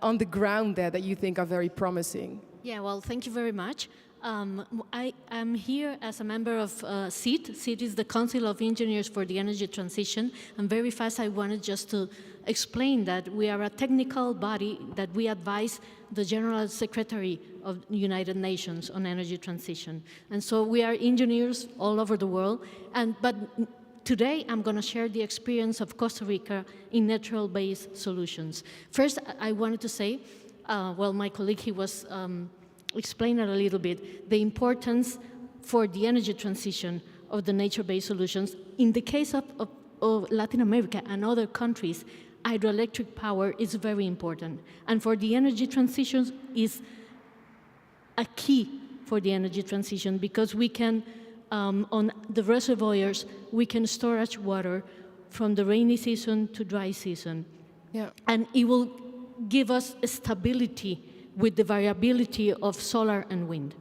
on the ground there that you think are very promising? Yeah, well, thank you very much. I am here as a member of CEET. CEET is the Council of Engineers for the Energy Transition. And very fast, I wanted just to explain that we are a technical body that we advise the General Secretary of the United Nations on energy transition. And so we are engineers all over the world. But today, I'm going to share the experience of Costa Rica in natural-based solutions. First, I wanted to say, well, my colleague, he was explain it a little bit, the importance for the energy transition of the nature-based solutions. In the case of Latin America and other countries, hydroelectric power is very important. And for the energy transition is a key for the energy transition because we can, on the reservoirs, we can storage water from the rainy season to dry season. Yeah. And it will give us stability with the variability of solar and wind.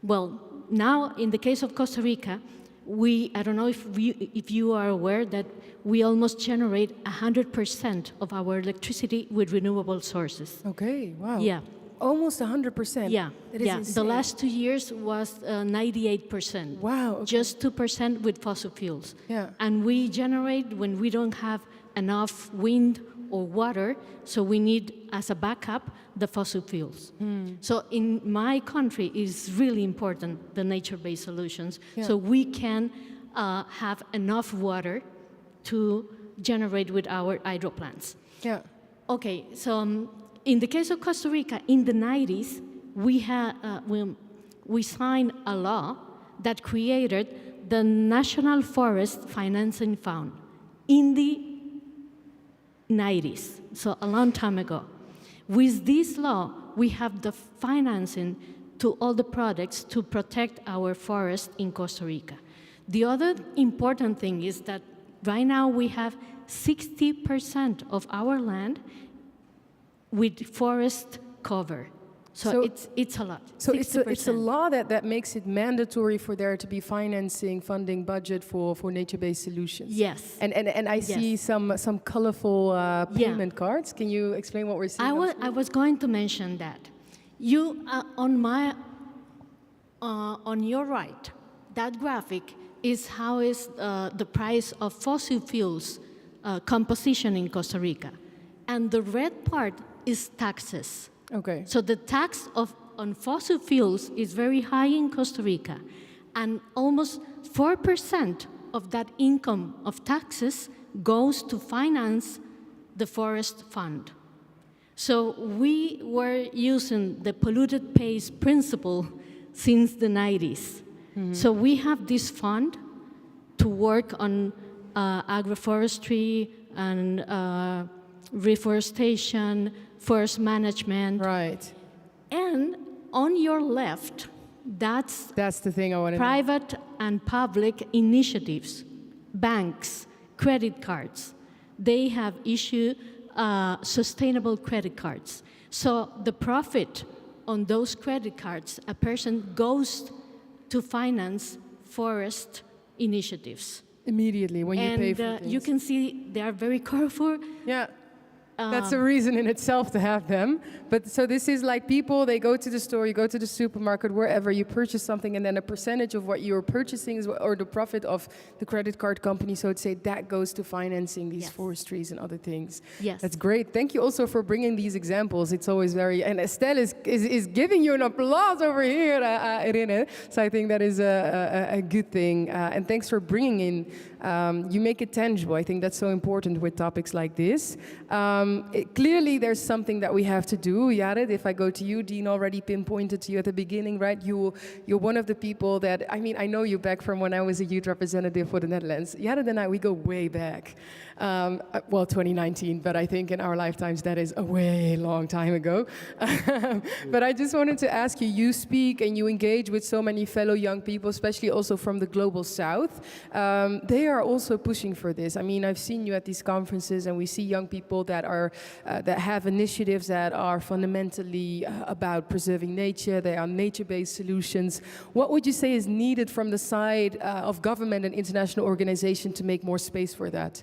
Well, now in the case of Costa Rica, I don't know if you are aware that we almost generate 100% of our electricity with renewable sources. Okay, wow. Yeah. Almost 100%. Yeah, That is yeah. insane. The last 2 years was 98%. Wow. Okay. Just 2% with fossil fuels. Yeah. And we generate when we don't have enough wind or water, so we need, as a backup, the fossil fuels. So in my country, it's really important, the nature-based solutions, so we can have enough water to generate with our hydro plants. Yeah. Okay, so in the case of Costa Rica, in the 90s, we signed a law that created the National Forest Financing Fund in the 90s, so a long time ago. With this law, we have the financing to all the projects to protect our forest in Costa Rica. The other important thing is that right now we have 60% of our land with forest cover. So it's a lot. So 60%. it's a law that makes it mandatory for there to be funding budget for nature-based solutions. Yes. And I see Yes. some colorful payment cards. Can you explain what we're seeing? I was going to mention that. You on your right, that graphic is how is the price of fossil fuels composition in Costa Rica, and the red part is taxes. Okay. So the tax on fossil fuels is very high in Costa Rica, and almost 4% of that income of taxes goes to finance the forest fund. So we were using the polluted pays principle since the 90s. So we have this fund to work on agroforestry and reforestation, forest management. Right. And on your left, that's the thing I want to know. Private and public initiatives, banks, credit cards. They have issued sustainable credit cards. So the profit on those credit cards, a person goes to finance forest initiatives. Immediately when you pay for And things. you can see they are very colorful. Yeah. That's a reason in itself to have them. But so this is like people, they go to the store, you go to the supermarket, wherever, you purchase something, and then a percentage of what you're purchasing is, or the profit of the credit card company, so to say, that goes to financing these forestries and other things. Yes. That's great. Thank you also for bringing these examples. It's always very, and Estelle is giving you an applause over here, Irene. So I think that is a good thing. And thanks for bringing in, you make it tangible. I think that's so important with topics like this. Clearly, there's something that we have to do. Jared, if I go to you, Dean already pinpointed to you at the beginning, right? You're one of the people that, I mean, I know you back from when I was a youth representative for the Netherlands. Jared and I, we go way back. Well, 2019, but I think in our lifetimes that is a way long time ago. But I just wanted to ask you, you speak and you engage with so many fellow young people, especially also from the Global South. They are also pushing for this. I mean, I've seen you at these conferences and we see young people that are that have initiatives that are fundamentally about preserving nature. They are nature-based solutions. What would you say is needed from the side of government and international organization to make more space for that?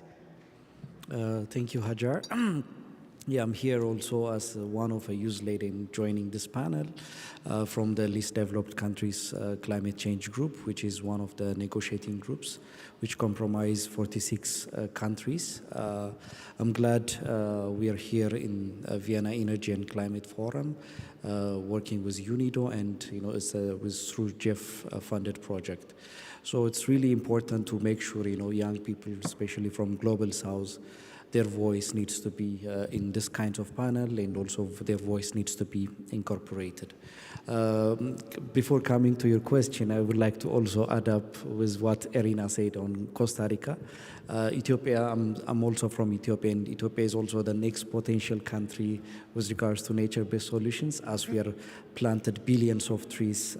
Thank you, Hajar. Yeah, I'm here also as one of a youth leader in joining this panel from the least developed countries climate change group, which is one of the negotiating groups, which comprise 46 countries. I'm glad we are here in Vienna Energy and Climate Forum, working with UNIDO, and it's through Jeff funded project. So it's really important to make sure young people, especially from Global South, their voice needs to be in this kind of panel, and also their voice needs to be incorporated. Before coming to your question, I would like to also add up with what Irina said on Costa Rica. Ethiopia, I'm also from Ethiopia, and Ethiopia is also the next potential country with regards to nature-based solutions, as we are planted billions of trees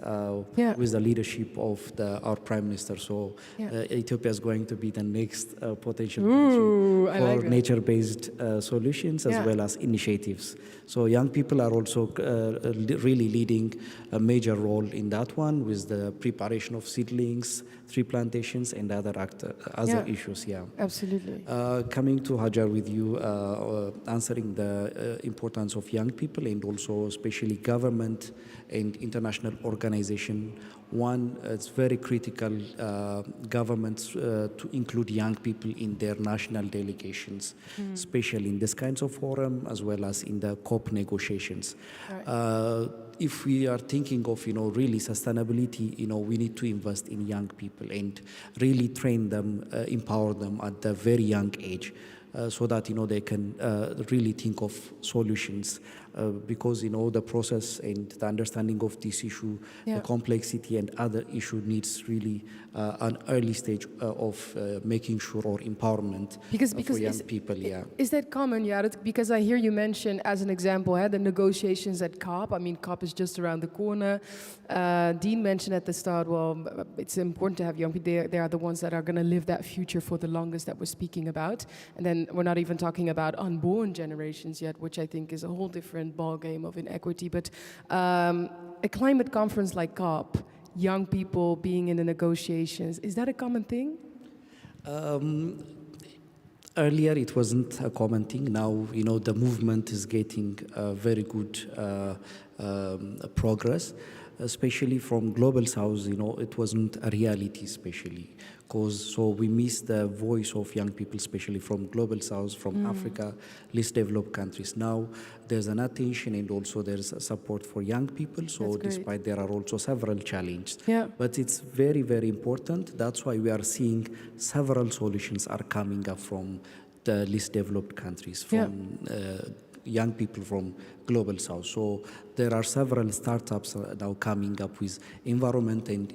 with the leadership of our Prime Minister. So Ethiopia is going to be the next potential country for nature-based solutions as well as initiatives. So young people are also really leading a major role in that one, with the preparation of seedlings, tree plantations, and other issues. Yeah, absolutely. Coming to Hajar with you, answering the importance of young people, and also especially government and international organization. One, it's very critical governments to include young people in their national delegations, especially in this kinds of forum, as well as in the COP negotiations. Right. If we are thinking of really sustainability, we need to invest in young people and really train them, empower them at the very young age, so that they can really think of solutions. Because the process and the understanding of this issue, the complexity and other issue needs really an early stage of making sure, or empowerment for young people. Is that common, Jared? Because I hear you mention as an example the negotiations at COP. I mean, COP is just around the corner. Dean mentioned at the start, well, it's important to have young people. They are the ones that are going to live that future for the longest that we're speaking about. And then we're not even talking about unborn generations yet, which I think is a whole different ball game of inequity. But a climate conference like COP, young people being in the negotiations, is that a common thing? Earlier it wasn't a common thing. Now the movement is getting very good progress, especially from Global South. It wasn't a reality, especially so we miss the voice of young people, especially from Global South, from Africa, least developed countries. Now there's an attention, and also there's a support for young people. So despite there are also several challenges, but it's very, very important. That's why we are seeing several solutions are coming up from the least developed countries, from young people from Global South. So there are several startups now coming up with environment and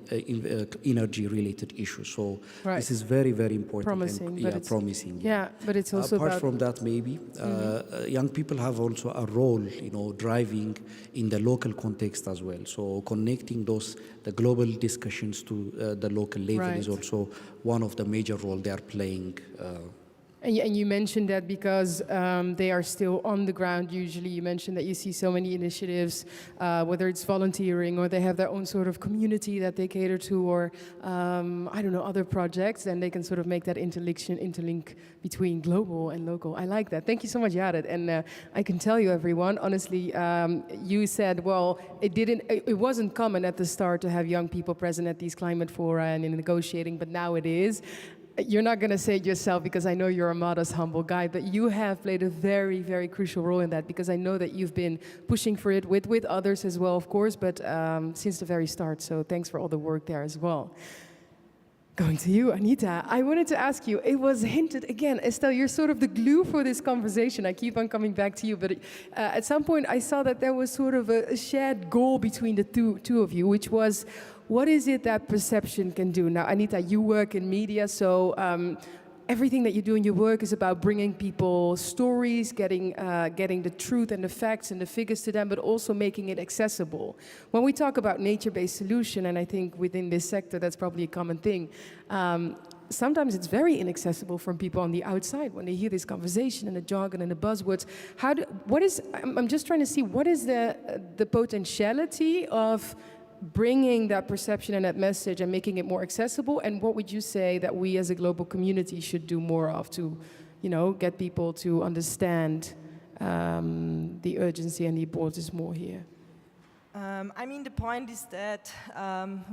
energy-related issues. So this is very, very important. Promising. Promising. Yeah, but it's also apart from that, maybe young people have also a role, driving in the local context as well. So connecting the global discussions to the local level is also one of the major roles they are playing. And you mentioned that because they are still on the ground usually. You mentioned that you see so many initiatives, whether it's volunteering or they have their own sort of community that they cater to, or I don't know, other projects, and they can sort of make that interlink between global and local. I like that. Thank you so much, Jared. And I can tell you, everyone, honestly, you said, well, it wasn't common at the start to have young people present at these climate fora and in negotiating, but now it is. You're not going to say it yourself because I know you're a modest, humble guy, but you have played a very, very crucial role in that, because I know that you've been pushing for it with others as well, of course, but since the very start. So thanks for all the work there as well. Going to you, Anita. I wanted to ask you, it was hinted again, Estelle, you're sort of the glue for this conversation. I keep on coming back to you, but at some point I saw that there was sort of a shared goal between the two of you, which was, what is it that perception can do? Now, Anita, you work in media, so everything that you do in your work is about bringing people stories, getting the truth and the facts and the figures to them, but also making it accessible. When we talk about nature-based solution, and I think within this sector that's probably a common thing, sometimes it's very inaccessible from people on the outside when they hear this conversation and the jargon and the buzzwords. I'm just trying to see, what is the potentiality of bringing that perception and that message and making it more accessible, and what would you say that we as a global community should do more of to, get people to understand the urgency and the importance more here? The point is that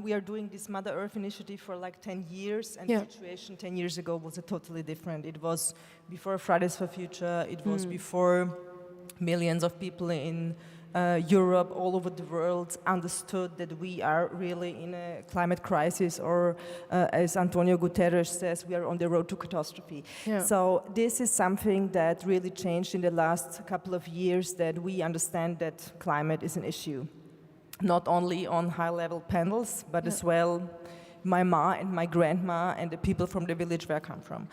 we are doing this Mother Earth initiative for like 10 years, and the situation 10 years ago was totally different. It was before Fridays for Future, it was before millions of people in Europe, all over the world, understood that we are really in a climate crisis, or as Antonio Guterres says, we are on the road to catastrophe. Yeah. So this is something that really changed in the last couple of years, that we understand that climate is an issue, not only on high-level panels, but as well my ma and my grandma and the people from the village where I come from.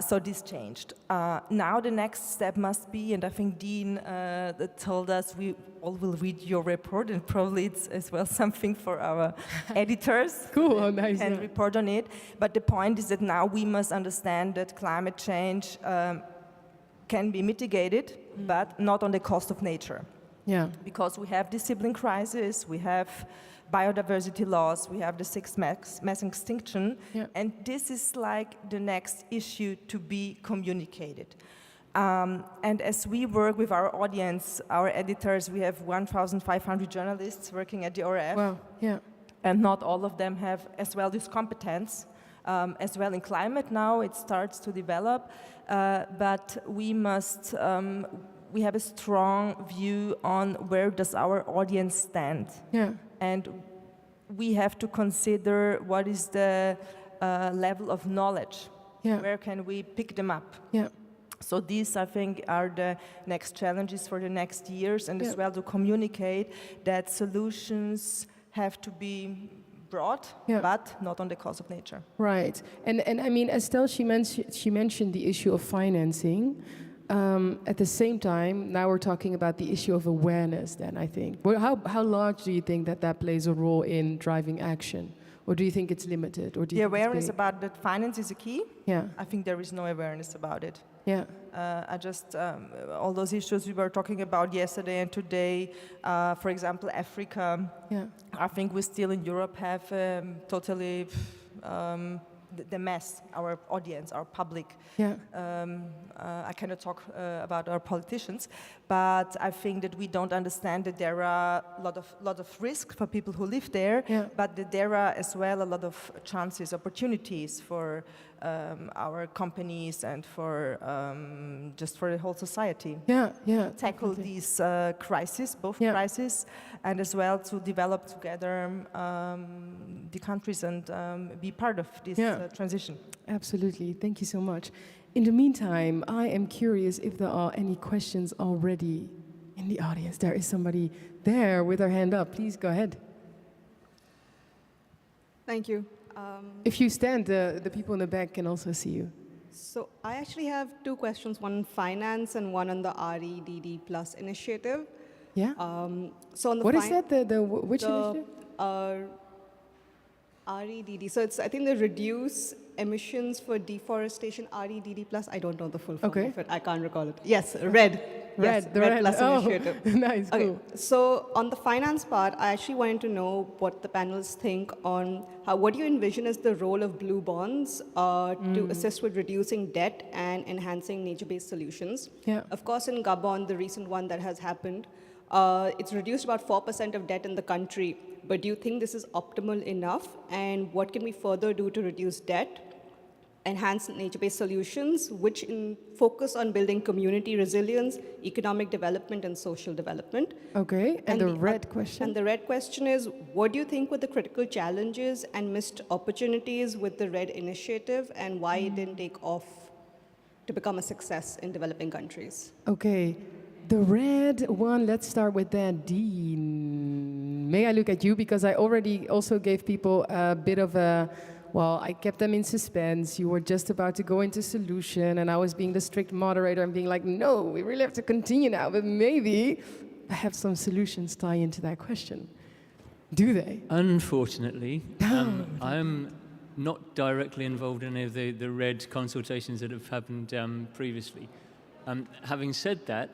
So this changed. Now the next step must be, and I think Dean told us we all will read your report, and probably it's as well something for our editors. Cool, nice. And report on it. But the point is that now we must understand that climate change can be mitigated, but not on the cost of nature. Yeah. Because we have this sibling crisis, we have biodiversity loss, we have the sixth mass extinction, and this is like the next issue to be communicated. And as we work with our audience, our editors, we have 1,500 journalists working at the ORF. Wow, yeah. And not all of them have as well this competence. As well in climate now, it starts to develop, but we must, we have a strong view on where does our audience stand. Yeah. And we have to consider what is the level of knowledge. Yeah. Where can we pick them up? Yeah. So these, I think, are the next challenges for the next years, and as well to communicate that solutions have to be brought, but not on the cost of nature. Right. And Estelle, she mentioned the issue of financing. At the same time, now we're talking about the issue of awareness then, I think. Well, how large do you think that plays a role in driving action? Or do you think it's limited? Or do you the awareness about that finance is a key? Yeah. I think there is no awareness about it. Yeah. All those issues we were talking about yesterday and today, for example, Africa. Yeah. I think we still in Europe have totally the mass, our audience, our public. Yeah. I cannot talk about our politicians, but I think that we don't understand that there are a lot of risk for people who live there, but that there are as well a lot of chances, opportunities for our companies and for just for the whole society. Tackle these crises, both crises, and as well to develop together the countries and be part of this transition. Absolutely. Thank you so much. In the meantime, I am curious if there are any questions already in the audience. There is somebody there with her hand up. Please go ahead. Thank you. If you stand, the people in the back can also see you. So I actually have two questions, one on finance and one on the REDD Plus initiative. Yeah. So on the what is that? Which initiative? REDD. So it's, I think, the reduce emissions for deforestation, REDD plus. I don't know the full form of it. I can't recall it. Yes, RED. Yes, the Red Plus initiative. Nice, Okay, cool. so on the finance part, I actually wanted to know what the panelists think on what do you envision as the role of blue bonds to assist with reducing debt and enhancing nature-based solutions. Yeah. Of course, in Gabon, the recent one that has happened, it's reduced about 4% of debt in the country. But do you think this is optimal enough? And what can we further do to reduce debt, enhance nature-based solutions, which focus on building community resilience, economic development, and social development? Okay, and the red question? And the red question is, what do you think were the critical challenges and missed opportunities with the RED initiative, and why it didn't take off to become a success in developing countries? Okay, the red one, let's start with that. Dean, may I look at you? Because I already also gave people a bit of a, well, I kept them in suspense. You were just about to go into solution, and I was being the strict moderator and being like, no, we really have to continue now, but maybe I have some solutions tie into that question. Do they? Unfortunately, I'm not directly involved in any of the RED consultations that have happened previously. Having said that,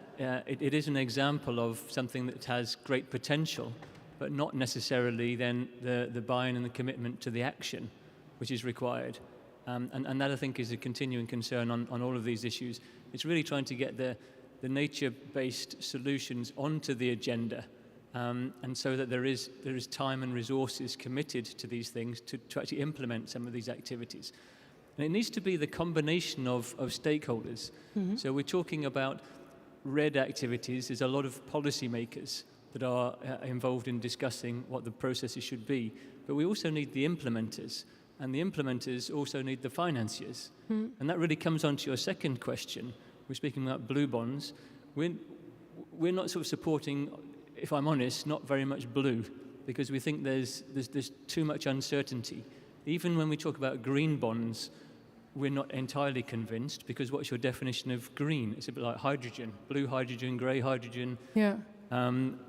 it is an example of something that has great potential, but not necessarily then the buy-in and the commitment to the action which is required. And that, I think, is a continuing concern on all of these issues. It's really trying to get the nature-based solutions onto the agenda, and so that there is time and resources committed to these things to actually implement some of these activities. And it needs to be the combination of stakeholders. Mm-hmm. So we're talking about RED activities. There's a lot of policymakers that are involved in discussing what the processes should be. But we also need the implementers. And the implementers also need the financiers. Mm-hmm. And that really comes on to your second question. We're speaking about blue bonds. We're not sort of supporting, if I'm honest, not very much blue, because we think there's too much uncertainty. Even when we talk about green bonds, we're not entirely convinced, because what's your definition of green? It's a bit like hydrogen, blue hydrogen, grey hydrogen,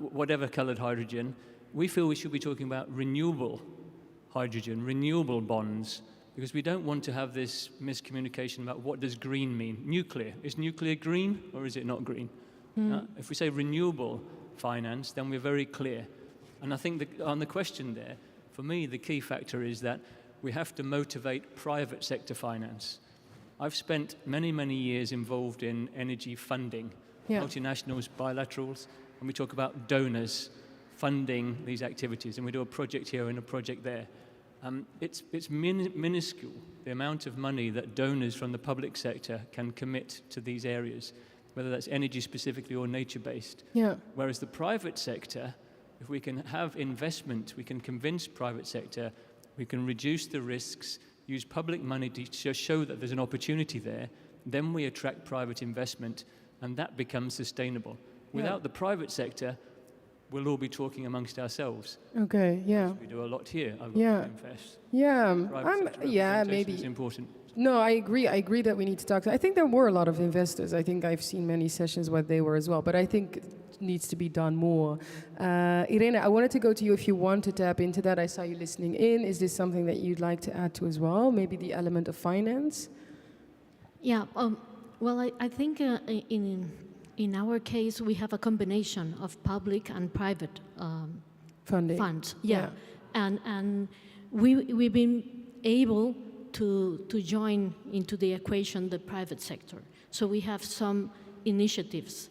whatever coloured hydrogen. We feel we should be talking about renewable hydrogen, renewable bonds, because we don't want to have this miscommunication about what does green mean. Nuclear. Is nuclear green or is it not green? If we say renewable finance, then we're very clear. And I think that on the question there, for me, the key factor is that we have to motivate private sector finance. I've spent many, many years involved in energy funding, multinationals, bilaterals, and we talk about donors funding these activities, and we do a project here and a project there. It's minuscule, the amount of money that donors from the public sector can commit to these areas, whether that's energy specifically or nature-based. Yeah. Whereas the private sector, if we can have investment, we can convince private sector, we can reduce the risks, use public money to show that there's an opportunity there, then we attract private investment, and that becomes sustainable. Without the private sector, we'll all be talking amongst ourselves. Okay, yeah. We do a lot here, I've got to confess. Yeah, maybe. It's important. No, I agree that we need to talk. I think there were a lot of investors. I think I've seen many sessions where they were as well, but I think it needs to be done more. Irene, I wanted to go to you if you want to tap into that. I saw you listening in. Is this something that you'd like to add to as well? Maybe the element of finance? Yeah, well, I think in our case, we have a combination of public and private funding. Funds. Yeah. And we've been able to join into the equation the private sector. So we have some initiatives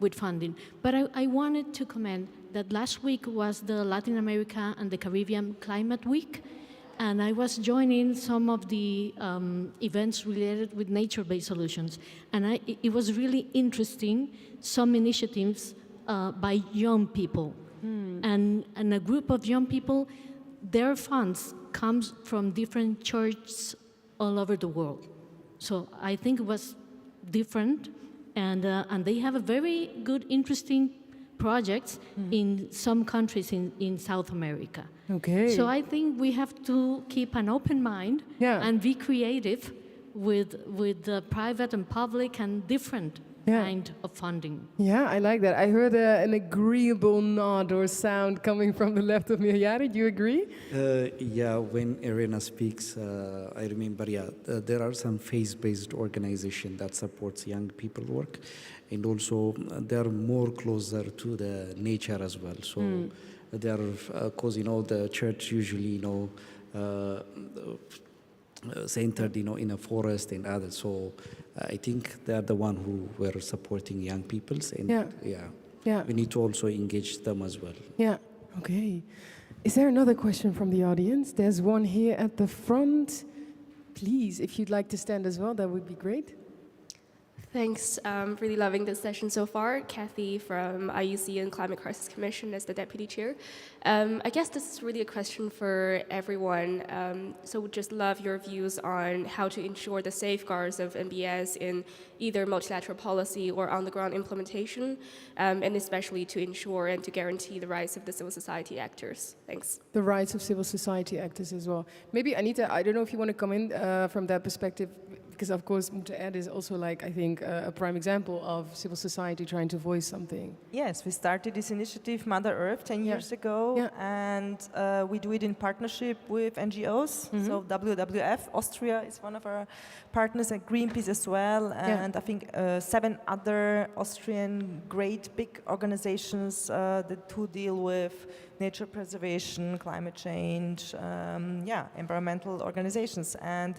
with funding. But I wanted to comment that last week was the Latin America and the Caribbean Climate Week, and I was joining some of the events related with nature-based solutions. And it was really interesting, some initiatives by young people. And a group of young people, their funds comes from different churches all over the world. So I think it was different, and they have a very good, interesting projects in some countries in South America. Okay. So I think we have to keep an open mind and be creative with the private and public and different kind of funding. Yeah, I like that. I heard an agreeable nod or sound coming from the left of Mirjana. Do you agree? Yeah, when Irina speaks, I remember, there are some faith-based organizations that supports young people work, and also they're more closer to the nature as well. So they're, because, the church usually, centered, in a forest and others. So I think they're the one who were supporting young peoples, and we need to also engage them as well. Yeah, okay. Is there another question from the audience? There's one here at the front. Please, if you'd like to stand as well, that would be great. Thanks. Really loving this session so far. Kathy from IUC and Climate Crisis Commission as the Deputy Chair. I guess this is really a question for everyone. So would just love your views on how to ensure the safeguards of NBS in either multilateral policy or on-the-ground implementation, and especially to ensure and to guarantee the rights of the civil society actors. Thanks. The rights of civil society actors as well. Maybe, Anita, I don't know if you want to come in from that perspective, because of course Muteed is also, like, I think, a prime example of civil society trying to voice something. Yes, we started this initiative, Mother Earth, 10 years ago, and we do it in partnership with NGOs. So WWF, Austria is one of our partners, and Greenpeace as well, and I think 7 other Austrian great big organizations that do deal with nature preservation, climate change, environmental organizations. And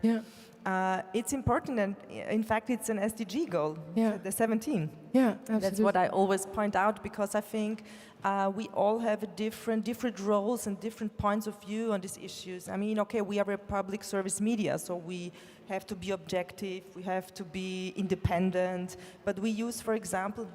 it's important, and in fact, it's an SDG goal, the 17. Yeah, absolutely. That's what I always point out, because I think we all have different roles and different points of view on these issues. I mean, okay, we are a public service media, so we have to be objective, we have to be independent, but we use, for example,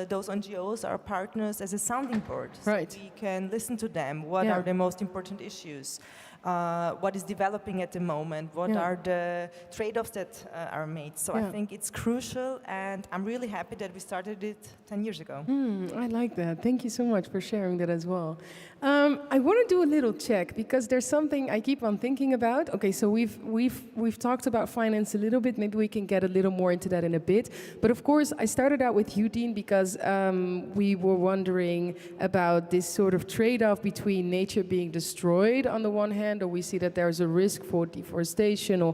those NGOs, our partners, as a sounding board. Right. So we can listen to them. What are the most important issues? What is developing at the moment, what are the trade-offs that are made. So I think it's crucial, and I'm really happy that we started it 10 years ago. I like that. Thank you so much for sharing that as well. I want to do a little check, because there's something I keep on thinking about. Okay, so we've talked about finance a little bit. Maybe we can get a little more into that in a bit. But of course, I started out with you, Dean, because we were wondering about this sort of trade-off between nature being destroyed on the one hand, or we see that there's a risk for deforestation or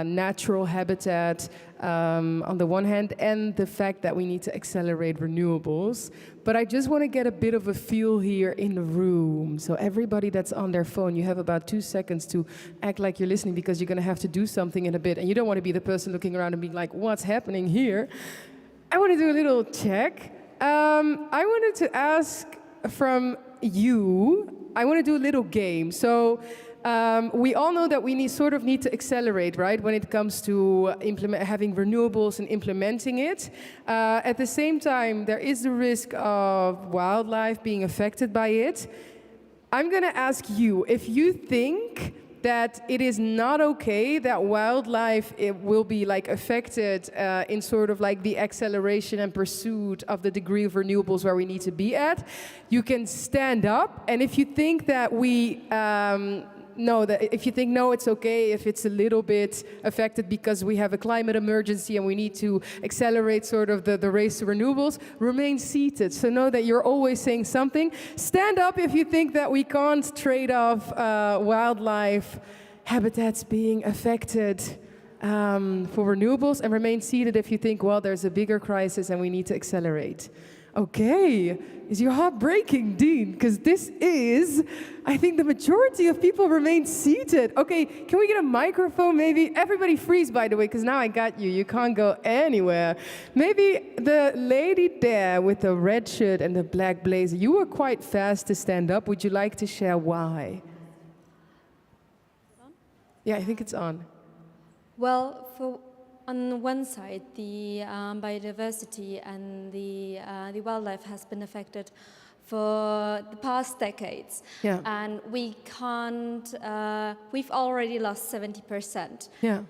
natural habitat on the one hand, and the fact that we need to accelerate renewables. But I just want to get a bit of a feel here in the room. So everybody that's on their phone, you have about 2 seconds to act like you're listening, because you're going to have to do something in a bit, and you don't want to be the person looking around and being like, what's happening here? I want to do a little check. I wanted to ask from you, I want to do a little game. So we all know that we need to accelerate, right, when it comes to having renewables and implementing it. At the same time, there is the risk of wildlife being affected by it. I'm going to ask you if you think that it is not okay that wildlife will be affected in sort of like the acceleration and pursuit of the degree of renewables where we need to be at. You can stand up, and if you think that if you think no, it's okay if it's a little bit affected because we have a climate emergency and we need to accelerate sort of the race to renewables, remain seated. So know that you're always saying something. Stand up if you think that we can't trade off wildlife habitats being affected for renewables, and remain seated if you think, well, there's a bigger crisis and we need to accelerate. Okay, is your heart breaking, Dean? Because this is, I think the majority of people remain seated. Okay, can we get a microphone maybe? Everybody freeze, by the way, because now I got you. You can't go anywhere. Maybe the lady there with the red shirt and the black blazer, you were quite fast to stand up. Would you like to share why? Yeah, I think it's on. Well, on one side, the biodiversity and the wildlife has been affected for the past decades. Yeah. And we can't, we've already lost 70%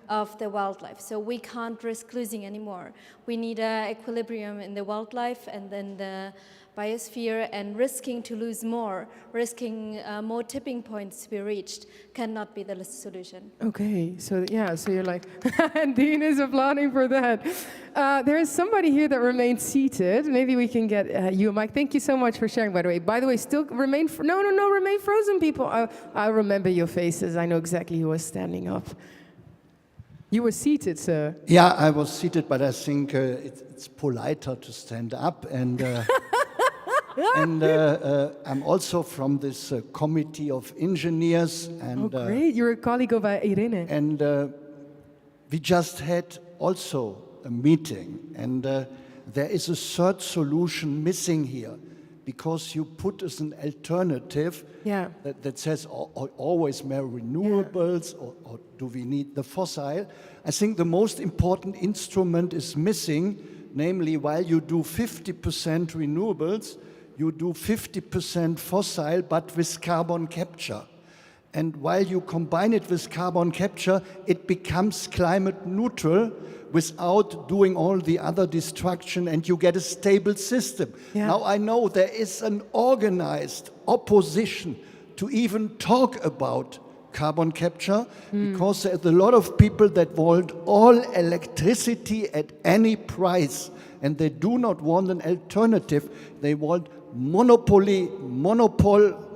of the wildlife, so we can't risk losing anymore. We need an equilibrium in the wildlife and then the biosphere and risking to lose more, risking more tipping points to be reached cannot be the solution. Okay, so yeah, so you're like, and Dean is applauding for that. There is somebody here that remains seated. Maybe we can get you, Mike. Thank you so much for sharing, by the way. By the way, still remain, remain frozen, people. I remember your faces. I know exactly who was standing up. You were seated, sir. Yeah, I was seated, but I think it's politer to stand up. And I'm also from this committee of engineers. And, oh, great. You're a colleague of Irene. And we just had also a meeting. And there is a third solution missing here, because you put as an alternative that says always more renewables, or do we need the fossil? I think the most important instrument is missing, namely, while you do 50% renewables, you do 50% fossil, but with carbon capture. And while you combine it with carbon capture, it becomes climate neutral without doing all the other destruction, and you get a stable system. Yeah. Now, I know there is an organized opposition to even talk about carbon capture, because there's a lot of people that want all electricity at any price, and they do not want an alternative. They want monopol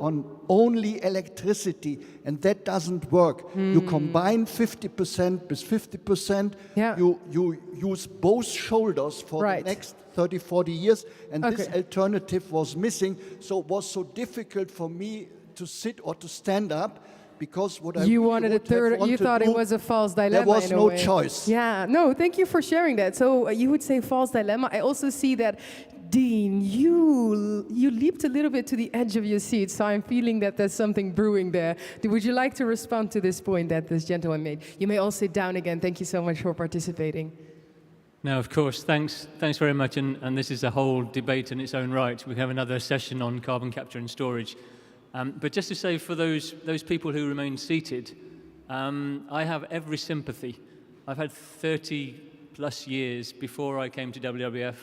on only electricity, and that doesn't work. You combine 50% with 50%, you use both shoulders for the next 30, 40 years, and this alternative was missing, so it was so difficult for me to sit or to stand up, because what you wanted a third, you thought it was a false dilemma. There was no choice. Yeah, no, thank you for sharing that. So you would say false dilemma. I also see that, Dean, you leaped a little bit to the edge of your seat, so I'm feeling that there's something brewing there. Would you like to respond to this point that this gentleman made? You may all sit down again. Thank you so much for participating. No, of course. Thanks very much. And this is a whole debate in its own right. We have another session on carbon capture and storage. But just to say, for those people who remain seated, I have every sympathy. I've had 30 plus years before I came to WWF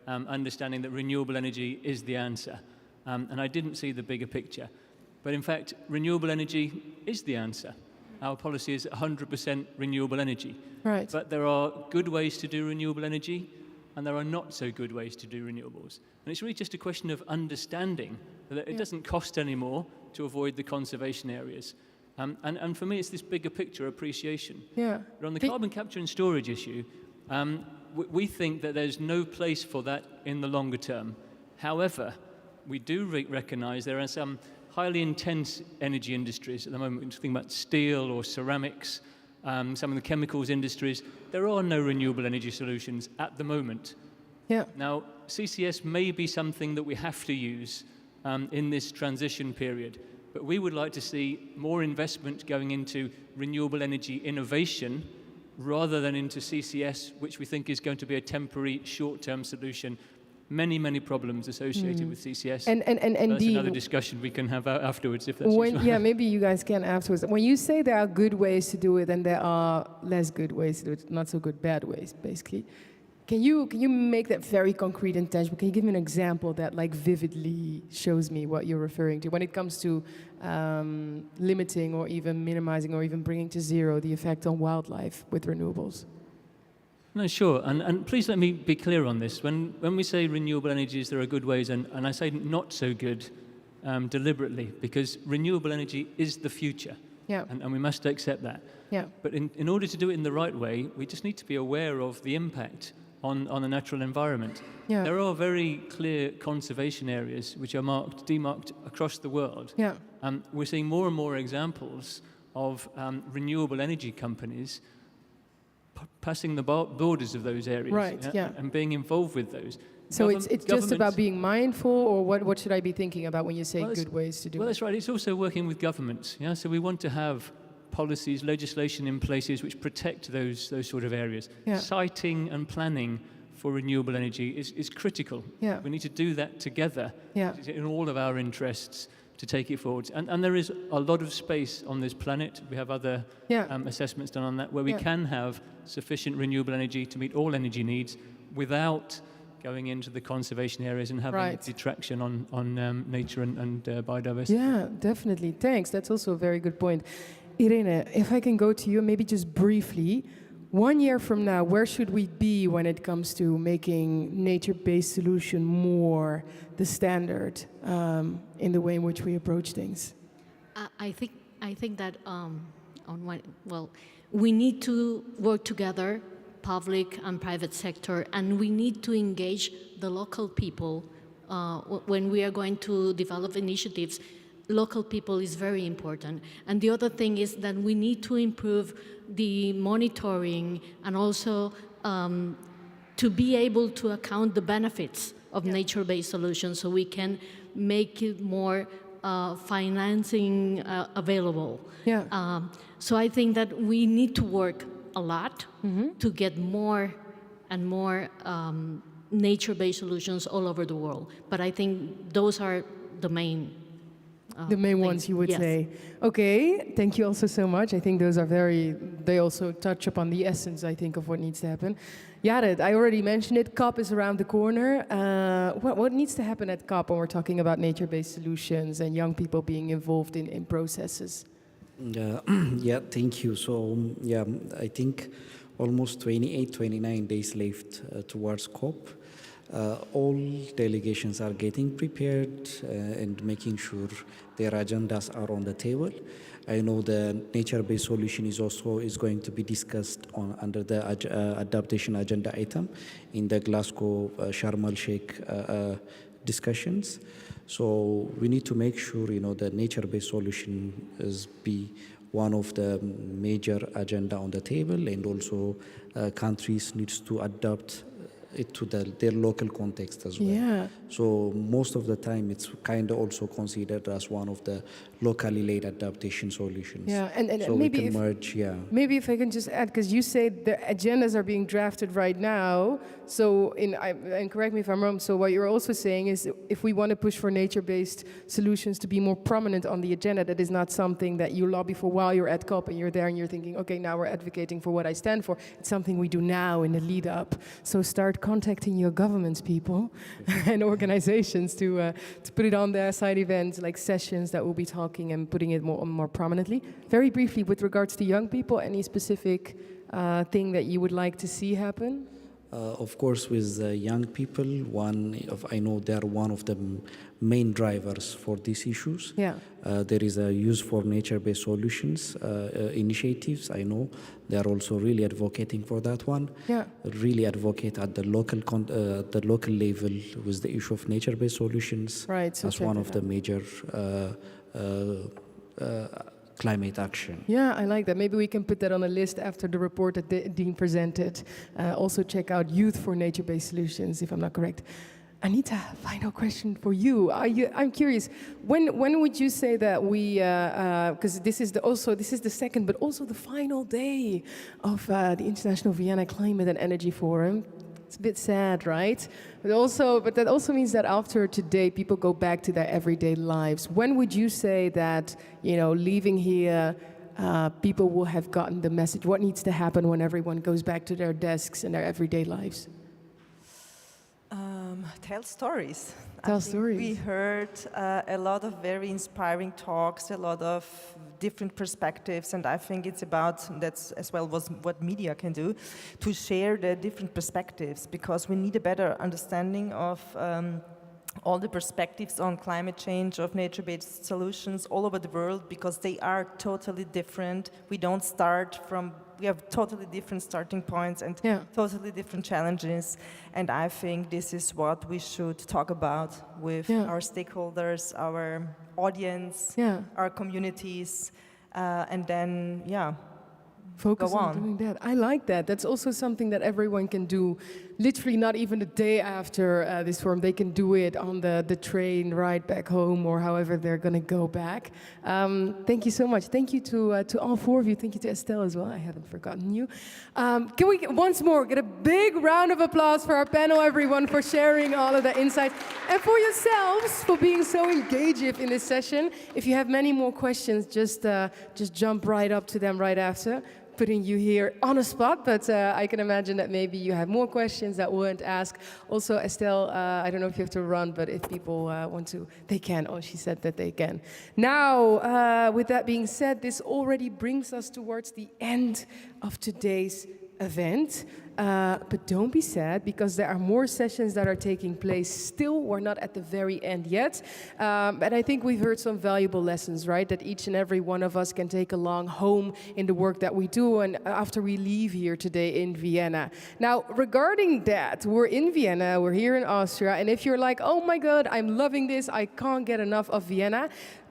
understanding that renewable energy is the answer. And I didn't see the bigger picture. But in fact, renewable energy is the answer. Our policy is 100% renewable energy. Right. But there are good ways to do renewable energy, and there are not so good ways to do renewables. And it's really just a question of understanding that it doesn't cost any more to avoid the conservation areas. And for me, it's this bigger picture appreciation. Yeah. But on the carbon capture and storage issue, we think that there's no place for that in the longer term. However, we do recognize there are some highly intense energy industries at the moment. We're thinking about steel or ceramics, some of the chemicals industries. There are no renewable energy solutions at the moment. Yeah. Now, CCS may be something that we have to use in this transition period, but we would like to see more investment going into renewable energy innovation rather than into CCS, which we think is going to be a temporary short-term solution. Many, many problems associated with CCS. And that's another discussion we can have afterwards, if that's useful. Yeah, maybe you guys can afterwards. When you say there are good ways to do it and there are less good ways to do it, not so good bad ways, basically, can you make that very concrete and tangible? Can you give me an example that like vividly shows me what you're referring to when it comes to limiting or even minimizing or even bringing to zero the effect on wildlife with renewables? No, sure. And please let me be clear on this. When we say renewable energies, there are good ways, and I say not so good deliberately, because renewable energy is the future. Yeah. And we must accept that. Yeah. But in order to do it in the right way, we just need to be aware of the impact on the natural environment. Yeah. There are very clear conservation areas which are demarked across the world. Yeah. We're seeing more and more examples of renewable energy companies passing the borders of those areas, right, yeah. and being involved with those. So it's just about being mindful, or what should I be thinking about when you say good ways to do it? Well, that's right. It's also working with governments. Yeah? So we want to have policies, legislation in places which protect those sort of areas. Yeah. Siting and planning for renewable energy is critical. Yeah. We need to do that together. Yeah. It's in all of our interests to take it forward. And there is a lot of space on this planet. We have other assessments done on that, where we can have sufficient renewable energy to meet all energy needs without going into the conservation areas and having Right. detraction on nature and biodiversity. Yeah, definitely. Thanks. That's also a very good point. Irene, if I can go to you, maybe just briefly, 1 year from now, where should we be when it comes to making nature-based solution more the standard in the way in which we approach things? I think that we need to work together, public and private sector, and we need to engage the local people when we are going to develop initiatives. Local people is very important. And the other thing is that we need to improve the monitoring and also to be able to account the benefits of nature-based solutions so we can make it more financing available. Yeah. So I think that we need to work a lot to get more and more nature-based solutions all over the world. But I think those are the main ones you would say. Okay, thank you also so much. I think those are they also touch upon the essence, I think, of what needs to happen. Jared, I already mentioned it, COP is around the corner. What needs to happen at COP when we're talking about nature-based solutions and young people being involved in processes? Yeah, thank you. So, I think almost 28, 29 days left towards COP. All delegations are getting prepared and making sure their agendas are on the table. I know the nature-based solution is going to be discussed under the adaptation agenda item in the Glasgow Sharm el-Sheikh discussions. So we need to make sure the nature-based solution be one of the major agenda on the table, and also countries needs to adapt it to their local context as well. Yeah. So most of the time it's kind of also considered as one of the locally led adaptation solutions. Yeah, and so maybe we can merge, Maybe if I can just add, because you say the agendas are being drafted right now, so and correct me if I'm wrong, so what you're also saying is if we want to push for nature-based solutions to be more prominent on the agenda, that is not something that you lobby for while you're at COP and you're there and you're thinking, okay, now we're advocating for what I stand for. It's something we do now in the lead up. So start contacting your governments, people, and organizations to put it on their side events, like sessions that will be talking and putting it more prominently. Very briefly, with regards to young people, any specific thing that you would like to see happen? Of course, with young people, I know they are one of the main drivers for these issues. Yeah. There is a Use for Nature-based solutions initiatives. I know they are also really advocating for that one. Yeah. Really advocate at the local level with the issue of nature-based solutions. Right. So as one of the major climate action. Yeah, I like that. Maybe we can put that on a list after the report that Dean presented. Also check out Youth for Nature-based Solutions, if I'm not correct. Anita, final question for you. I'm curious, when would you say that we, because this is the second, but also the final day of the International Vienna Climate and Energy Forum. It's a bit sad, right? But that also means that after today, people go back to their everyday lives. When would you say that, leaving here, people will have gotten the message? What needs to happen when everyone goes back to their desks and their everyday lives? Tell stories. Tell stories. We heard a lot of very inspiring talks, a lot of different perspectives, and I think it's about, that's as well what media can do, to share the different perspectives, because we need a better understanding of all the perspectives on climate change, of nature-based solutions all over the world, because they are totally different. We have totally different starting points and totally different challenges. And I think this is what we should talk about with our stakeholders, our audience, our communities, and then, focus go on doing that. I like that. That's also something that everyone can do. Literally, not even the day after this forum, they can do it on the train ride back home or however they're going to go back. Thank you so much. Thank you to all four of you. Thank you to Estelle as well. I haven't forgotten you. Can we once more get a big round of applause for our panel, everyone, for sharing all of the insights, and for yourselves for being so engaging in this session. If you have many more questions, just jump right up to them right after. putting you here on a spot, but I can imagine that maybe you have more questions that weren't asked. Also, Estelle, I don't know if you have to run, but if people want to, they can. Oh, she said that they can. Now, with that being said, this already brings us towards the end of today's event. But don't be sad, because there are more sessions that are taking place still. We're not at the very end yet. But I think we've heard some valuable lessons, right? That each and every one of us can take along home in the work that we do and after we leave here today in Vienna. Now, regarding that, we're in Vienna, we're here in Austria, and if you're like, oh my God, I'm loving this, I can't get enough of Vienna,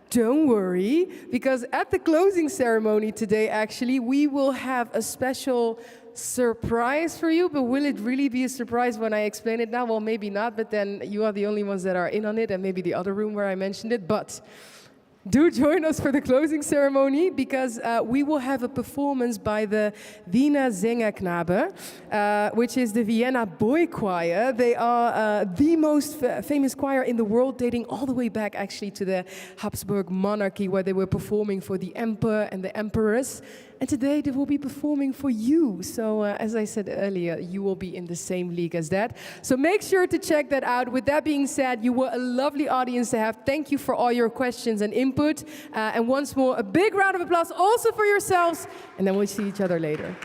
don't worry, because at the closing ceremony today, actually, we will have a special surprise for you. But will it really be a surprise when I explain it now? Well, maybe not, but then you are the only ones that are in on it, and maybe the other room where I mentioned it. But do join us for the closing ceremony, because we will have a performance by the Wiener Sängerknabe, which is the Vienna boy choir. They are the most famous choir in the world, dating all the way back actually to the Habsburg monarchy, where they were performing for the emperor and the empress. And today they will be performing for you. So as I said earlier, you will be in the same league as that. So make sure to check that out. With that being said, you were a lovely audience to have. Thank you for all your questions and input. And once more, a big round of applause also for yourselves. And then we'll see each other later.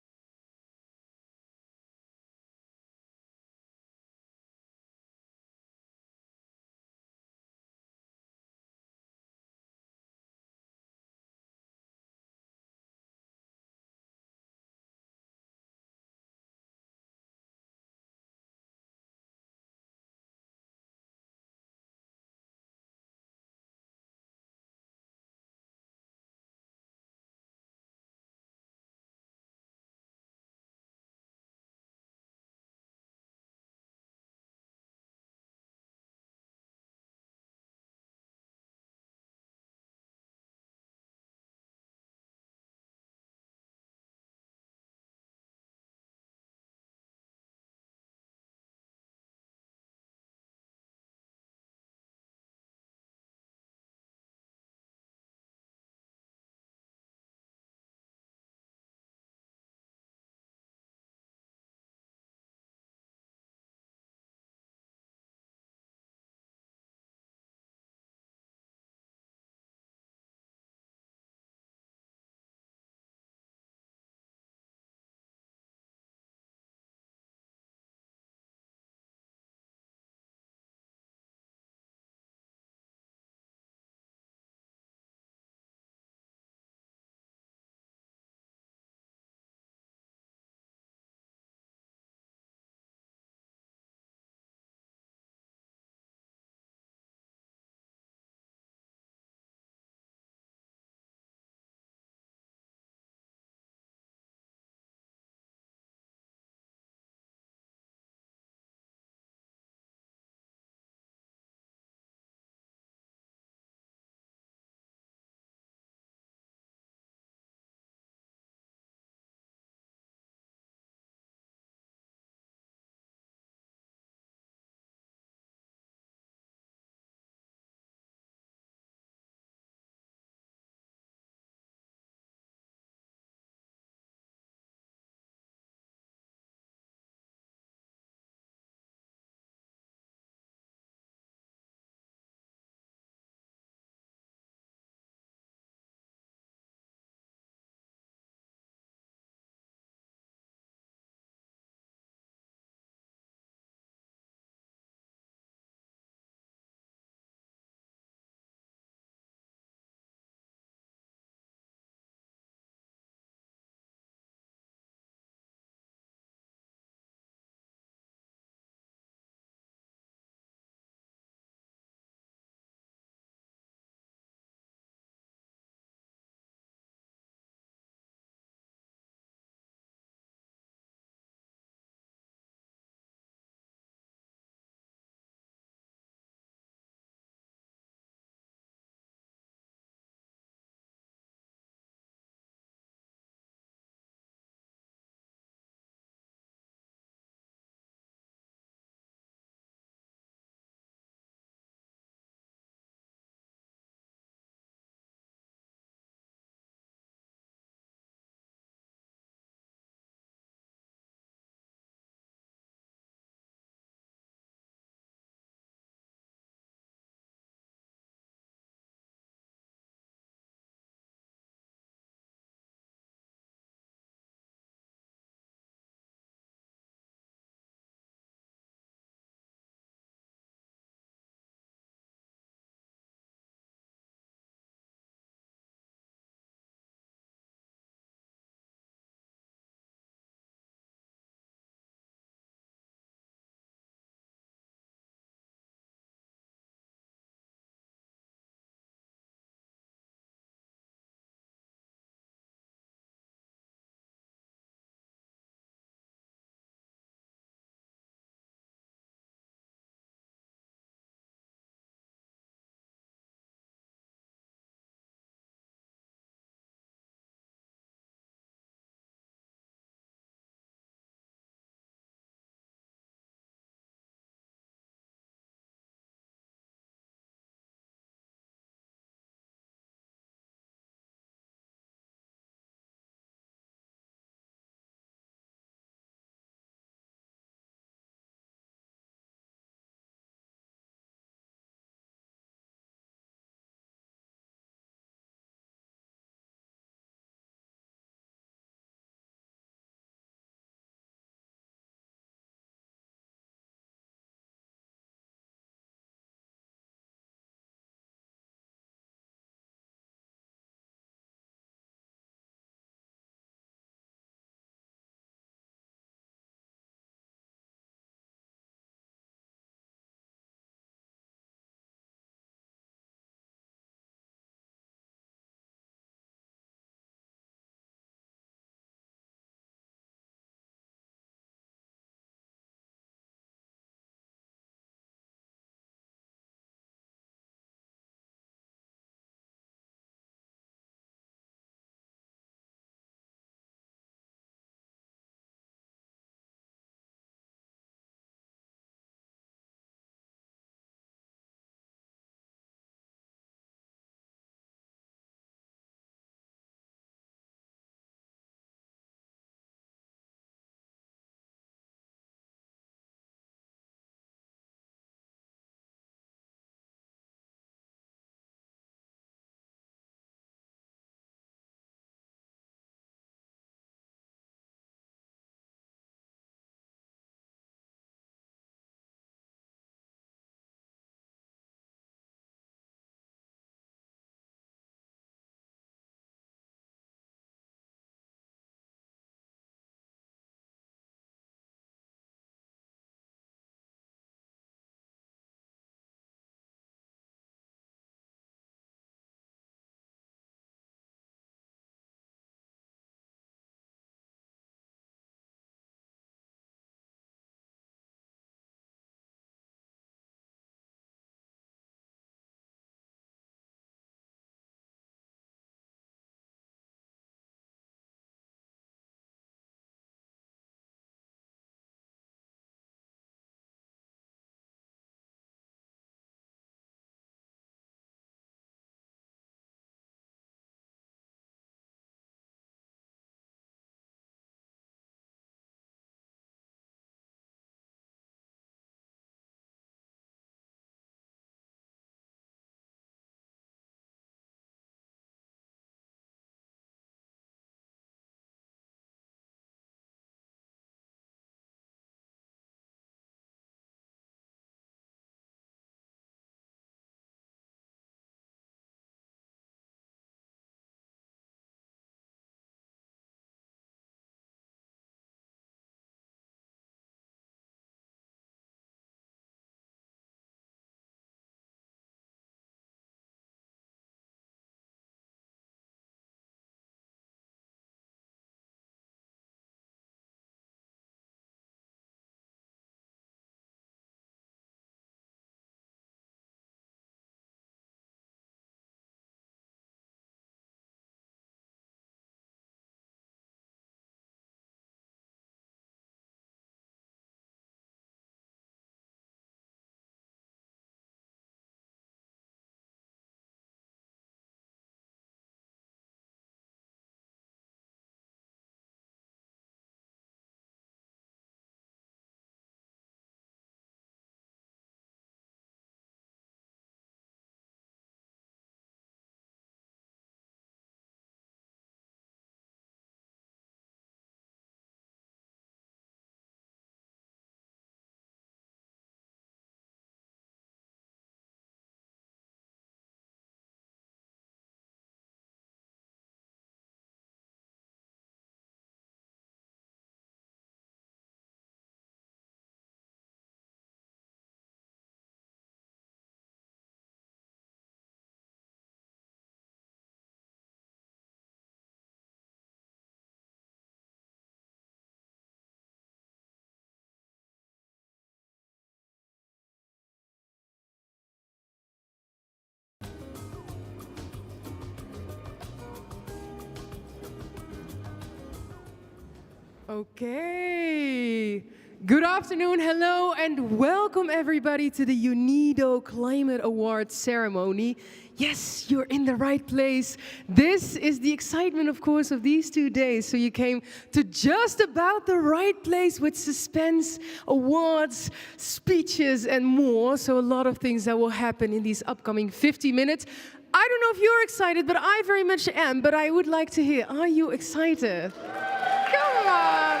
Okay. Good afternoon, hello, and welcome everybody to the UNIDO Climate Awards ceremony. Yes, you're in the right place. This is the excitement, of course, of these 2 days. So you came to just about the right place with suspense, awards, speeches, and more. So a lot of things that will happen in these upcoming 50 minutes. I don't know if you're excited, but I very much am. But I would like to hear, are you excited? Come on,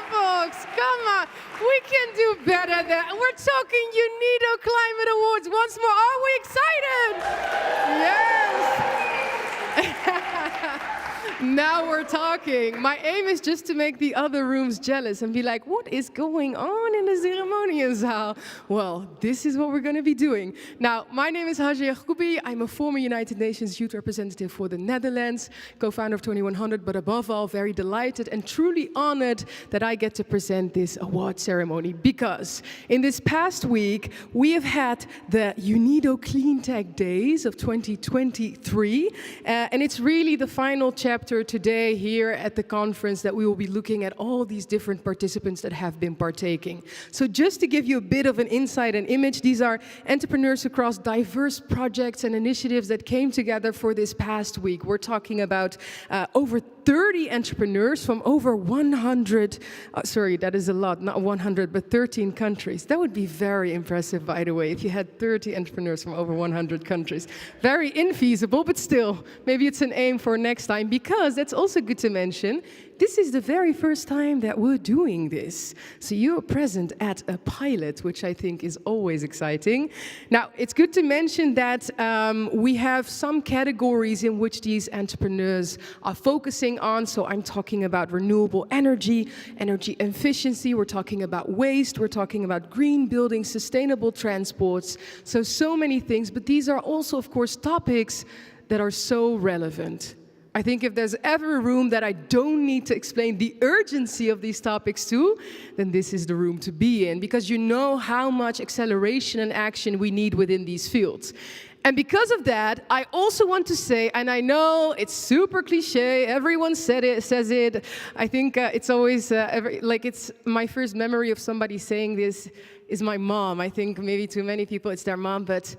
folks, come on. We can do better than, we're talking UNIDO Climate Awards once more. Are we excited? Yes. Now we're talking. My aim is just to make the other rooms jealous and be like, what is going on in the Ceremonienzaal? Well, this is what we're going to be doing. Now, my name is Hajir Koubi. I'm a former United Nations Youth Representative for the Netherlands, co-founder of 2100, but above all, very delighted and truly honored that I get to present this award ceremony because in this past week, we have had the UNIDO Clean Tech Days of 2023, and it's really the final chapter today here at the conference that we will be looking at all these different participants that have been partaking. So just to give you a bit of an insight and image, these are entrepreneurs across diverse projects and initiatives that came together for this past week. We're talking about over 30 entrepreneurs from over 100, sorry, that is a lot, not 100, but 13 countries. That would be very impressive, by the way, if you had 30 entrepreneurs from over 100 countries. Very infeasible, but still, maybe it's an aim for next time, because that's also good to mention. This is the very first time that we're doing this. So you're present at a pilot, which I think is always exciting. Now, it's good to mention that we have some categories in which these entrepreneurs are focusing on. So I'm talking about renewable energy, energy efficiency, we're talking about waste, we're talking about green buildings, sustainable transports, so many things. But these are also, of course, topics that are so relevant. I think if there's ever a room that I don't need to explain the urgency of these topics to, then this is the room to be in, because you know how much acceleration and action we need within these fields. And because of that, I also want to say, and I know it's super cliche, everyone says it. I think it's always, it's my first memory of somebody saying this is my mom. I think maybe to many people it's their mom, but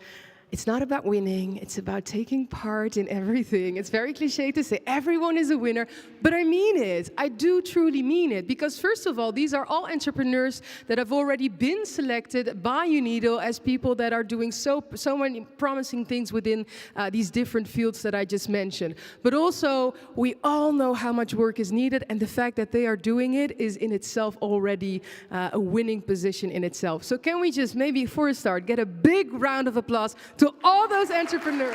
it's not about winning, it's about taking part in everything. It's very cliche to say everyone is a winner, but I mean it. I do truly mean it, because first of all, these are all entrepreneurs that have already been selected by UNIDO as people that are doing so many promising things within these different fields that I just mentioned. But also, we all know how much work is needed, and the fact that they are doing it is in itself already a winning position in itself. So can we just maybe, for a start, get a big round of applause to all those entrepreneurs.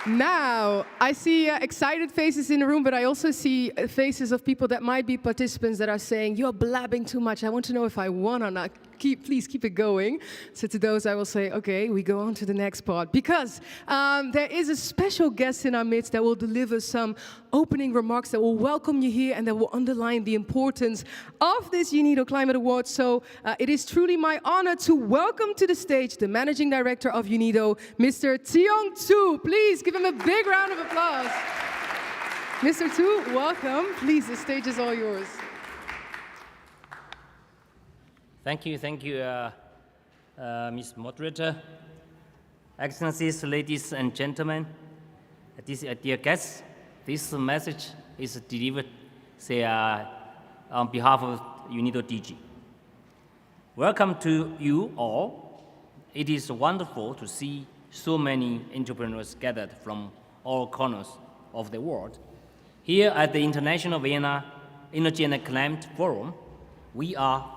Now, I see excited faces in the room, but I also see faces of people that might be participants that are saying, you're blabbing too much. I want to know if I won or not. Please keep it going. So to those, I will say, okay, we go on to the next part. Because there is a special guest in our midst that will deliver some opening remarks that will welcome you here and that will underline the importance of this UNIDO Climate Award. So it is truly my honor to welcome to the stage the Managing Director of UNIDO, Mr. Tiong Tu. Please give him a big round of applause. Mr. Tu, welcome. Please, the stage is all yours. Thank you, Ms. Moderator. Excellencies, ladies and gentlemen, dear guests, this message is delivered on behalf of UNIDO DG. Welcome to you all. It is wonderful to see so many entrepreneurs gathered from all corners of the world. Here at the International Vienna Energy and Climate Forum, we are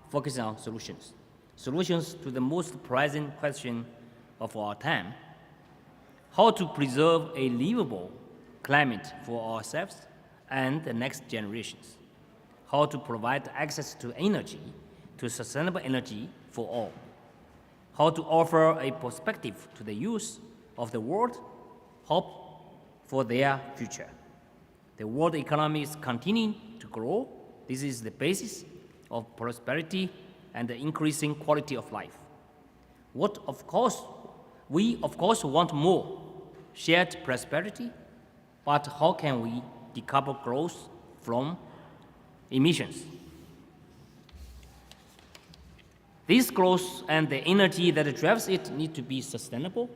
focusing on solutions to the most pressing question of our time: how to preserve a livable climate for ourselves and the next generations, how to provide access to energy, to sustainable energy for all, how to offer a perspective to the youth of the world, hope for their future. The world economy is continuing to grow. This is the basis of prosperity and the increasing quality of life. We of course want more. shared prosperity, but how can we decouple growth from emissions? This growth and the energy that drives it need to be sustainable.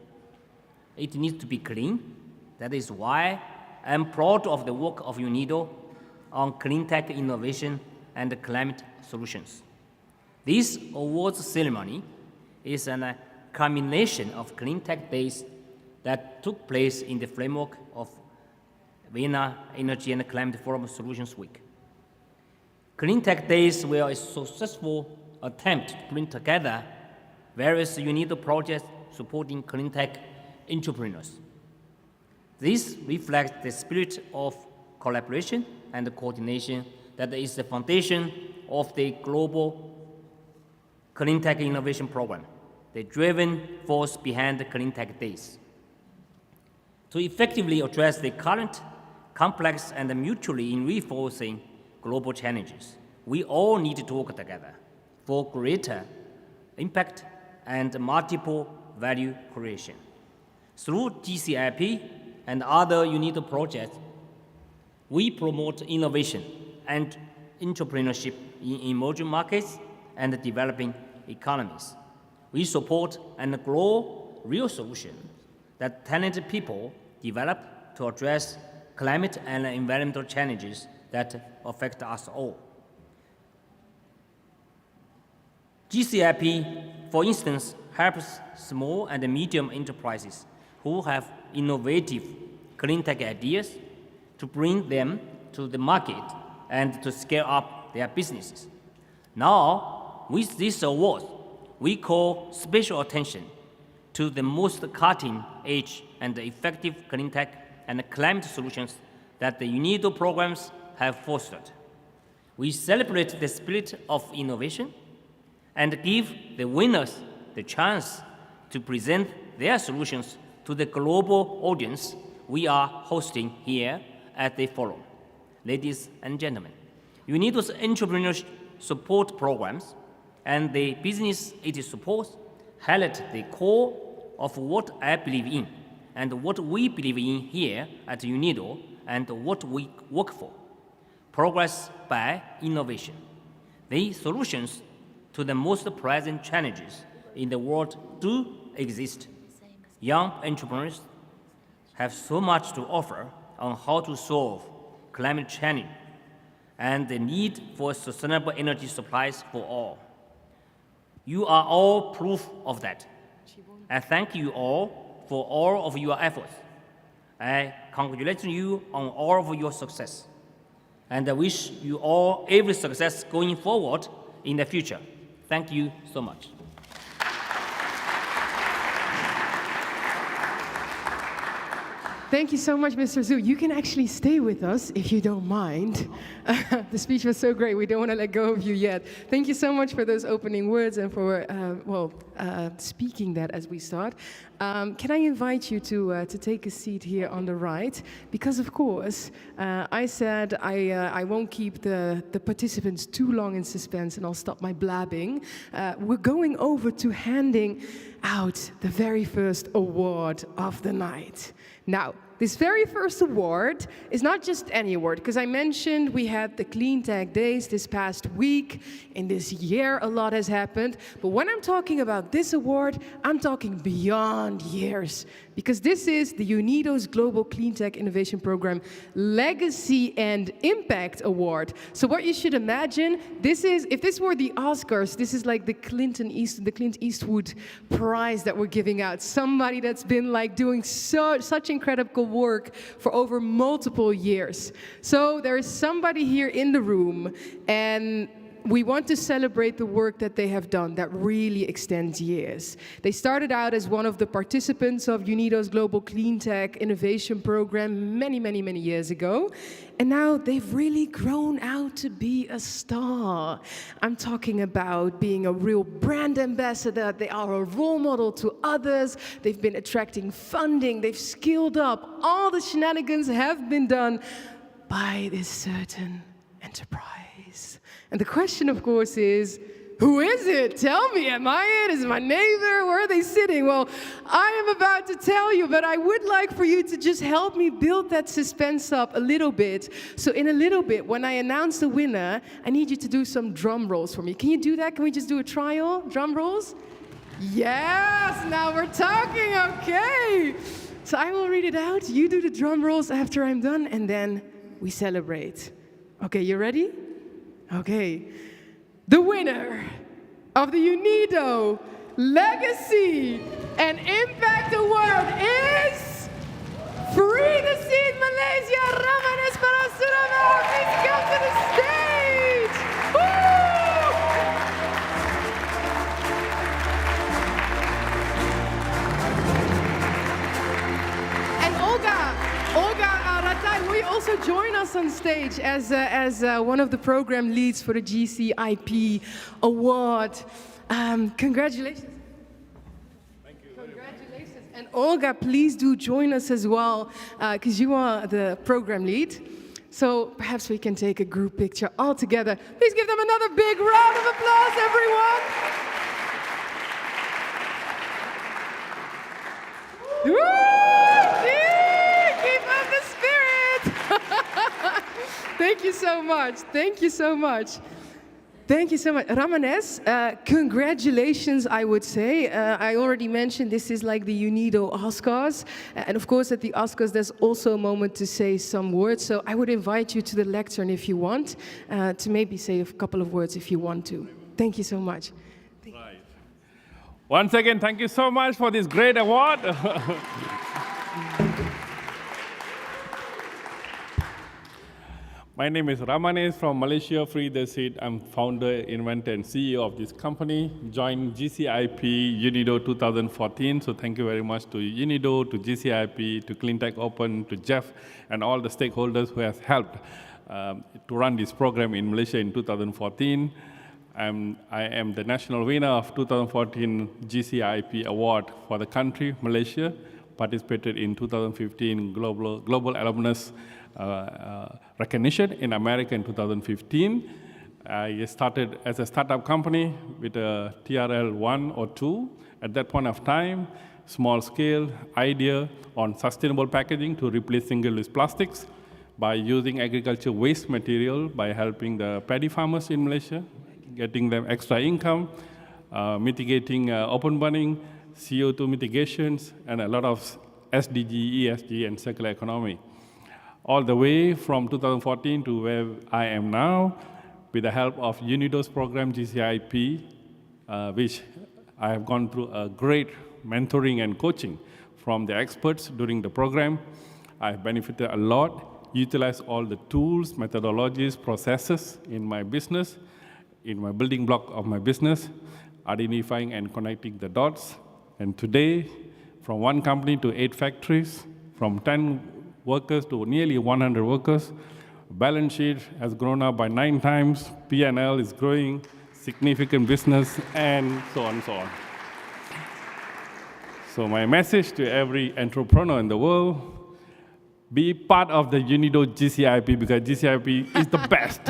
It needs to be clean. That is why I'm proud of the work of UNIDO on clean tech innovation and climate solutions. This awards ceremony is a culmination of clean tech days that took place in the framework of Vienna Energy and Climate Forum Solutions Week. Clean tech days were a successful attempt to bring together various UNIDO projects supporting clean tech entrepreneurs. This reflects the spirit of collaboration and coordination that is the foundation of the global Clean Tech Innovation Program, the driving force behind the Clean Tech Days. To effectively address the current complex and mutually reinforcing global challenges, we all need to work together for greater impact and multiple value creation. Through GCIP and other UNIDO projects, we promote innovation and entrepreneurship in emerging markets and developing economies. We support and grow real solutions that talented people develop to address climate and environmental challenges that affect us all. GCIP, for instance, helps small and medium enterprises who have innovative clean tech ideas to bring them to the market and to scale up their businesses. Now, with this award, we call special attention to the most cutting-edge and effective clean tech and climate solutions that the UNIDO programs have fostered. We celebrate the spirit of innovation and give the winners the chance to present their solutions to the global audience we are hosting here at the forum. Ladies and gentlemen, UNIDO's entrepreneurship support programs and the business it supports highlight the core of what I believe in and what we believe in here at UNIDO and what we work for. Progress by innovation. The solutions to the most present challenges in the world do exist. Young entrepreneurs have so much to offer on how to solve climate change and the need for sustainable energy supplies for all. You are all proof of that. I thank you all for all of your efforts. I congratulate you on all of your success. And I wish you all every success going forward in the future. Thank you so much. Thank you so much, Mr. Zhu. You can actually stay with us if you don't mind. The speech was so great. We don't want to let go of you yet. Thank you so much for those opening words and for speaking that as we start. Can I invite you to take a seat here on the right? Because, of course, I said I won't keep the participants too long in suspense and I'll stop my blabbing. We're going over to handing out the very first award of the night. Now, this very first award is not just any award, because I mentioned we had the Clean Tech Days this past week. In this year, a lot has happened. But when I'm talking about this award, I'm talking beyond years, because this is the UNIDO's Global Clean Tech Innovation Program Legacy and Impact Award. So what you should imagine, this is, if this were the Oscars, this is like the Clint Eastwood prize that we're giving out. Somebody that's been like doing such incredible work for over multiple years. So there is somebody here in the room, and we want to celebrate the work that they have done that really extends years. They started out as one of the participants of UNIDO's Global Clean Tech Innovation Program many, many, many years ago. And now they've really grown out to be a star. I'm talking about being a real brand ambassador. They are a role model to others. They've been attracting funding. They've skilled up. All the shenanigans have been done by this certain enterprise. And the question, of course, is, Who is it? Tell me, am I it? Is it my neighbor? Where are they sitting? Well, I am about to tell you, but I would like for you to just help me build that suspense up a little bit. So in a little bit, when I announce the winner, I need you to do some drum rolls for me. Can you do that? Can we just do a trial? Drum rolls? Yes, now we're talking, okay. So I will read it out, you do the drum rolls after I'm done, and then we celebrate. Okay, you ready? Okay. The winner of the UNIDO Legacy and Impact Award is Free the Seed Malaysia, Ramanes Parasuramah. Please come to the stage. Woo! And Olga Ratai, will you also join us on stage as one of the program leads for the GCIP Award? Congratulations. Thank you. Congratulations. And Olga, please do join us as well, because you are the program lead. So perhaps we can take a group picture all together. Please give them another big round of applause, everyone. Woo! Keep up the spirit. Thank you so much. Thank you so much. Thank you so much. Ramanes, congratulations, I would say. I already mentioned this is like the UNIDO Oscars. And of course, at the Oscars, there's also a moment to say some words. So I would invite you to the lectern if you want, to maybe say a couple of words if you want to. Thank you so much. Right. Once again, thank you so much for this great award. My name is Ramanes from Malaysia Free the Seed. I'm founder, inventor, and CEO of this company. Joined GCIP UNIDO 2014. So thank you very much to UNIDO, to GCIP, to Cleantech Open, to Jeff, and all the stakeholders who have helped to run this program in Malaysia in 2014. I am the national winner of 2014 GCIP Award for the country, Malaysia. Participated in 2015 Global Alumnus recognition in America in 2015. I started as a startup company with a TRL 1 or 2. At that point of time, small scale idea on sustainable packaging to replace single-use plastics by using agriculture waste material, by helping the paddy farmers in Malaysia, getting them extra income, mitigating open burning, CO2 mitigations, and a lot of SDG, ESG, and circular economy. All the way from 2014 to where I am now, with the help of UNIDO's program, GCIP, which I have gone through a great mentoring and coaching from the experts during the program. I've benefited a lot, utilized all the tools, methodologies, processes in my business, in my building block of my business, identifying and connecting the dots. And today, from one company to 8 factories, from 10 workers to nearly 100 workers, balance sheet has grown up by 9 times, P&L is growing, significant business, and so on and so on. So my message to every entrepreneur in the world, be part of the UNIDO GCIP, because GCIP is the best.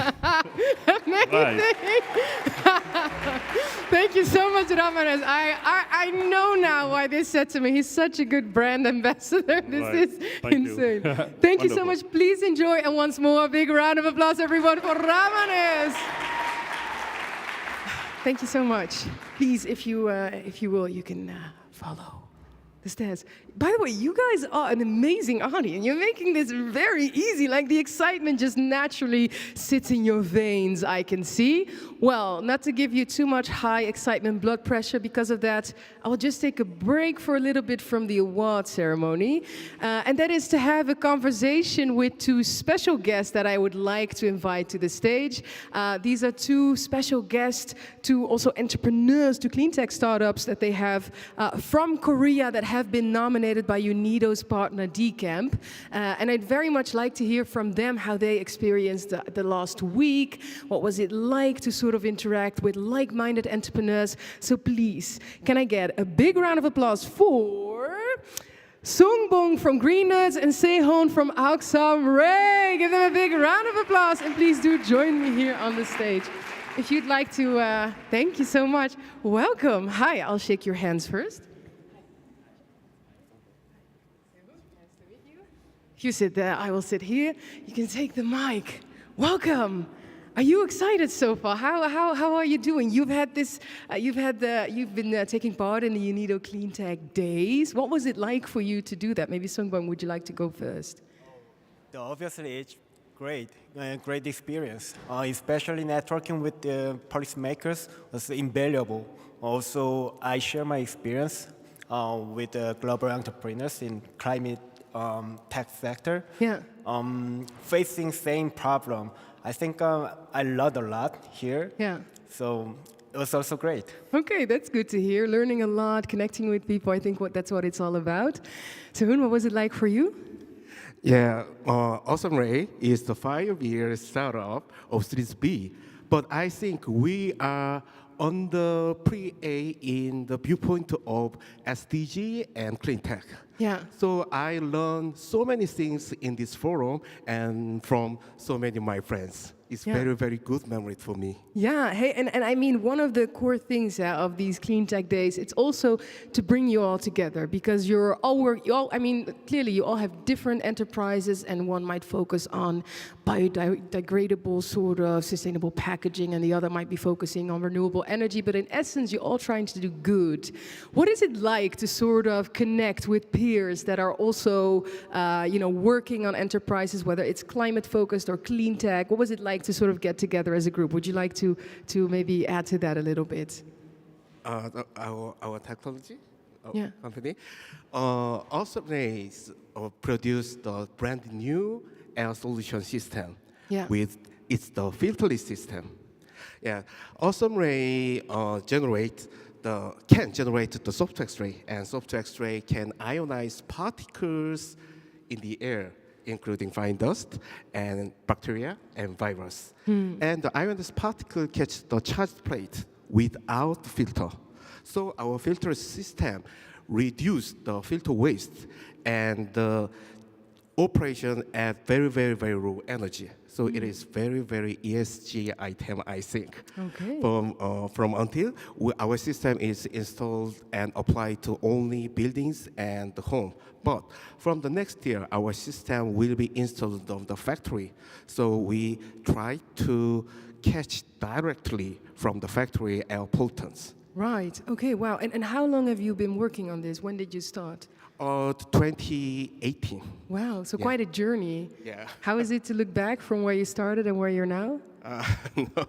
Amazing. Right. Thank you so much, Ramanes. I know now why they said to me, he's such a good brand ambassador. This is insane. Thank you so much. Please enjoy, and once more, a big round of applause, everyone, for Ramanes. Thank you so much. Please, if you will, you can follow the stairs. By the way, you guys are an amazing audience. You're making this very easy. Like, the excitement just naturally sits in your veins, I can see. Well, not to give you too much high excitement blood pressure, because of that, I'll just take a break for a little bit from the award ceremony. And that is to have a conversation with 2 special guests that I would like to invite to the stage. These are 2 special guests, 2 also entrepreneurs, 2 clean tech startups that they have from Korea that have been nominated by UNIDO's partner, DCamp. And I'd very much like to hear from them how they experienced the last week. What was it like to sort of interact with like-minded entrepreneurs? So please, can I get a big round of applause for Sung Bong from Green Nuts and Sehon from Aksam Ray. Give them a big round of applause, and please do join me here on the stage. if you'd like to, thank you so much. Welcome. Hi, I'll shake your hands first. You sit there, I will sit here. You can take the mic. Welcome. Are you excited so far? How are you doing? You've been taking part in the UNIDO Clean Tech Days. What was it like for you to do that? Maybe Sungbang, would you like to go first? Obviously, it's great, great experience. Especially networking with the policymakers was invaluable. Also, I share my experience with global entrepreneurs in climate tech sector. Yeah. Facing same problem. I think I learned a lot here. Yeah. So it was also great. Okay, that's good to hear. Learning a lot, connecting with people. I think that's what it's all about. Sehun, what was it like for you? Yeah, Awesome Ray is the 5-year startup of Series B, but I think we are on the pre-A in the viewpoint of SDG and clean tech. Yeah. So I learned so many things in this forum and from so many of my friends. It's very, very good memory for me. Yeah, hey, and I mean, one of the core things of these Clean Tech Days, it's also to bring you all together because clearly you all have different enterprises and one might focus on biodegradable sort of sustainable packaging and the other might be focusing on renewable energy, but in essence, you're all trying to do good. What is it like to sort of connect with peers that are also, working on enterprises, whether it's climate focused or clean tech? What was it like to sort of get together as a group? Would you like to maybe add to that a little bit? Our technology Yeah. company also produced the brand new air solution system with the filterless system. Yeah, Awesome Ray can generate the soft X-ray, and soft X-ray can ionize particles in the air, including fine dust and bacteria and virus. And the ionized particle catches the charged plate without filter. So our filter system reduces the filter waste and the operation at very, very, very low energy. So it is very, very ESG item, I think. Okay. From until our system is installed and applied to only buildings and the home. But from the next year, our system will be installed on the factory. So we try to catch directly from the factory air pollutants. Right. Okay. Wow. And how long have you been working on this? When did you start? 2018. Wow. So quite a journey. Yeah. How is it to look back from where you started and where you're now? No.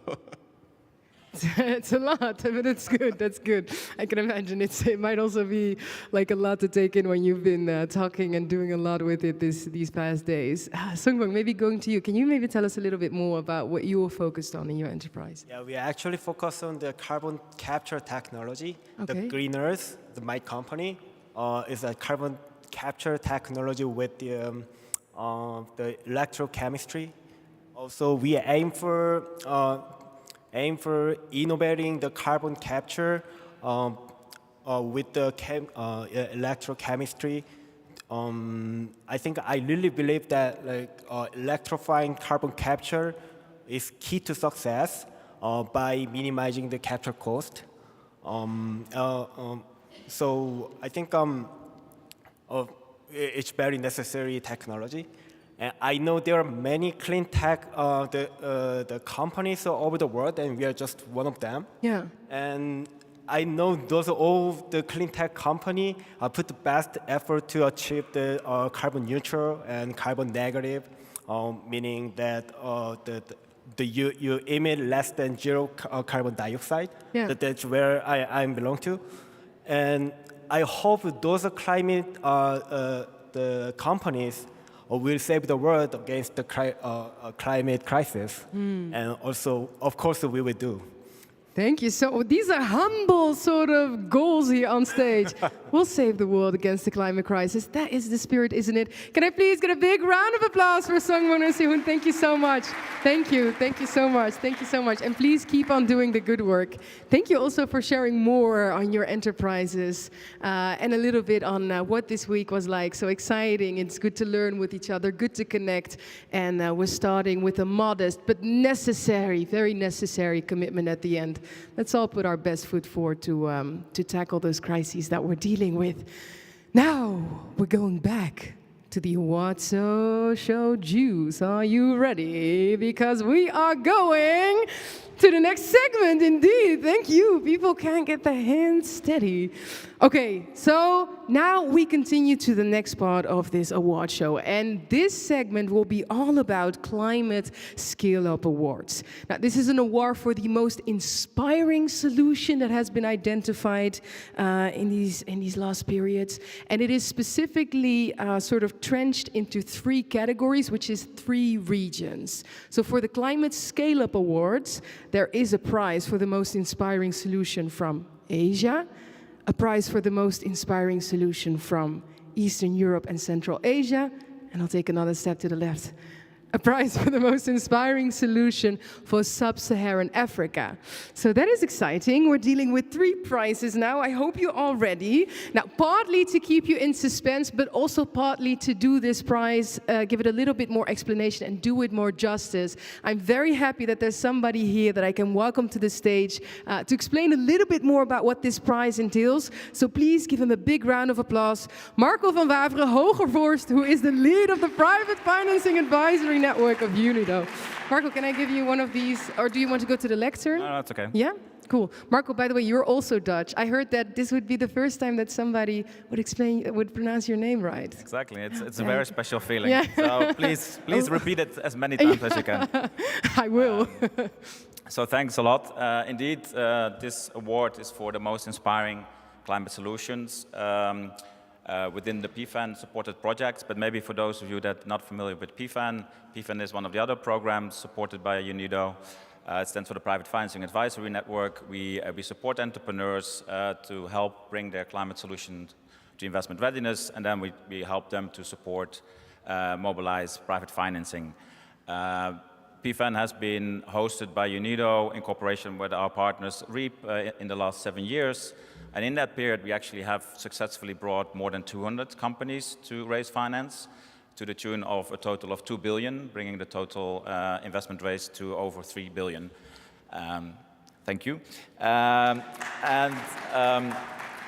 It's a lot, but it's good. That's good. I can imagine it might also be like a lot to take in when you've been talking and doing a lot with it these past days. Sungbang, maybe going to you. Can you maybe tell us a little bit more about what you're focused on in your enterprise? Yeah, we actually focus on the carbon capture technology. Okay. The Green Earth, my company, is a carbon capture technology with the electrochemistry. Also, we aim for innovating the carbon capture with the electrochemistry. I think I really believe that electrifying carbon capture is key to success by minimizing the capture cost. So I think it's very necessary technology. And I know there are many clean tech the companies all over the world, and we are just one of them. Yeah. And I know all the clean tech company put the best effort to achieve the carbon neutral and carbon negative, meaning that you emit less than 0 carbon dioxide. Yeah. That's where I belong to. And I hope those climate the companies will save the world against the climate crisis. And also, of course, we will do. Thank you. So these are humble sort of goals here on stage. We'll save the world against the climate crisis. That is the spirit, isn't it? Can I please get a big round of applause for Sungwon and Sehun? Thank you so much. Thank you. Thank you so much. Thank you so much. And please keep on doing the good work. Thank you also for sharing more on your enterprises and a little bit on what this week was like. So exciting. It's good to learn with each other, good to connect. And we're starting with a modest but necessary, very necessary commitment at the end. Let's all put our best foot forward to tackle those crises that we're dealing with. Now we're going back to the What's So Show juice. Are you ready? Because we are going to the next segment, indeed. Thank you. People can't get their hands steady. Okay, so now we continue to the next part of this award show. And this segment will be all about Climate Scale Up Awards. Now, this is an award for the most inspiring solution that has been identified in these last periods. And it is specifically sort of trenched into 3 categories, which is 3 regions. So for the Climate Scale Up Awards, there is a prize for the most inspiring solution from Asia, a prize for the most inspiring solution from Eastern Europe and Central Asia, and I'll take another step to the left, a prize for the most inspiring solution for Sub-Saharan Africa. So that is exciting. We're dealing with 3 prizes now. I hope you're all ready. Now, partly to keep you in suspense, but also partly to do this prize, give it a little bit more explanation and do it more justice. I'm very happy that there's somebody here that I can welcome to the stage to explain a little bit more about what this prize entails. So please give him a big round of applause. Marco van Waveren Hogervorst, who is the lead of the Private Financing Advisory Network of UNIDO. Marco, can I give you one of these, or do you want to go to the lectern? No, that's okay. Yeah? Cool. Marco, by the way, you're also Dutch. I heard that this would be the first time that somebody would pronounce your name right. Exactly. It's a very special feeling. Yeah. So please repeat it as many times as you can. I will. So thanks a lot. Indeed, this award is for the most inspiring climate solutions. Within the PFAN-supported projects, but maybe for those of you that are not familiar with PFAN, PFAN is one of the other programs supported by UNIDO. It stands for the Private Financing Advisory Network. We support entrepreneurs to help bring their climate solutions to investment readiness, and then we help them to support, mobilize private financing. PFAN has been hosted by UNIDO in cooperation with our partners REAP in the last 7 years. And in that period, we actually have successfully brought more than 200 companies to raise finance to the tune of a total of 2 billion, bringing the total investment raised to over 3 billion. Thank you.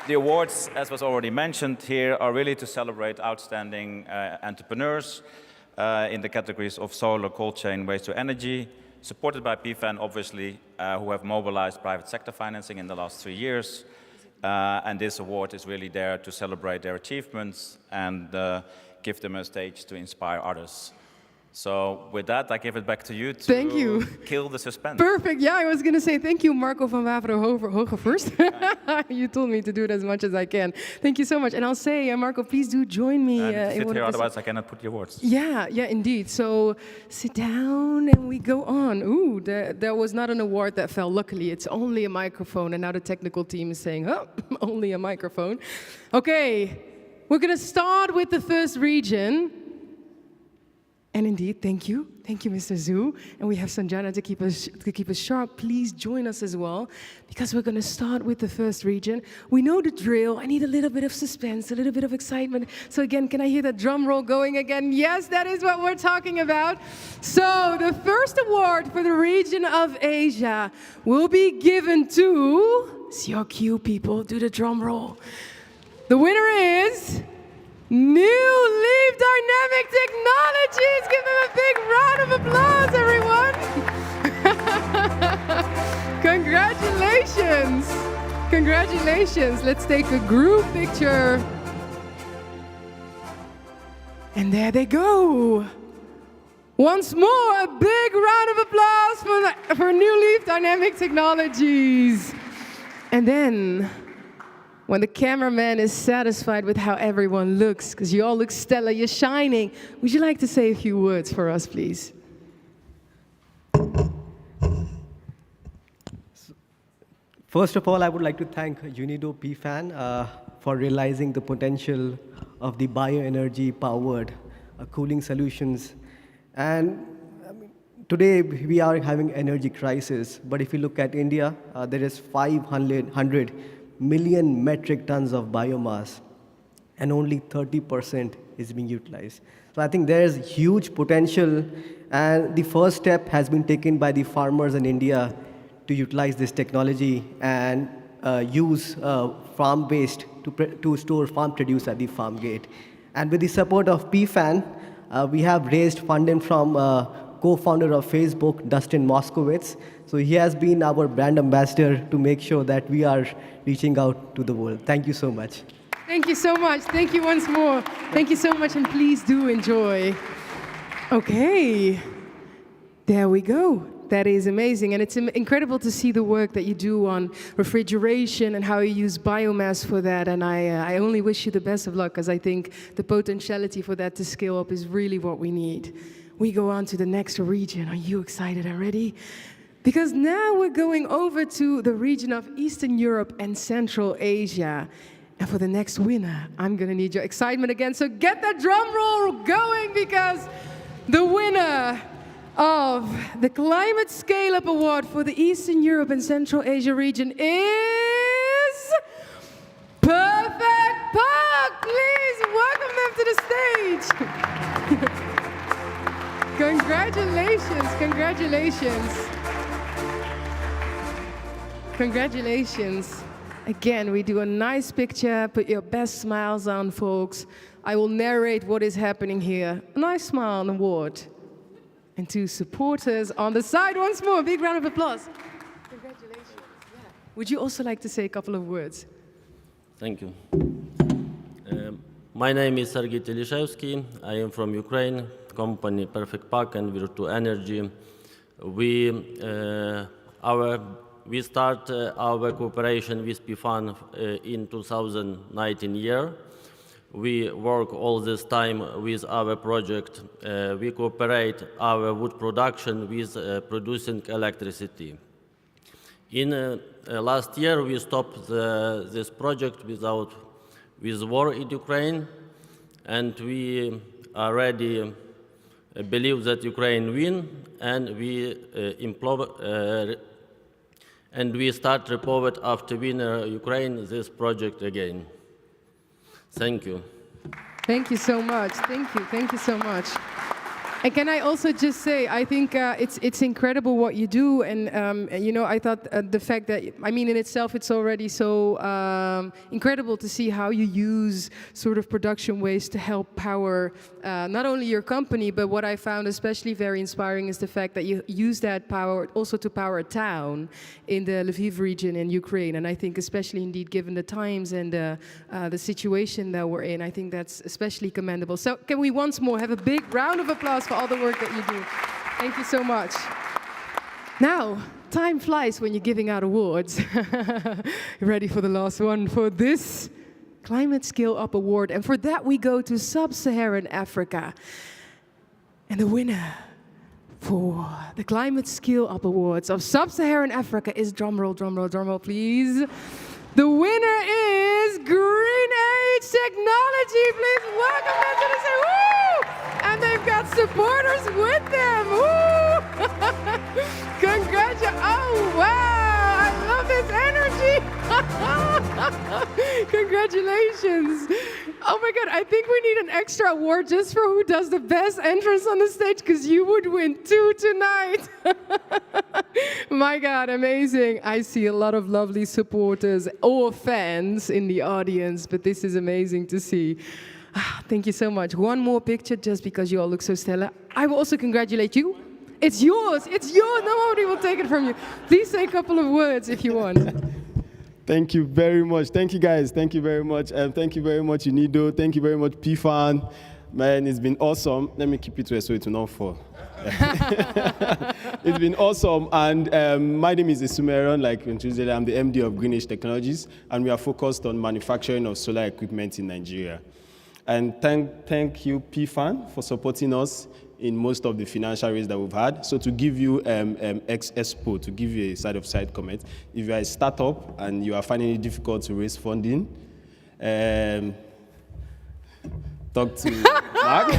The awards, as was already mentioned here, are really to celebrate outstanding entrepreneurs in the categories of solar, cold chain, waste to energy, supported by PFAN, obviously, who have mobilized private sector financing in the last 3 years. And this award is really there to celebrate their achievements and give them a stage to inspire others. So with that, I give it back to you to kill the suspense. Perfect. Yeah, I was going to say thank you, Marco van Waveren Hogervorst. You told me to do it as much as I can. Thank you so much. And I'll say, Marco, please do join me. Sit here, otherwise I cannot put your words. Yeah, indeed. So sit down and we go on. Ooh, there was not an award that fell. Luckily, it's only a microphone. And now the technical team is saying, oh, only a microphone. Okay, we're going to start with the first region. And indeed, thank you, Mr. Zhu. And we have Sanjana to keep us sharp. Please join us as well, because we're going to start with the first region. We know the drill. I need a little bit of suspense, a little bit of excitement. So again, can I hear that drum roll going again? Yes, that is what we're talking about. So the first award for the region of Asia will be given to, it's your cue, people, do the drum roll. The winner is New Leaf Dynamic Technologies. Give them a big round of applause, everyone. Congratulations. Congratulations. Let's take a group picture. And there they go. Once more, a big round of applause for New Leaf Dynamic Technologies. And then, when the cameraman is satisfied with how everyone looks, because you all look stellar, you're shining, would you like to say a few words for us, please? First of all, I would like to thank UNIDO PFAN for realizing the potential of the bioenergy-powered cooling solutions. And today we are having energy crisis, but if you look at India, there is 500 million metric tons of biomass, and only 30% is being utilized. So I think there is huge potential, and the first step has been taken by the farmers in India to utilize this technology and use farm waste to store farm produce at the farm gate. And with the support of PFAN, we have raised funding from co-founder of Facebook, Dustin Moskowitz. So he has been our brand ambassador to make sure that we are reaching out to the world. Thank you so much. Thank you so much. Thank you once more. Thank you so much, and please do enjoy. Okay, there we go. That is amazing, and it's incredible to see the work that you do on refrigeration and how you use biomass for that, and I only wish you the best of luck, because I think the potentiality for that to scale up is really what we need. We go on to the next region. Are you excited already? Because now we're going over to the region of Eastern Europe and Central Asia. And for the next winner, I'm going to need your excitement again. So get that drum roll going, because the winner of the Climate Scale Up Award for the Eastern Europe and Central Asia region is Perfect Park. Please welcome them to the stage. Congratulations, congratulations. Congratulations. Again, we do a nice picture. Put your best smiles on, folks. I will narrate what is happening here. A nice smile on the award. And to supporters on the side once more. Big round of applause. Congratulations. Yeah. Would you also like to say a couple of words? Thank you. My name is Sergei Telishevsky. I am from Ukraine, company Perfect Pack and Virtu Energy. We start our cooperation with PFAN in 2019 year. We work all this time with our project. We cooperate our wood production with producing electricity. In last year, we stopped this project with war in Ukraine, and we already believe that Ukraine win, and we start report after winner Ukraine this project again. Thank you. Thank you so much. Thank you so much. And can I also just say, I think it's incredible what you do, and you know, I thought the fact that, I mean, in itself, it's already so incredible to see how you use sort of production waste to help power not only your company, but what I found especially very inspiring is the fact that you use that power also to power a town in the Lviv region in Ukraine. And I think especially indeed given the times and the situation that we're in, I think that's especially commendable. So can we once more have a big round of applause for all the work that you do. Thank you so much. Now, time flies when you're giving out awards. Ready for the last one for this Climate Scale Up Award. And for that, we go to Sub-Saharan Africa. And the winner for the Climate Scale Up Awards of Sub-Saharan Africa is, drumroll, drumroll, drumroll, please. The winner is Green Age Technology. Please welcome them to the stage. Woo! And they've got supporters with them. Woo! Congratulations. Oh, wow. I love this energy. Congratulations. Oh my God, I think we need an extra award just for who does the best entrance on the stage, because you would win 2 tonight. My God, amazing. I see a lot of lovely supporters or fans in the audience, but this is amazing to see. Thank you so much. One more picture, just because you all look so stellar. I will also congratulate you. It's yours. It's yours. Nobody will take it from you. Please say a couple of words if you want. Thank you very much. Thank you, guys. Thank you very much. Thank you very much, UNIDO. Thank you very much, PFAN. Man, it's been awesome. Let me keep it to a so it will not fall. It's been awesome. And my name is Isumeron, like introduced. I'm the MD of Green Age Technologies, and we are focused on manufacturing of solar equipment in Nigeria. And thank you, PFAN, for supporting us in most of the financial raise that we've had. So to give you expo, to give you a side-of-side comment, if you are a startup and you are finding it difficult to raise funding, Talk to Mark.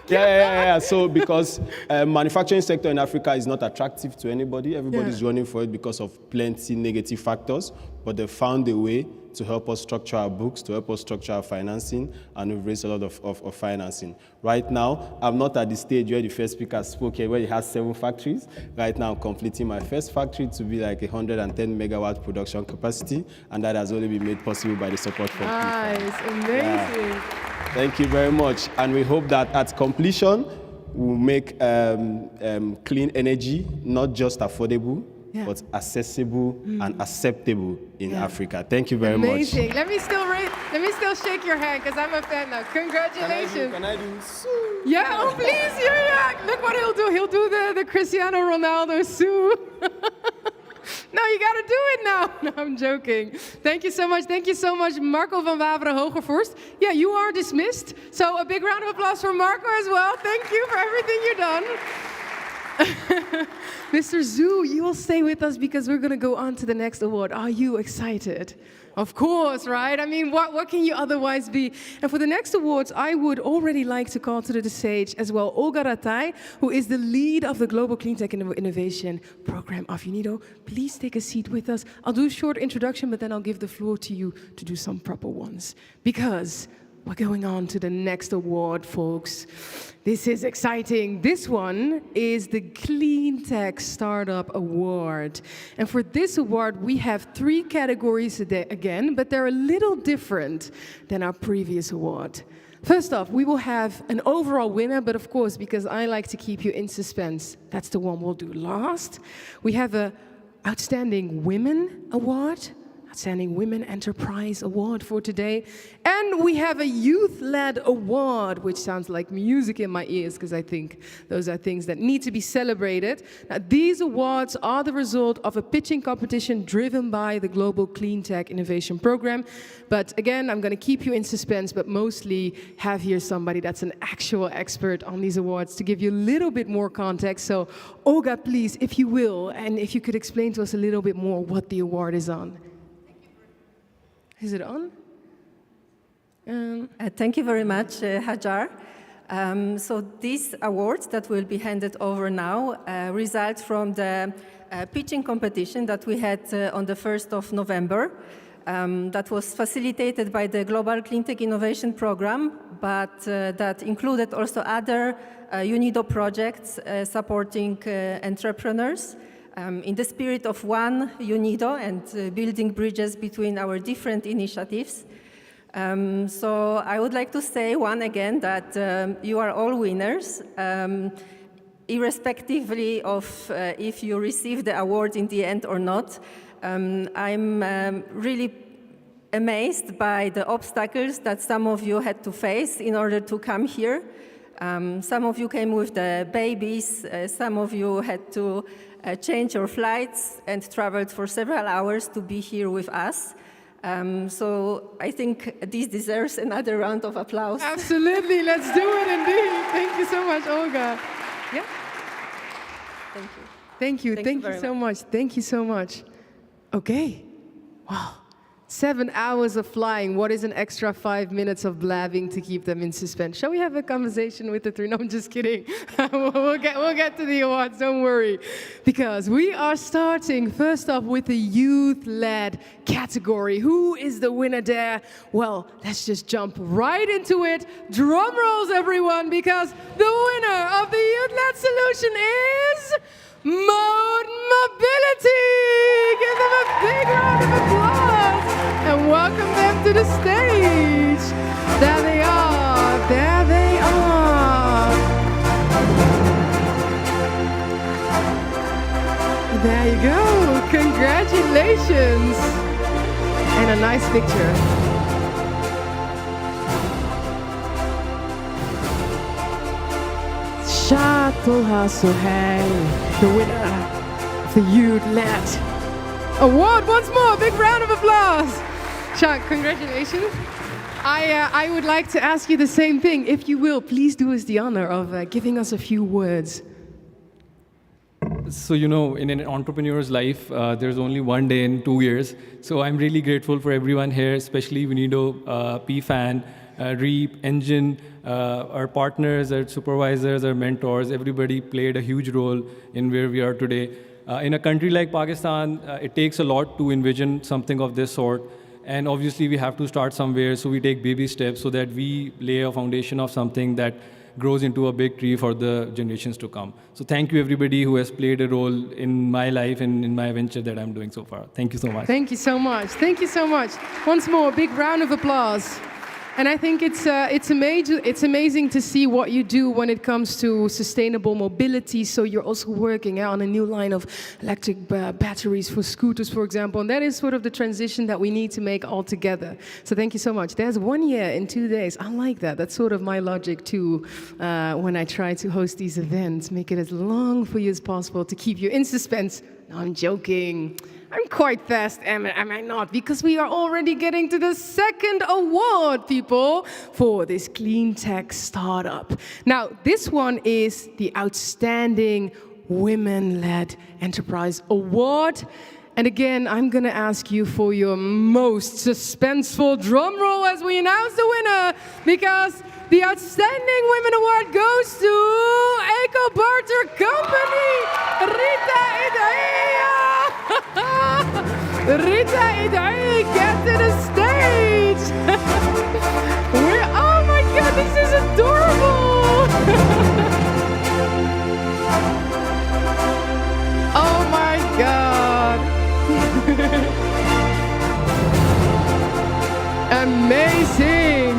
Yeah. So because manufacturing sector in Africa is not attractive to anybody, everybody's running for it because of plenty negative factors, but they found a way to help us structure our books, to help us structure our financing, and we've raised a lot of financing. Right now, I'm not at the stage where the first speaker spoke here, where he has 7 factories. Right now, I'm completing my first factory to be like 110 megawatt production capacity, and that has only been made possible by the support from people. Nice, amazing. Yeah. Thank you very much, and we hope that at completion, we'll make clean energy not just affordable, but accessible and acceptable in Africa. Thank you very much. Amazing. Let me still shake your hand because I'm a fan now. Congratulations. Can I do? Yeah, oh please, yeah. Look what he'll do. He'll do the Cristiano Ronaldo Sue. No, you got to do it now. No, I'm joking. Thank you so much. Thank you so much, Marco van Waveren Hogevorst. Yeah, you are dismissed. So a big round of applause for Marco as well. Thank you for everything you've done. Mr. Zhu, you will stay with us because we're going to go on to the next award. Are you excited? Of course, right? I mean, what can you otherwise be? And for the next awards, I would already like to call to the stage as well Olga Rataj, who is the lead of the Global Cleantech Innovation Program of UNIDO. Please take a seat with us. I'll do a short introduction, but then I'll give the floor to you to do some proper ones. Because we're going on to the next award, folks. This is exciting. This one is the Cleantech Startup Award. And for this award, we have 3 categories today again, but they're a little different than our previous award. First off, we will have an overall winner, but of course, because I like to keep you in suspense, that's the one we'll do last. We have an Outstanding Women Award, Outstanding Women Enterprise Award for today. And we have a Youth-led Award, which sounds like music in my ears, because I think those are things that need to be celebrated. Now, these awards are the result of a pitching competition driven by the Global Cleantech Innovation Program. But again, I'm going to keep you in suspense, but mostly have here somebody that's an actual expert on these awards to give you a little bit more context. So, Olga, please, if you will, and if you could explain to us a little bit more what the award is on. Is it on? Thank you very much, Hajar. So these awards that will be handed over now result from the pitching competition that we had on the 1st of November. That was facilitated by the Global Cleantech Innovation Program, but that included also other UNIDO projects supporting entrepreneurs. In the spirit of one UNIDO and building bridges between our different initiatives. So I would like to say again that you are all winners, irrespectively of if you receive the award in the end or not. I'm really amazed by the obstacles that some of you had to face in order to come here. Some of you came with the babies, some of you had to change your flights and traveled for several hours to be here with us. So I think this deserves another round of applause. Absolutely, let's do it indeed. Thank you so much, Olga. Yeah. Thank you. Thank you so much. Thank you so much. Okay. Wow. 7 hours of flying. What is an extra 5 minutes of blabbing to keep them in suspense? Shall we have a conversation with the 3? No, I'm just kidding. we'll get to the awards, don't worry. Because we are starting first off with the youth-led category. Who is the winner there? Well, let's just jump right into it. Drum rolls, everyone, because the winner of the youth-led solution is Mode Mobility. Give them a big round of applause. And welcome them to the stage. There they are, there they are. There you go, congratulations. And a nice picture. Shah Tolha Sohail, the winner of the Youth-led Award. Once more, big round of applause. Shah, congratulations. I would like to ask you the same thing. If you will, please do us the honor of giving us a few words. So, you know, in an entrepreneur's life, there's only one day in 2 years. So I'm really grateful for everyone here, especially Unido, PFAN, REAP, Engine, our partners, our supervisors, our mentors. Everybody played a huge role in where we are today. In a country like Pakistan, it takes a lot to envision something of this sort. And obviously, we have to start somewhere, so we take baby steps so that we lay a foundation of something that grows into a big tree for the generations to come. So thank you, everybody who has played a role in my life and in my venture that I'm doing so far. Thank you so much. Thank you so much. Thank you so much. Once more, a big round of applause. And I think it's amazing to see what you do when it comes to sustainable mobility. So you're also working on a new line of electric batteries for scooters, for example. And that is sort of the transition that we need to make all together. So thank you so much. There's 1 year in 2 days. I like that. That's sort of my logic too when I try to host these events. Make it as long for you as possible to keep you in suspense. No, I'm joking. I'm quite fast, am I not? Because we are already getting to the second award, people, for this clean tech startup. Now, this one is the Outstanding Women-Led Enterprise Award. And again, I'm going to ask you for your most suspenseful drum roll as we announce the winner, because the Outstanding Women Award goes to EcoBarter Company, Rita Idaya. Rita Idai, get to the stage! Oh my god, this is adorable! Oh my god! Amazing!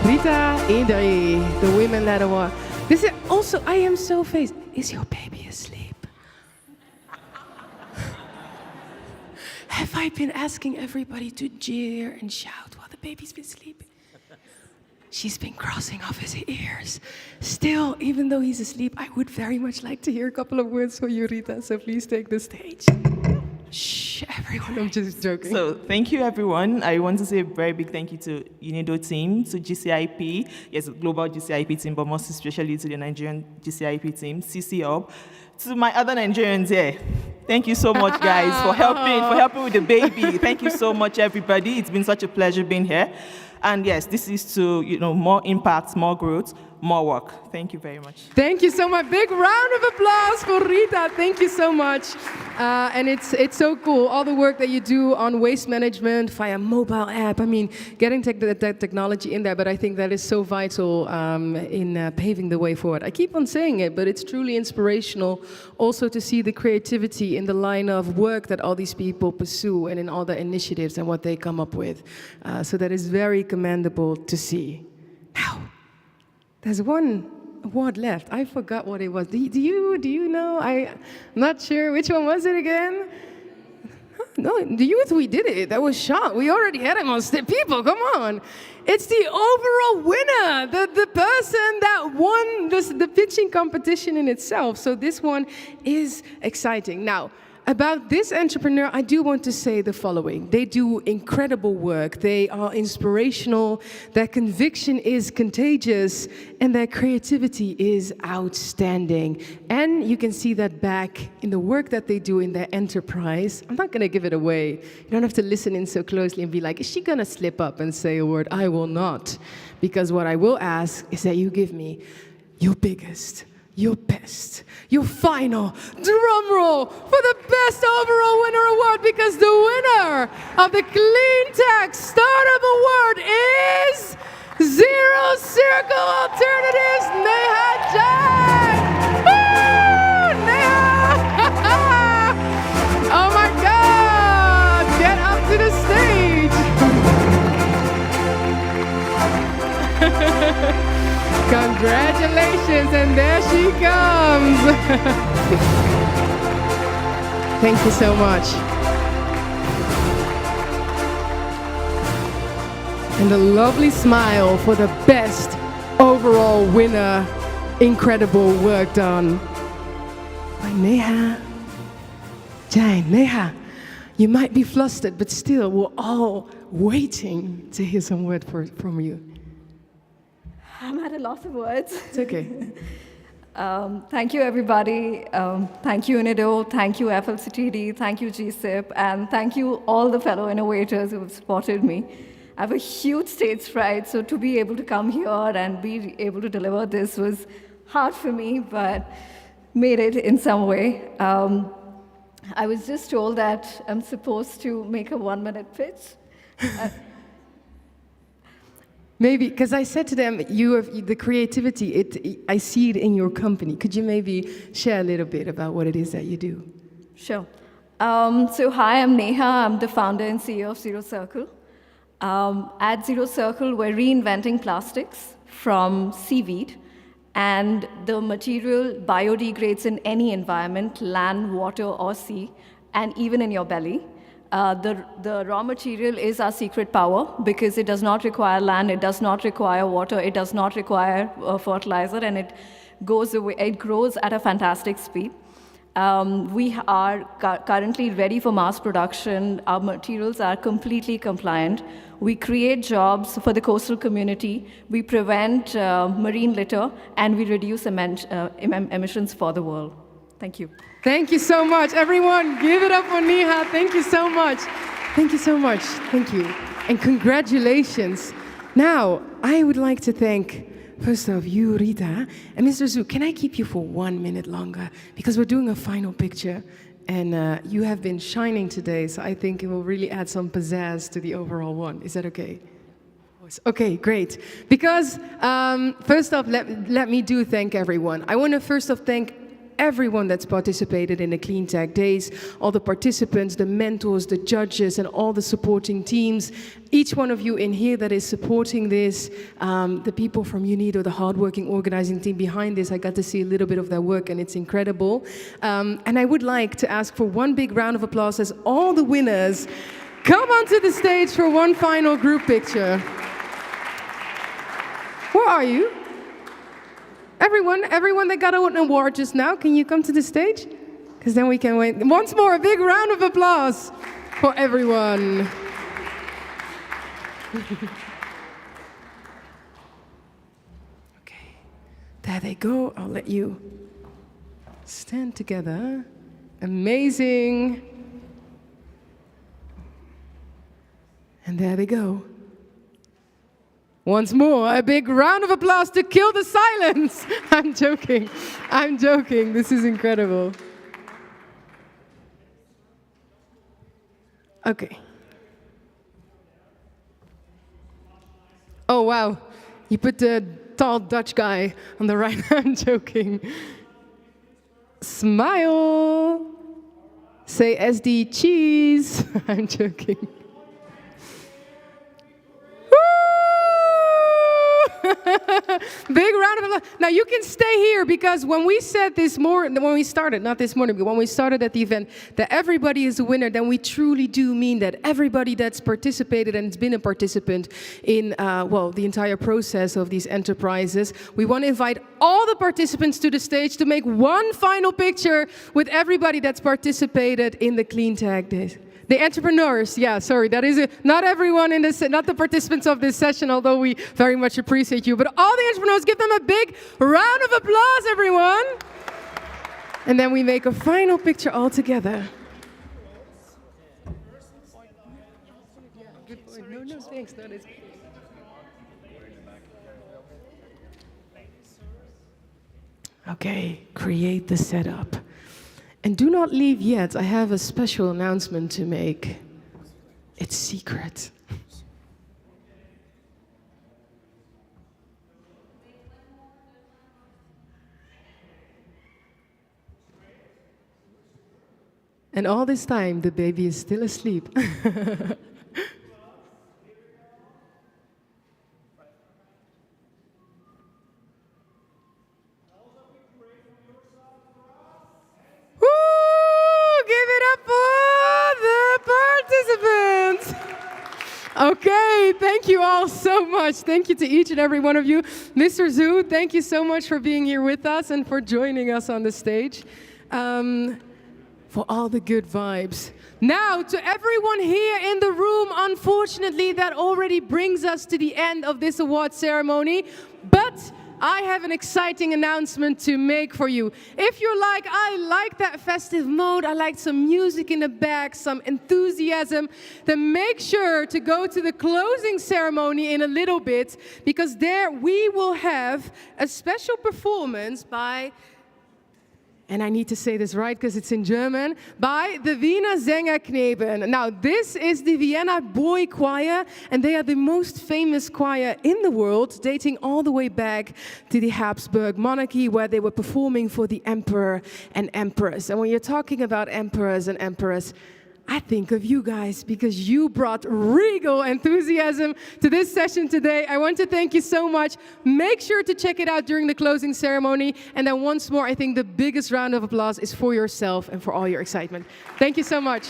Rita Idai, the Women-Led Award. This is also, I am so phased. Is your baby asleep? Have I been asking everybody to jeer and shout while the baby's been sleeping? She's been crossing off his ears. Still, even though he's asleep, I would very much like to hear a couple of words for you, Rita, so please take the stage. Shh, everyone, I'm just joking. So, thank you, everyone. I want to say a very big thank you to Unido team, to GCIP, yes, global GCIP team, but most especially to the Nigerian GCIP team, CC Hub. To my other Nigerians here, thank you so much, guys, for helping with the baby. Thank you so much, everybody. It's been such a pleasure being here. And yes, this is to, more impact, more growth, more work. Thank you very much. Thank you so much. Big round of applause for Rita. Thank you so much. And it's so cool, all the work that you do on waste management via mobile app. I mean, getting that technology in there, but I think that is so vital in paving the way forward. I keep on saying it, but it's truly inspirational also to see the creativity in the line of work that all these people pursue and in all the initiatives and what they come up with. So that is very commendable to see. Now, there's one award left. I forgot what it was. Do you know? I'm not sure. Which one was it again? No, the youth, we did it. That was shot. We already had him on stage. People, come on. It's the overall winner, the person that won the pitching competition in itself. So this one is exciting. Now, about this entrepreneur, I do want to say the following. They do incredible work. They are inspirational. Their conviction is contagious. And their creativity is outstanding. And you can see that back in the work that they do in their enterprise. I'm not going to give it away. You don't have to listen in so closely and be like, is she going to slip up and say a word? I will not. Because what I will ask is that you give me your biggest, your best, your final drum roll for the best overall winner award, because the winner of the Clean Tech Startup Award is Zero Circle Alternatives, Neha Jain. Woo! Neha! Oh my God! Get up to the stage! Congratulations, and there she comes. Thank you so much. And a lovely smile for the best overall winner. Incredible work done by Neha Jain. Neha, you might be flustered, but still, we're all waiting to hear some word from you. I'm at a loss of words. It's okay. Thank you, everybody. Thank you, UNIDO. Thank you, FLCTD. Thank you, GSIP. And thank you, all the fellow innovators who have supported me. I have a huge stage fright, so to be able to come here and be able to deliver this was hard for me, but made it in some way. I was just told that I'm supposed to make a 1-minute pitch. Maybe, because I said to them, you have the creativity, I see it in your company. Could you maybe share a little bit about what it is that you do? Sure. So hi, I'm Neha. I'm the founder and CEO of Zero Circle. At Zero Circle, we're reinventing plastics from seaweed, and the material biodegrades in any environment, land, water, or sea, and even in your belly. The raw material is our secret power because it does not require land, it does not require water, it does not require fertilizer, and it grows at a fantastic speed. We are currently ready for mass production. Our materials are completely compliant. We create jobs for the coastal community. We prevent marine litter, and we reduce emissions for the world. Thank you. Thank you so much. Everyone, give it up for Neha. Thank you so much. Thank you so much. Thank you. And congratulations. Now, I would like to thank, first off, you, Rita, and Mr. Zhu. Can I keep you for 1 minute longer? Because we're doing a final picture, and you have been shining today, so I think it will really add some pizzazz to the overall one. Is that okay? Okay, great. Because first off, let me thank everyone. I want to first off thank everyone that's participated in the Clean Tech Days, all the participants, the mentors, the judges, and all the supporting teams. Each one of you in here that is supporting this, the people from UNIDO, the hardworking organizing team behind this, I got to see a little bit of their work, and it's incredible. And I would like to ask for one big round of applause as all the winners come onto the stage for one final group picture. Where are you? Everyone that got an award just now, can you come to the stage? Because then we can wait. Once more, a big round of applause for everyone. Okay, there they go. I'll let you stand together. Amazing. And there they go. Once more, a big round of applause to kill the silence. I'm joking. I'm joking. This is incredible. Okay. Oh, wow. You put the tall Dutch guy on the right. I'm joking. Smile. Say SD cheese. I'm joking. Big round of applause. Now you can stay here because when we said this morning, when we started, not this morning, but when we started at the event, that everybody is a winner, then we truly do mean that. Everybody that's participated and has been a participant in, the entire process of these enterprises. We want to invite all the participants to the stage to make one final picture with everybody that's participated in the Clean Tech Days. The entrepreneurs, yeah, sorry, that is it. Not everyone in this, not the participants of this session, although we very much appreciate you, but all the entrepreneurs, give them a big round of applause, everyone. And then we make a final picture all together. Good point. No, thanks. No, that's... Okay, create the setup. And do not leave yet. I have a special announcement to make. It's secret. And all this time, the baby is still asleep. Okay, thank you all so much. Thank you to each and every one of you. Mr. Zhu, thank you so much for being here with us and for joining us on the stage. For all the good vibes. Now, to everyone here in the room, unfortunately, that already brings us to the end of this award ceremony. But I have an exciting announcement to make for you. If you're like, I like that festive mode, I like some music in the back, some enthusiasm, then make sure to go to the closing ceremony in a little bit, because there we will have a special performance by, and I need to say this right because it's in German, by the Wiener Sängerknaben. Now, this is the Vienna boy choir, and they are the most famous choir in the world, dating all the way back to the Habsburg monarchy, where they were performing for the emperor and empress. And when you're talking about emperors and empress, I think of you guys because you brought regal enthusiasm to this session today. I want to thank you so much. Make sure to check it out during the closing ceremony. And then once more, I think the biggest round of applause is for yourself and for all your excitement. Thank you so much.